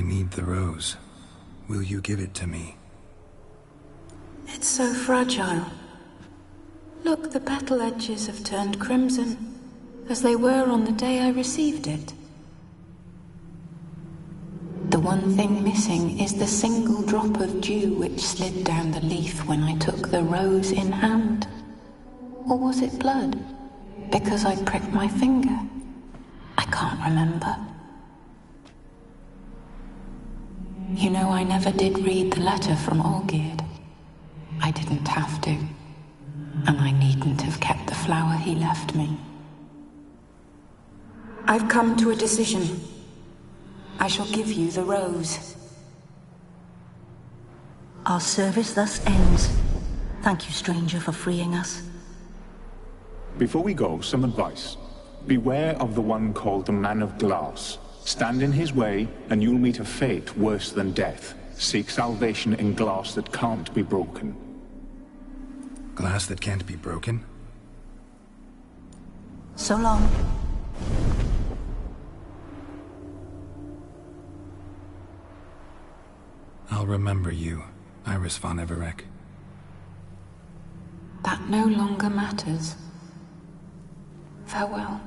I need the rose. Will you give it to me? It's so fragile. Look, the petal edges have turned crimson, as they were on the day I received it. The one thing missing is the single drop of dew which slid down the leaf when I took the rose in hand. Or was it blood? Because I pricked my finger. I can't remember. You know, I never did read the letter from Olgierd. I didn't have to. And I needn't have kept the flower he left me. I've come to a decision. I shall give you the rose. Our service thus ends. Thank you, stranger, for freeing us. Before we go, some advice. Beware of the one called the Man of Glass. Stand in his way, and you'll meet a fate worse than death. Seek salvation in glass that can't be broken. Glass that can't be broken? So long. I'll remember you, Iris von Everec. That no longer matters. Farewell.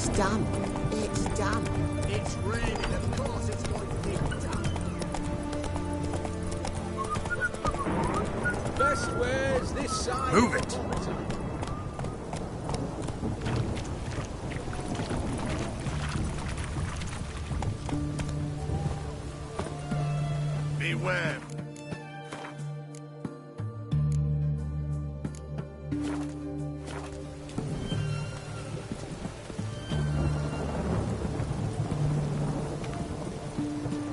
It's done. It's done. It's raining, of course it's going to be done. Best ware's this side. Move it. Beware.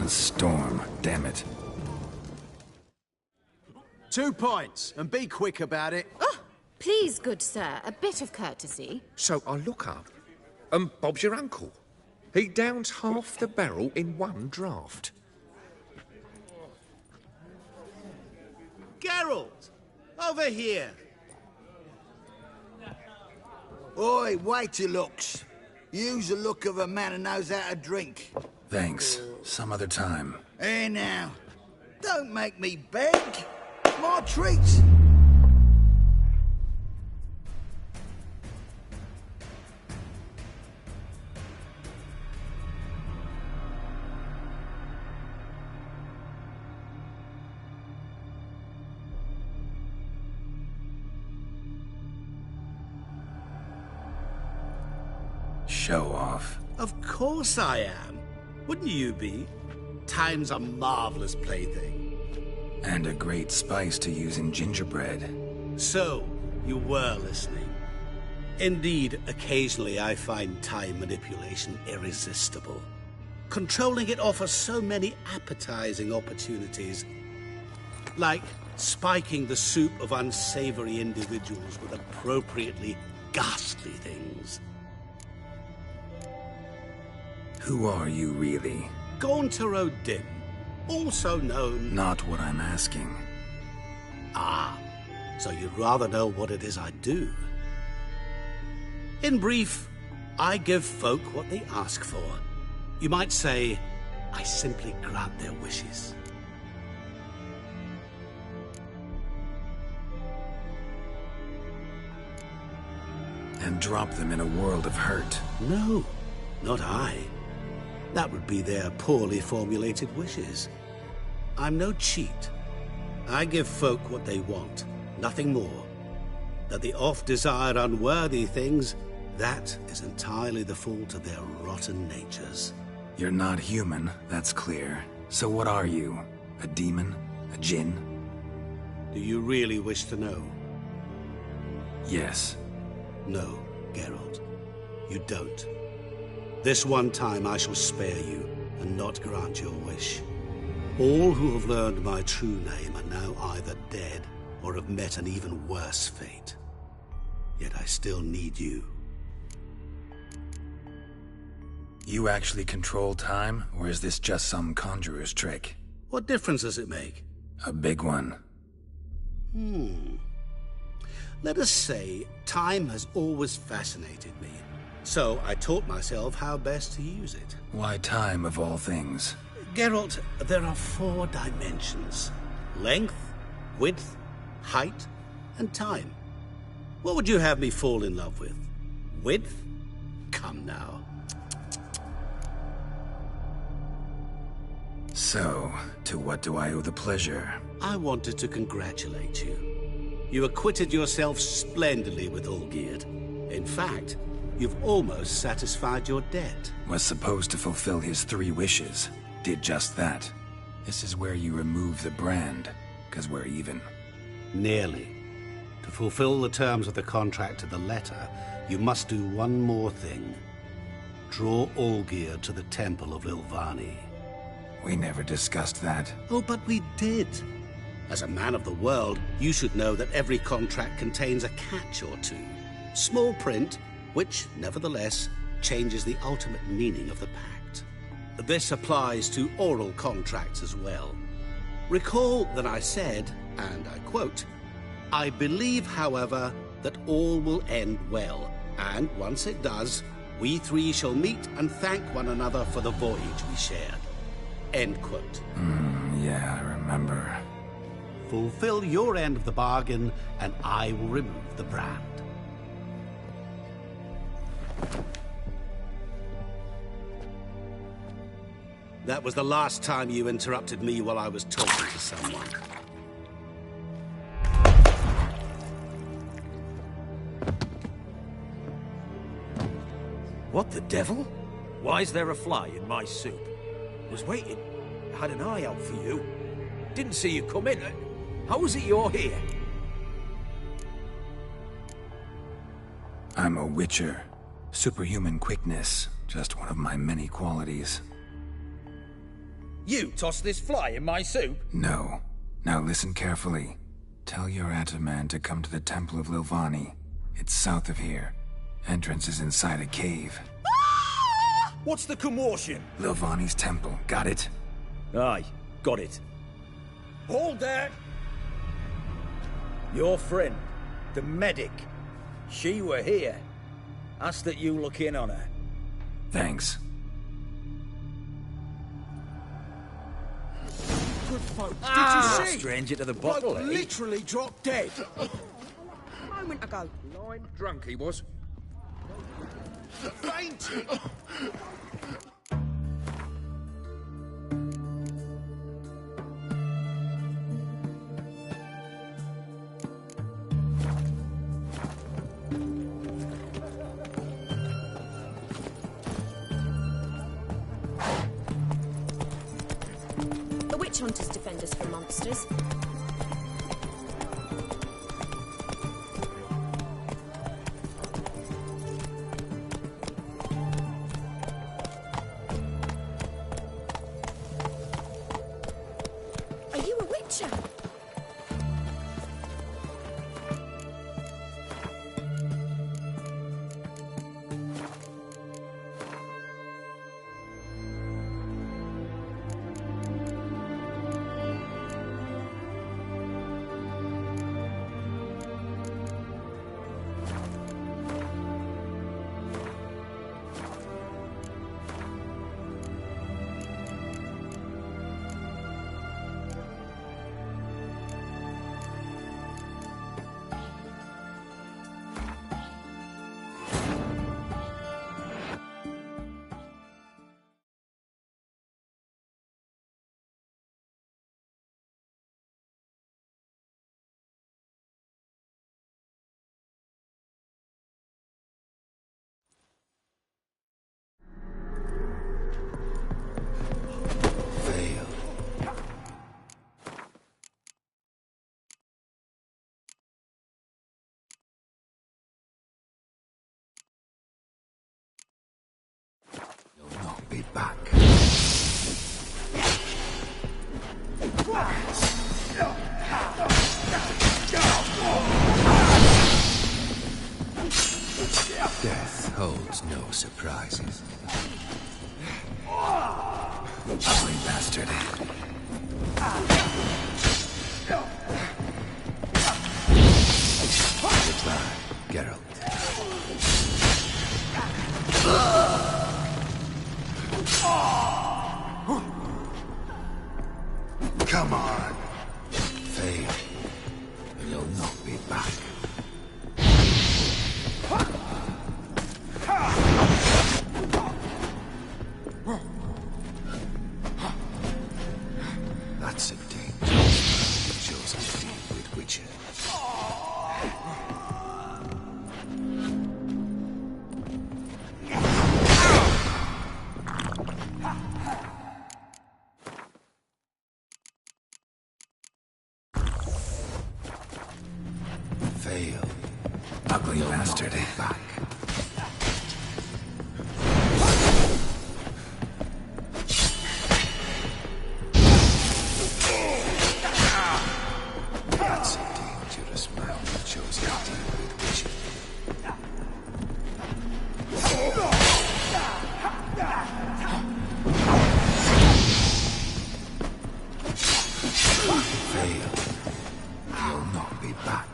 A storm, damn it. 2 points, and be quick about it. Oh, please, good sir, a bit of courtesy. So I look up, and Bob's your uncle. He downs half the barrel in one draught. Geralt! Over here! Oi, wait your looks. Use the look of a man who knows how to drink. Thanks. Some other time. Here now. Don't make me beg. My treat. Show off. Of course I am. Wouldn't you be? Time's a marvelous plaything. And a great spice to use in gingerbread. So, you were listening. Indeed, occasionally I find time manipulation irresistible. Controlling it offers so many appetizing opportunities. Like spiking the soup of unsavory individuals with appropriately ghastly things. Who are you, really? Gauntero Dim, also known... Not what I'm asking. Ah, so you'd rather know what it is I do. In brief, I give folk what they ask for. You might say, I simply grant their wishes. And drop them in a world of hurt. No, not I. That would be their poorly formulated wishes. I'm no cheat. I give folk what they want, nothing more. That they oft desire unworthy things, that is entirely the fault of their rotten natures. You're not human, that's clear. So what are you? A demon? A djinn? Do you really wish to know? Yes. No, Geralt. You don't. This one time I shall spare you, and not grant your wish. All who have learned my true name are now either dead, or have met an even worse fate. Yet I still need you. You actually control time, or is this just some conjurer's trick? What difference does it make? A big one. Let us say time has always fascinated me. So I taught myself how best to use it. Why time, of all things? Geralt, there are 4 dimensions. Length, width, height, and time. What would you have me fall in love with? Width? Come now. So, to what do I owe the pleasure? I wanted to congratulate you. You acquitted yourself splendidly with Olgierd. In fact, you've almost satisfied your debt. Was supposed to fulfill his 3 wishes. Did just that. This is where you remove the brand, 'cause we're even. Nearly. To fulfill the terms of the contract to the letter, you must do one more thing. Draw Olgierd to the Temple of Lilvani. We never discussed that. Oh, but we did. As a man of the world, you should know that every contract contains a catch or two. Small print, which, nevertheless, changes the ultimate meaning of the pact. This applies to oral contracts as well. Recall that I said, and I quote, "I believe, however, that all will end well, and once it does, we 3 shall meet and thank one another for the voyage we shared." End quote. Yeah, I remember. Fulfill your end of the bargain, and I will remove the brand. That was the last time you interrupted me while I was talking to someone. What the devil? Why is there a fly in my soup? Was waiting. Had an eye out for you. Didn't see you come in. How is it you're here? I'm a witcher. Superhuman quickness, just one of my many qualities. You tossed this fly in my soup? No. Now listen carefully. Tell your Ataman to come to the Temple of Lilvani. It's south of here. Entrance is inside a cave. What's the commotion? Lilvani's temple, got it? Aye, got it. Hold there! Your friend, the medic, she were here. Asked that you look in on her. Thanks. Good folk, did Ah! you see? Stranger to the bottle, Bloke eh? literally dropped dead. A moment ago. Blind drunk he was. Fainted. The witch hunters defend us from monsters. Are you a witcher? Be back. Death holds no surprises. Ugly bastard. Goodbye, Geralt. Come on. Fail. You'll not be back. That's a dangerous chosen to deal with Witcher. Fail. Ugly bastard. Back. That's a dangerous man who chose to deal with Witcher. Fail. You'll not be back.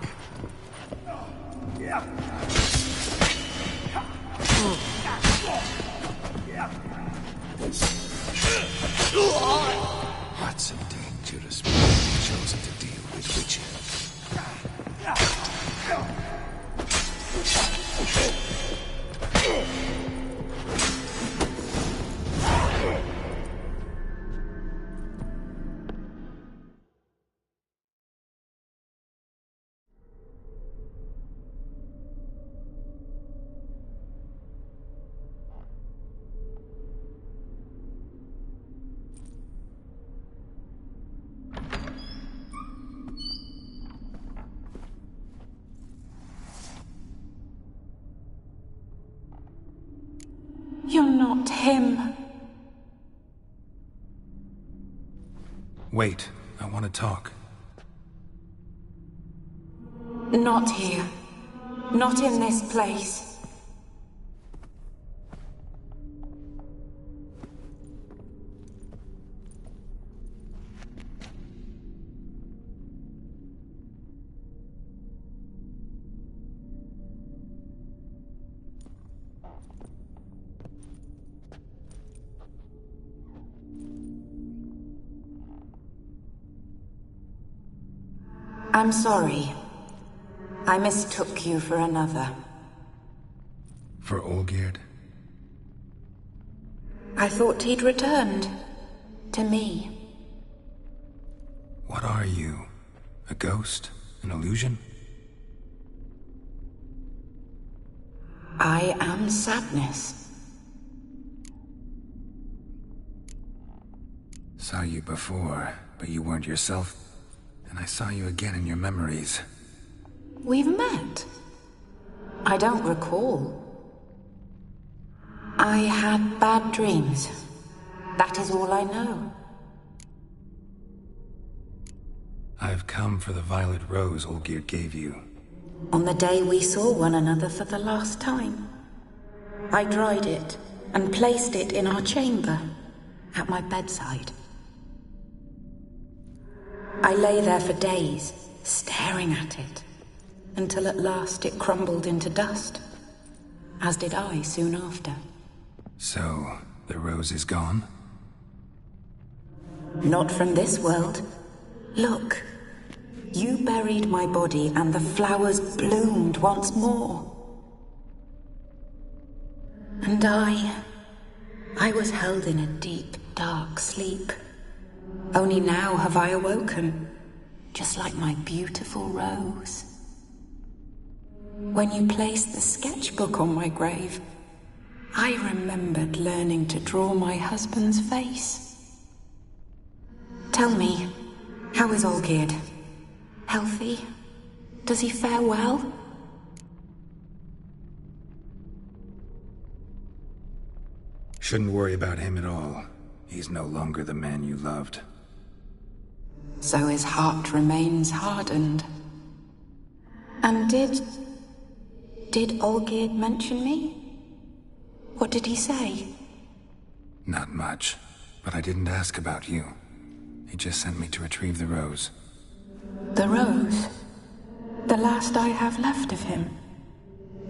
not him. Wait, I want to talk. Not here. Not in this place. I'm sorry. I mistook you for another. For Olgierd? I thought he'd returned. To me. What are you? A ghost? An illusion? I am sadness. Saw you before, but you weren't yourself. And I saw you again in your memories. We've met? I don't recall. I had bad dreams. That is all I know. I've come for the violet rose Olgierd gave you. On the day we saw one another for the last time, I dried it and placed it in our chamber, at my bedside. I lay there for days, staring at it, until at last it crumbled into dust, as did I soon after. So, the rose is gone? Not from this world. Look, you buried my body and the flowers bloomed once more. And I was held in a deep, dark sleep. Only now have I awoken, just like my beautiful rose. When you placed the sketchbook on my grave, I remembered learning to draw my husband's face. Tell me, how is Olgierd? Healthy? Does he fare well? Shouldn't worry about him at all. He's no longer the man you loved. So his heart remains hardened. And did Olgierd mention me? What did he say? Not much, but I didn't ask about you. He just sent me to retrieve the rose. The rose? The last I have left of him?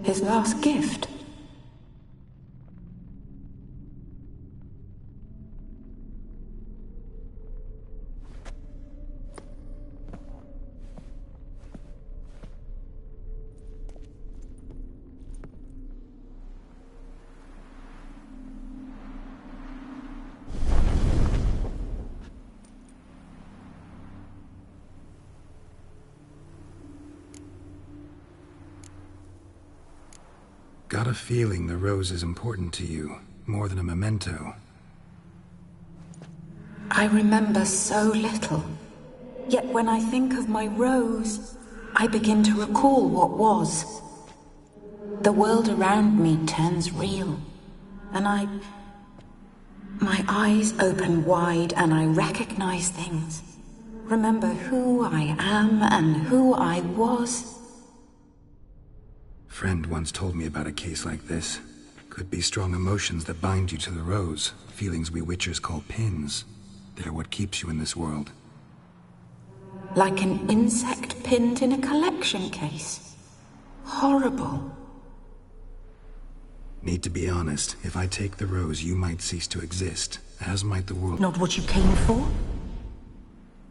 His last gift? Got a feeling the rose is important to you, more than a memento. I remember so little. Yet when I think of my rose, I begin to recall what was. The world around me turns real, and my eyes open wide and I recognize things. Remember who I am and who I was. Friend once told me about a case like this. Could be strong emotions that bind you to the rose, feelings we witchers call pins. They're what keeps you in this world. Like an insect pinned in a collection case. Horrible. Need to be honest, if I take the rose, you might cease to exist, as might the world. Not what you came for?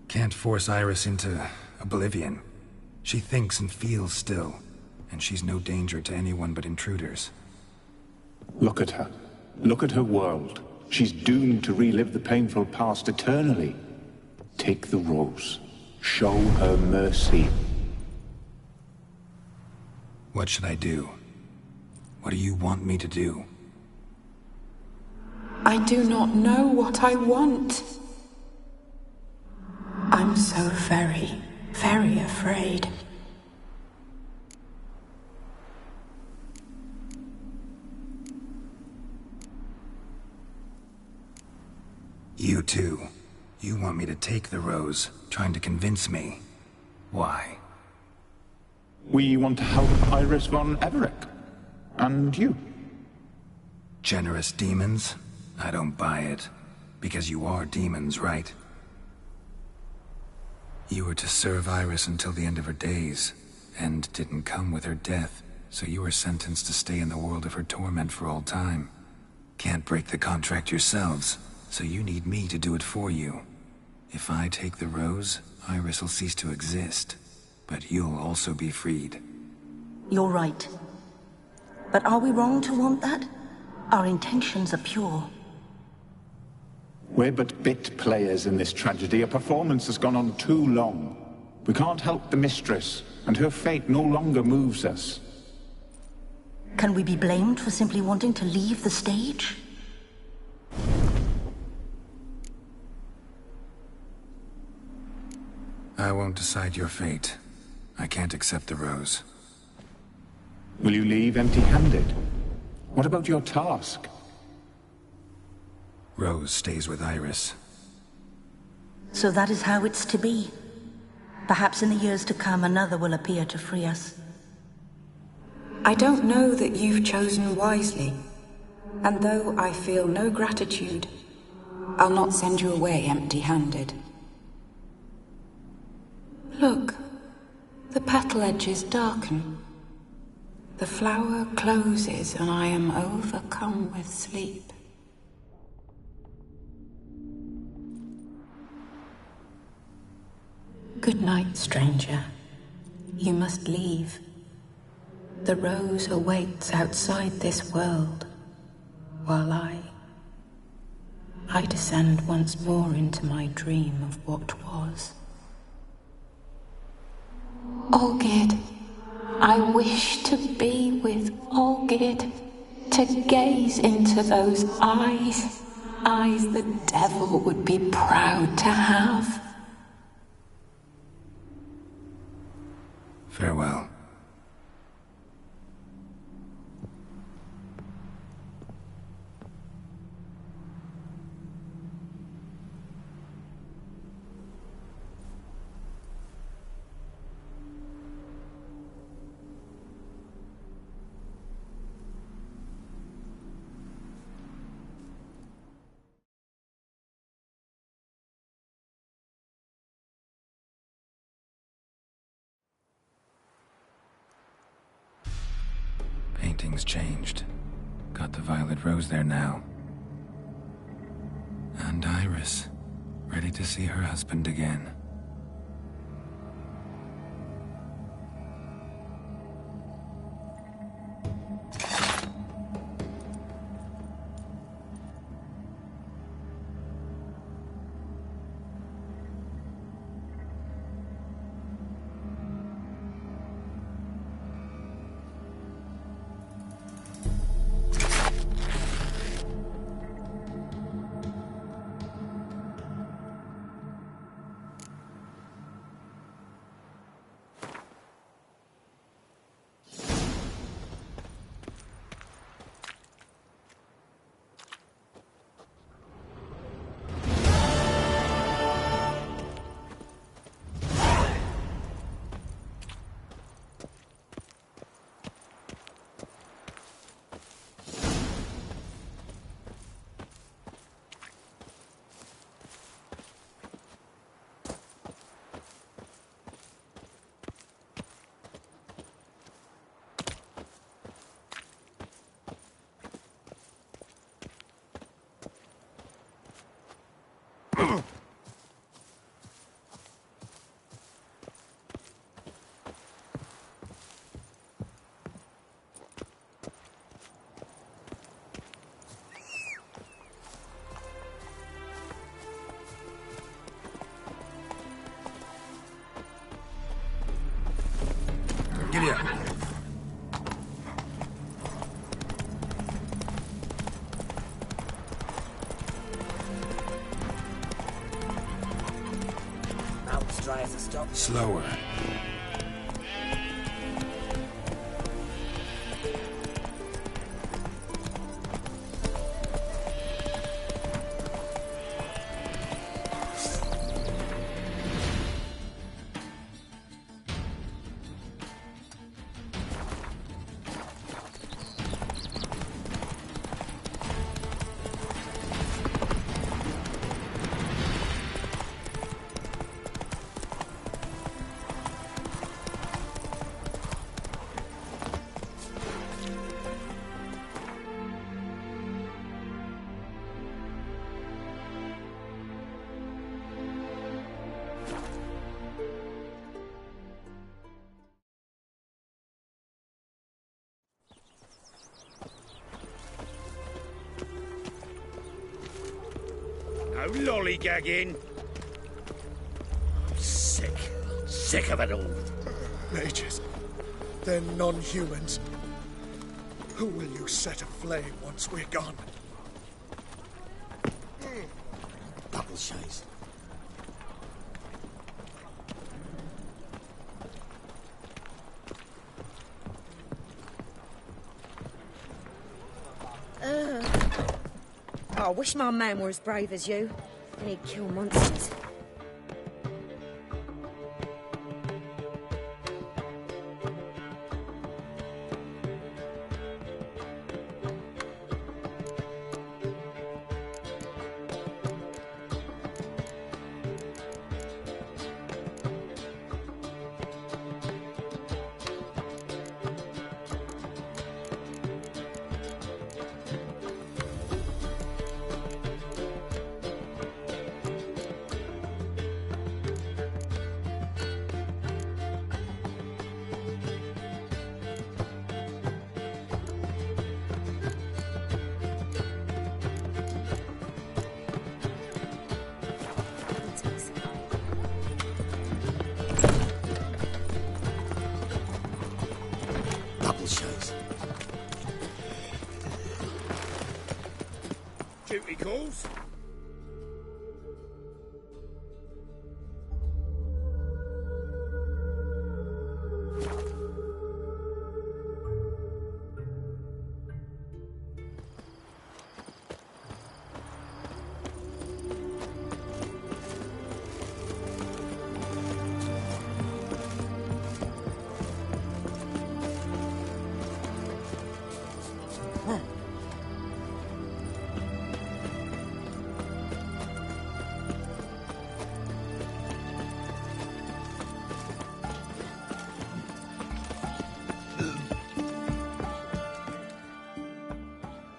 Can't force Iris into oblivion. She thinks and feels still. And she's no danger to anyone but intruders. Look at her. Look at her world. She's doomed to relive the painful past eternally. Take the rose. Show her mercy. What should I do? What do you want me to do? I do not know what I want. I'm so very, very afraid. You want me to take the rose, trying to convince me. Why? We want to help Iris von Everick. And you. Generous demons? I don't buy it. Because you are demons, right? You were to serve Iris until the end of her days. End didn't come with her death, so you were sentenced to stay in the world of her torment for all time. Can't break the contract yourselves, so you need me to do it for you. If I take the rose, Iris will cease to exist. But you'll also be freed. You're right. But are we wrong to want that? Our intentions are pure. We're but bit players in this tragedy. A performance has gone on too long. We can't help the mistress, and her fate no longer moves us. Can we be blamed for simply wanting to leave the stage? I won't decide your fate. I can't accept the rose. Will you leave empty-handed? What about your task? Rose stays with Iris. So that is how it's to be. Perhaps in the years to come, another will appear to free us. I don't know that you've chosen wisely. And though I feel no gratitude, I'll not send you away empty-handed. Look, the petal edges darken. The flower closes and I am overcome with sleep. Good night, stranger. You must leave. The rose awaits outside this world, while I descend once more into my dream of what was. Olgid, I wish to be with Olgid, to gaze into those eyes the devil would be proud to have. Farewell. Painting's changed. Got the violet rose there now. And Iris, ready to see her husband again. Giddy up. Mouth's dry as a stop. Slower. lollygagging. I'm sick. Sick of it all. Mages. They're non-humans. Who will you set aflame once we're gone? Bubble shows. I wish my man were as brave as you. And he'd kill monsters. Bubble shows. Duty calls.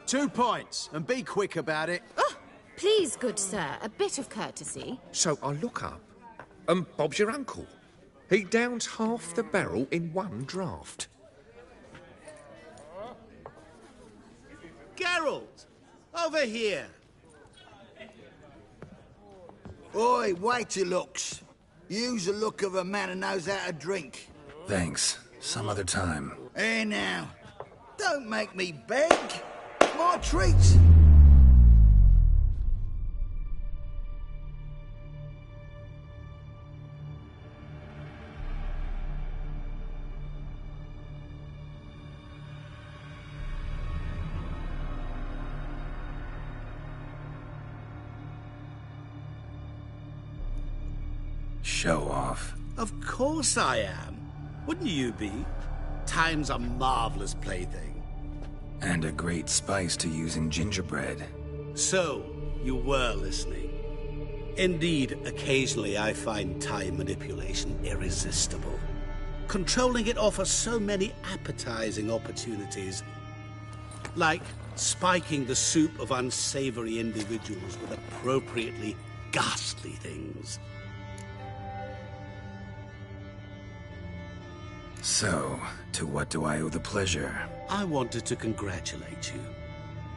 Two points, and be quick about it. Oh, please, good sir, a bit of courtesy. So I look up, and Bob's your uncle. He downs half the barrel in one draught. Geralt! Over here! Oi, wait your looks. Use the look of a man who knows how to drink. Thanks. Some other time. Here now. Don't make me beg. My treat. Show off. Of course I am. Wouldn't you be? Time's a marvelous plaything. And a great spice to use in gingerbread. So, you were listening. Indeed, occasionally I find time manipulation irresistible. Controlling it offers so many appetizing opportunities. Like spiking the soup of unsavory individuals with appropriately ghastly things. So, to what do I owe the pleasure? I wanted to congratulate you.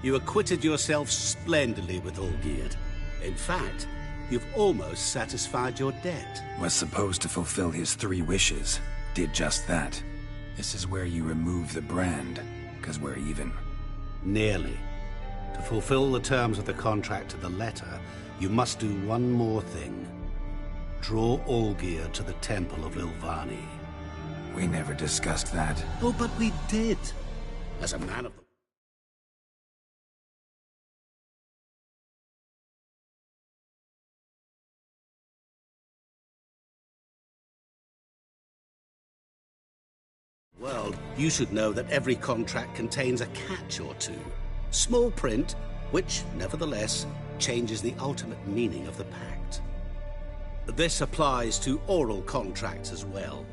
You acquitted yourself splendidly with Olgierd. In fact, you've almost satisfied your debt. Was supposed to fulfill his 3 wishes. Did just that. This is where you remove the brand, because we're even. Nearly. To fulfill the terms of the contract to the letter, you must do one more thing. Draw Olgierd to the Temple of Ilvani. We never discussed that. Oh, but we did. As a man of the... world, you should know that every contract contains a catch or two. Small print, which, nevertheless, changes the ultimate meaning of the pact. This applies to oral contracts as well.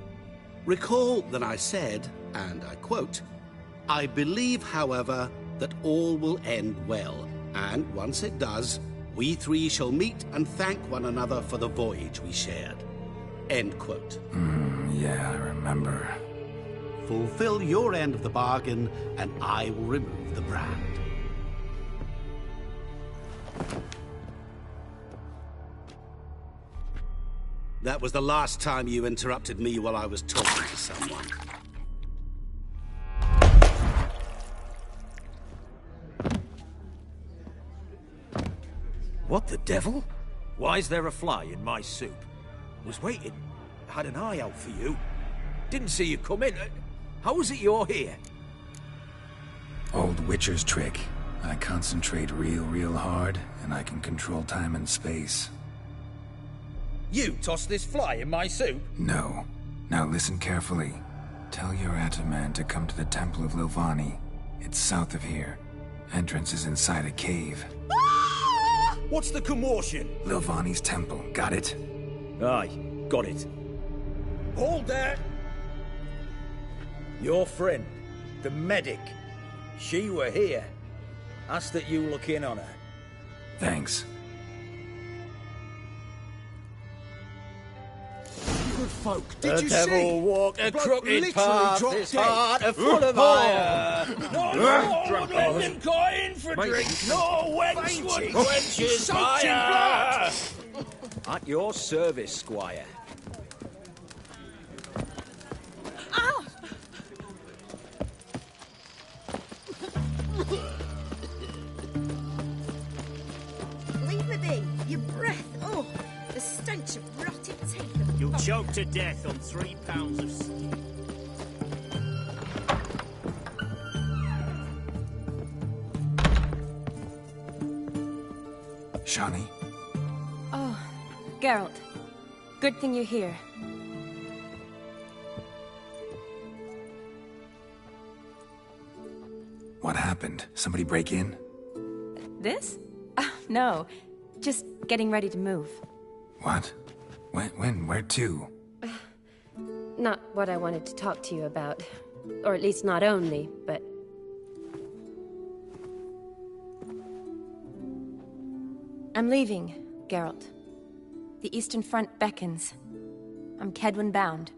Recall that I said, and I quote, "I believe, however, that all will end well, and once it does, we 3 shall meet and thank one another for the voyage we shared." End quote. Yeah, I remember. Fulfill your end of the bargain, and I will remove the brand. That was the last time you interrupted me while I was talking to someone. What the devil? Why is there a fly in my soup? Was waiting. Had an eye out for you. Didn't see you come in. How is it you're here? Old Witcher's trick. I concentrate real hard, and I can control time and space. You tossed this fly in my soup? No. Now listen carefully. Tell your Ataman to come to the Temple of Lilvani. It's south of here. Entrance is inside a cave. What's the commotion? Lilvani's temple. Got it? Aye, got it. Hold there! Your friend, the medic, she were here. Ask that you look in on her. Thanks. Good folk, did you see? The devil walk a Bloke crooked literally path, dropped his dead. heart full of fire. No more would lend him coin for drink, no wench would quench his fire. At your service, squire. Ow! Leave me be. Your breath. Oh, the stench of rotted teeth. You'll choke to death on 3 pounds of stew. Shani? Oh, Geralt. Good thing you're here. What happened? Somebody break in? This? No. Just getting ready to move. What? When? Where to? Not what I wanted to talk to you about. Or at least not only, but... I'm leaving, Geralt. The Eastern Front beckons. I'm Kedwin bound.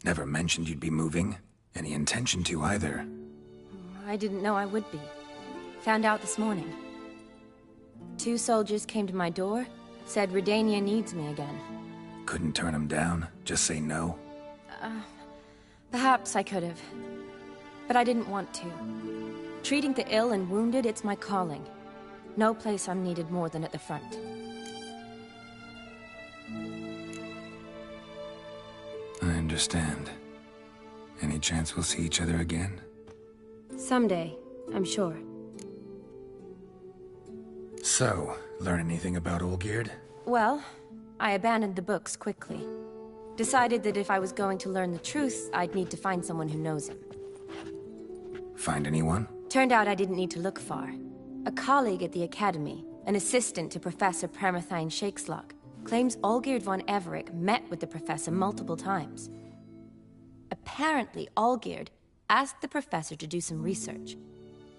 Never mentioned you'd be moving. Any intention to either. I didn't know I would be. Found out this morning. 2 soldiers came to my door, said Redania needs me again. Couldn't turn him down? Just say no? Perhaps I could have. But I didn't want to. Treating the ill and wounded, it's my calling. No place I'm needed more than at the front. I understand. Any chance we'll see each other again? Someday, I'm sure. So, learn anything about Olgierd? Well, I abandoned the books quickly. Decided that if I was going to learn the truth, I'd need to find someone who knows him. Find anyone? Turned out I didn't need to look far. A colleague at the Academy, an assistant to Professor Permathine Shakeslok, claims Olgierd von Everick met with the professor multiple times. Apparently, Olgierd asked the professor to do some research.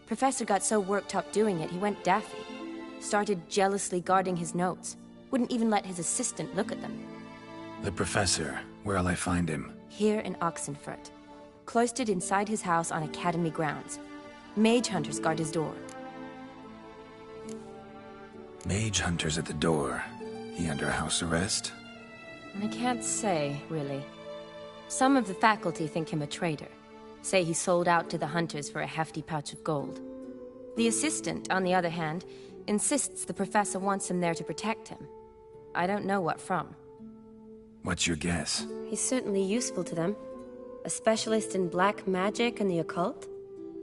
Professor got so worked up doing it, he went daffy. Started jealously guarding his notes. Wouldn't even let his assistant look at them. The professor. Where'll I find him? Here in Oxenfurt. Cloistered inside his house on Academy grounds. Mage hunters guard his door. Mage hunters at the door. He under house arrest? I can't say, really. Some of the faculty think him a traitor. Say he sold out to the hunters for a hefty pouch of gold. The assistant, on the other hand, insists the professor wants him there to protect him. I don't know what from. What's your guess? He's certainly useful to them. A specialist in black magic and the occult?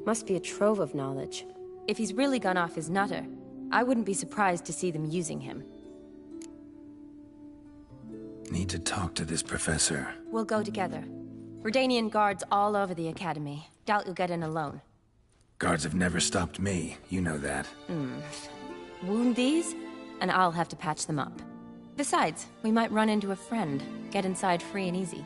Must be a trove of knowledge. If he's really gone off his nutter, I wouldn't be surprised to see them using him. Need to talk to this professor. We'll go together. Redanian guards all over the Academy. Doubt you'll get in alone. Guards have never stopped me. You know that. Wound these, and I'll have to patch them up. Besides, we might run into a friend. Get inside free and easy.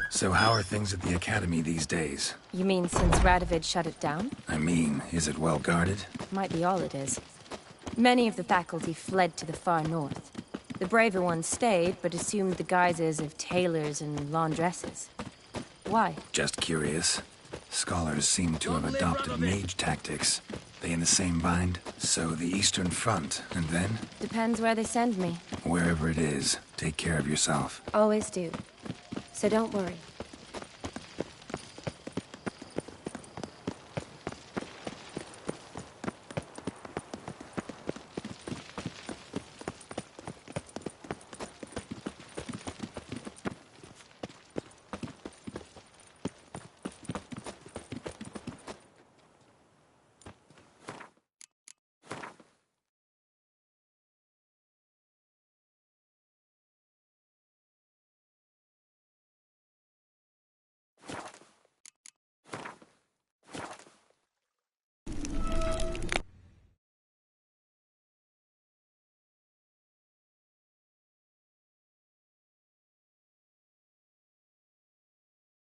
So how are things at the Academy these days? You mean since Radovid shut it down? I mean, is it well guarded? Might be all it is. Many of the faculty fled to the far north. The braver ones stayed, but assumed the guises of tailors and laundresses. Why? Just curious. Scholars seem to have adopted mage tactics. They in the same bind? So the Eastern Front, and then? Depends where they send me. Wherever it is, take care of yourself. Always do. So don't worry.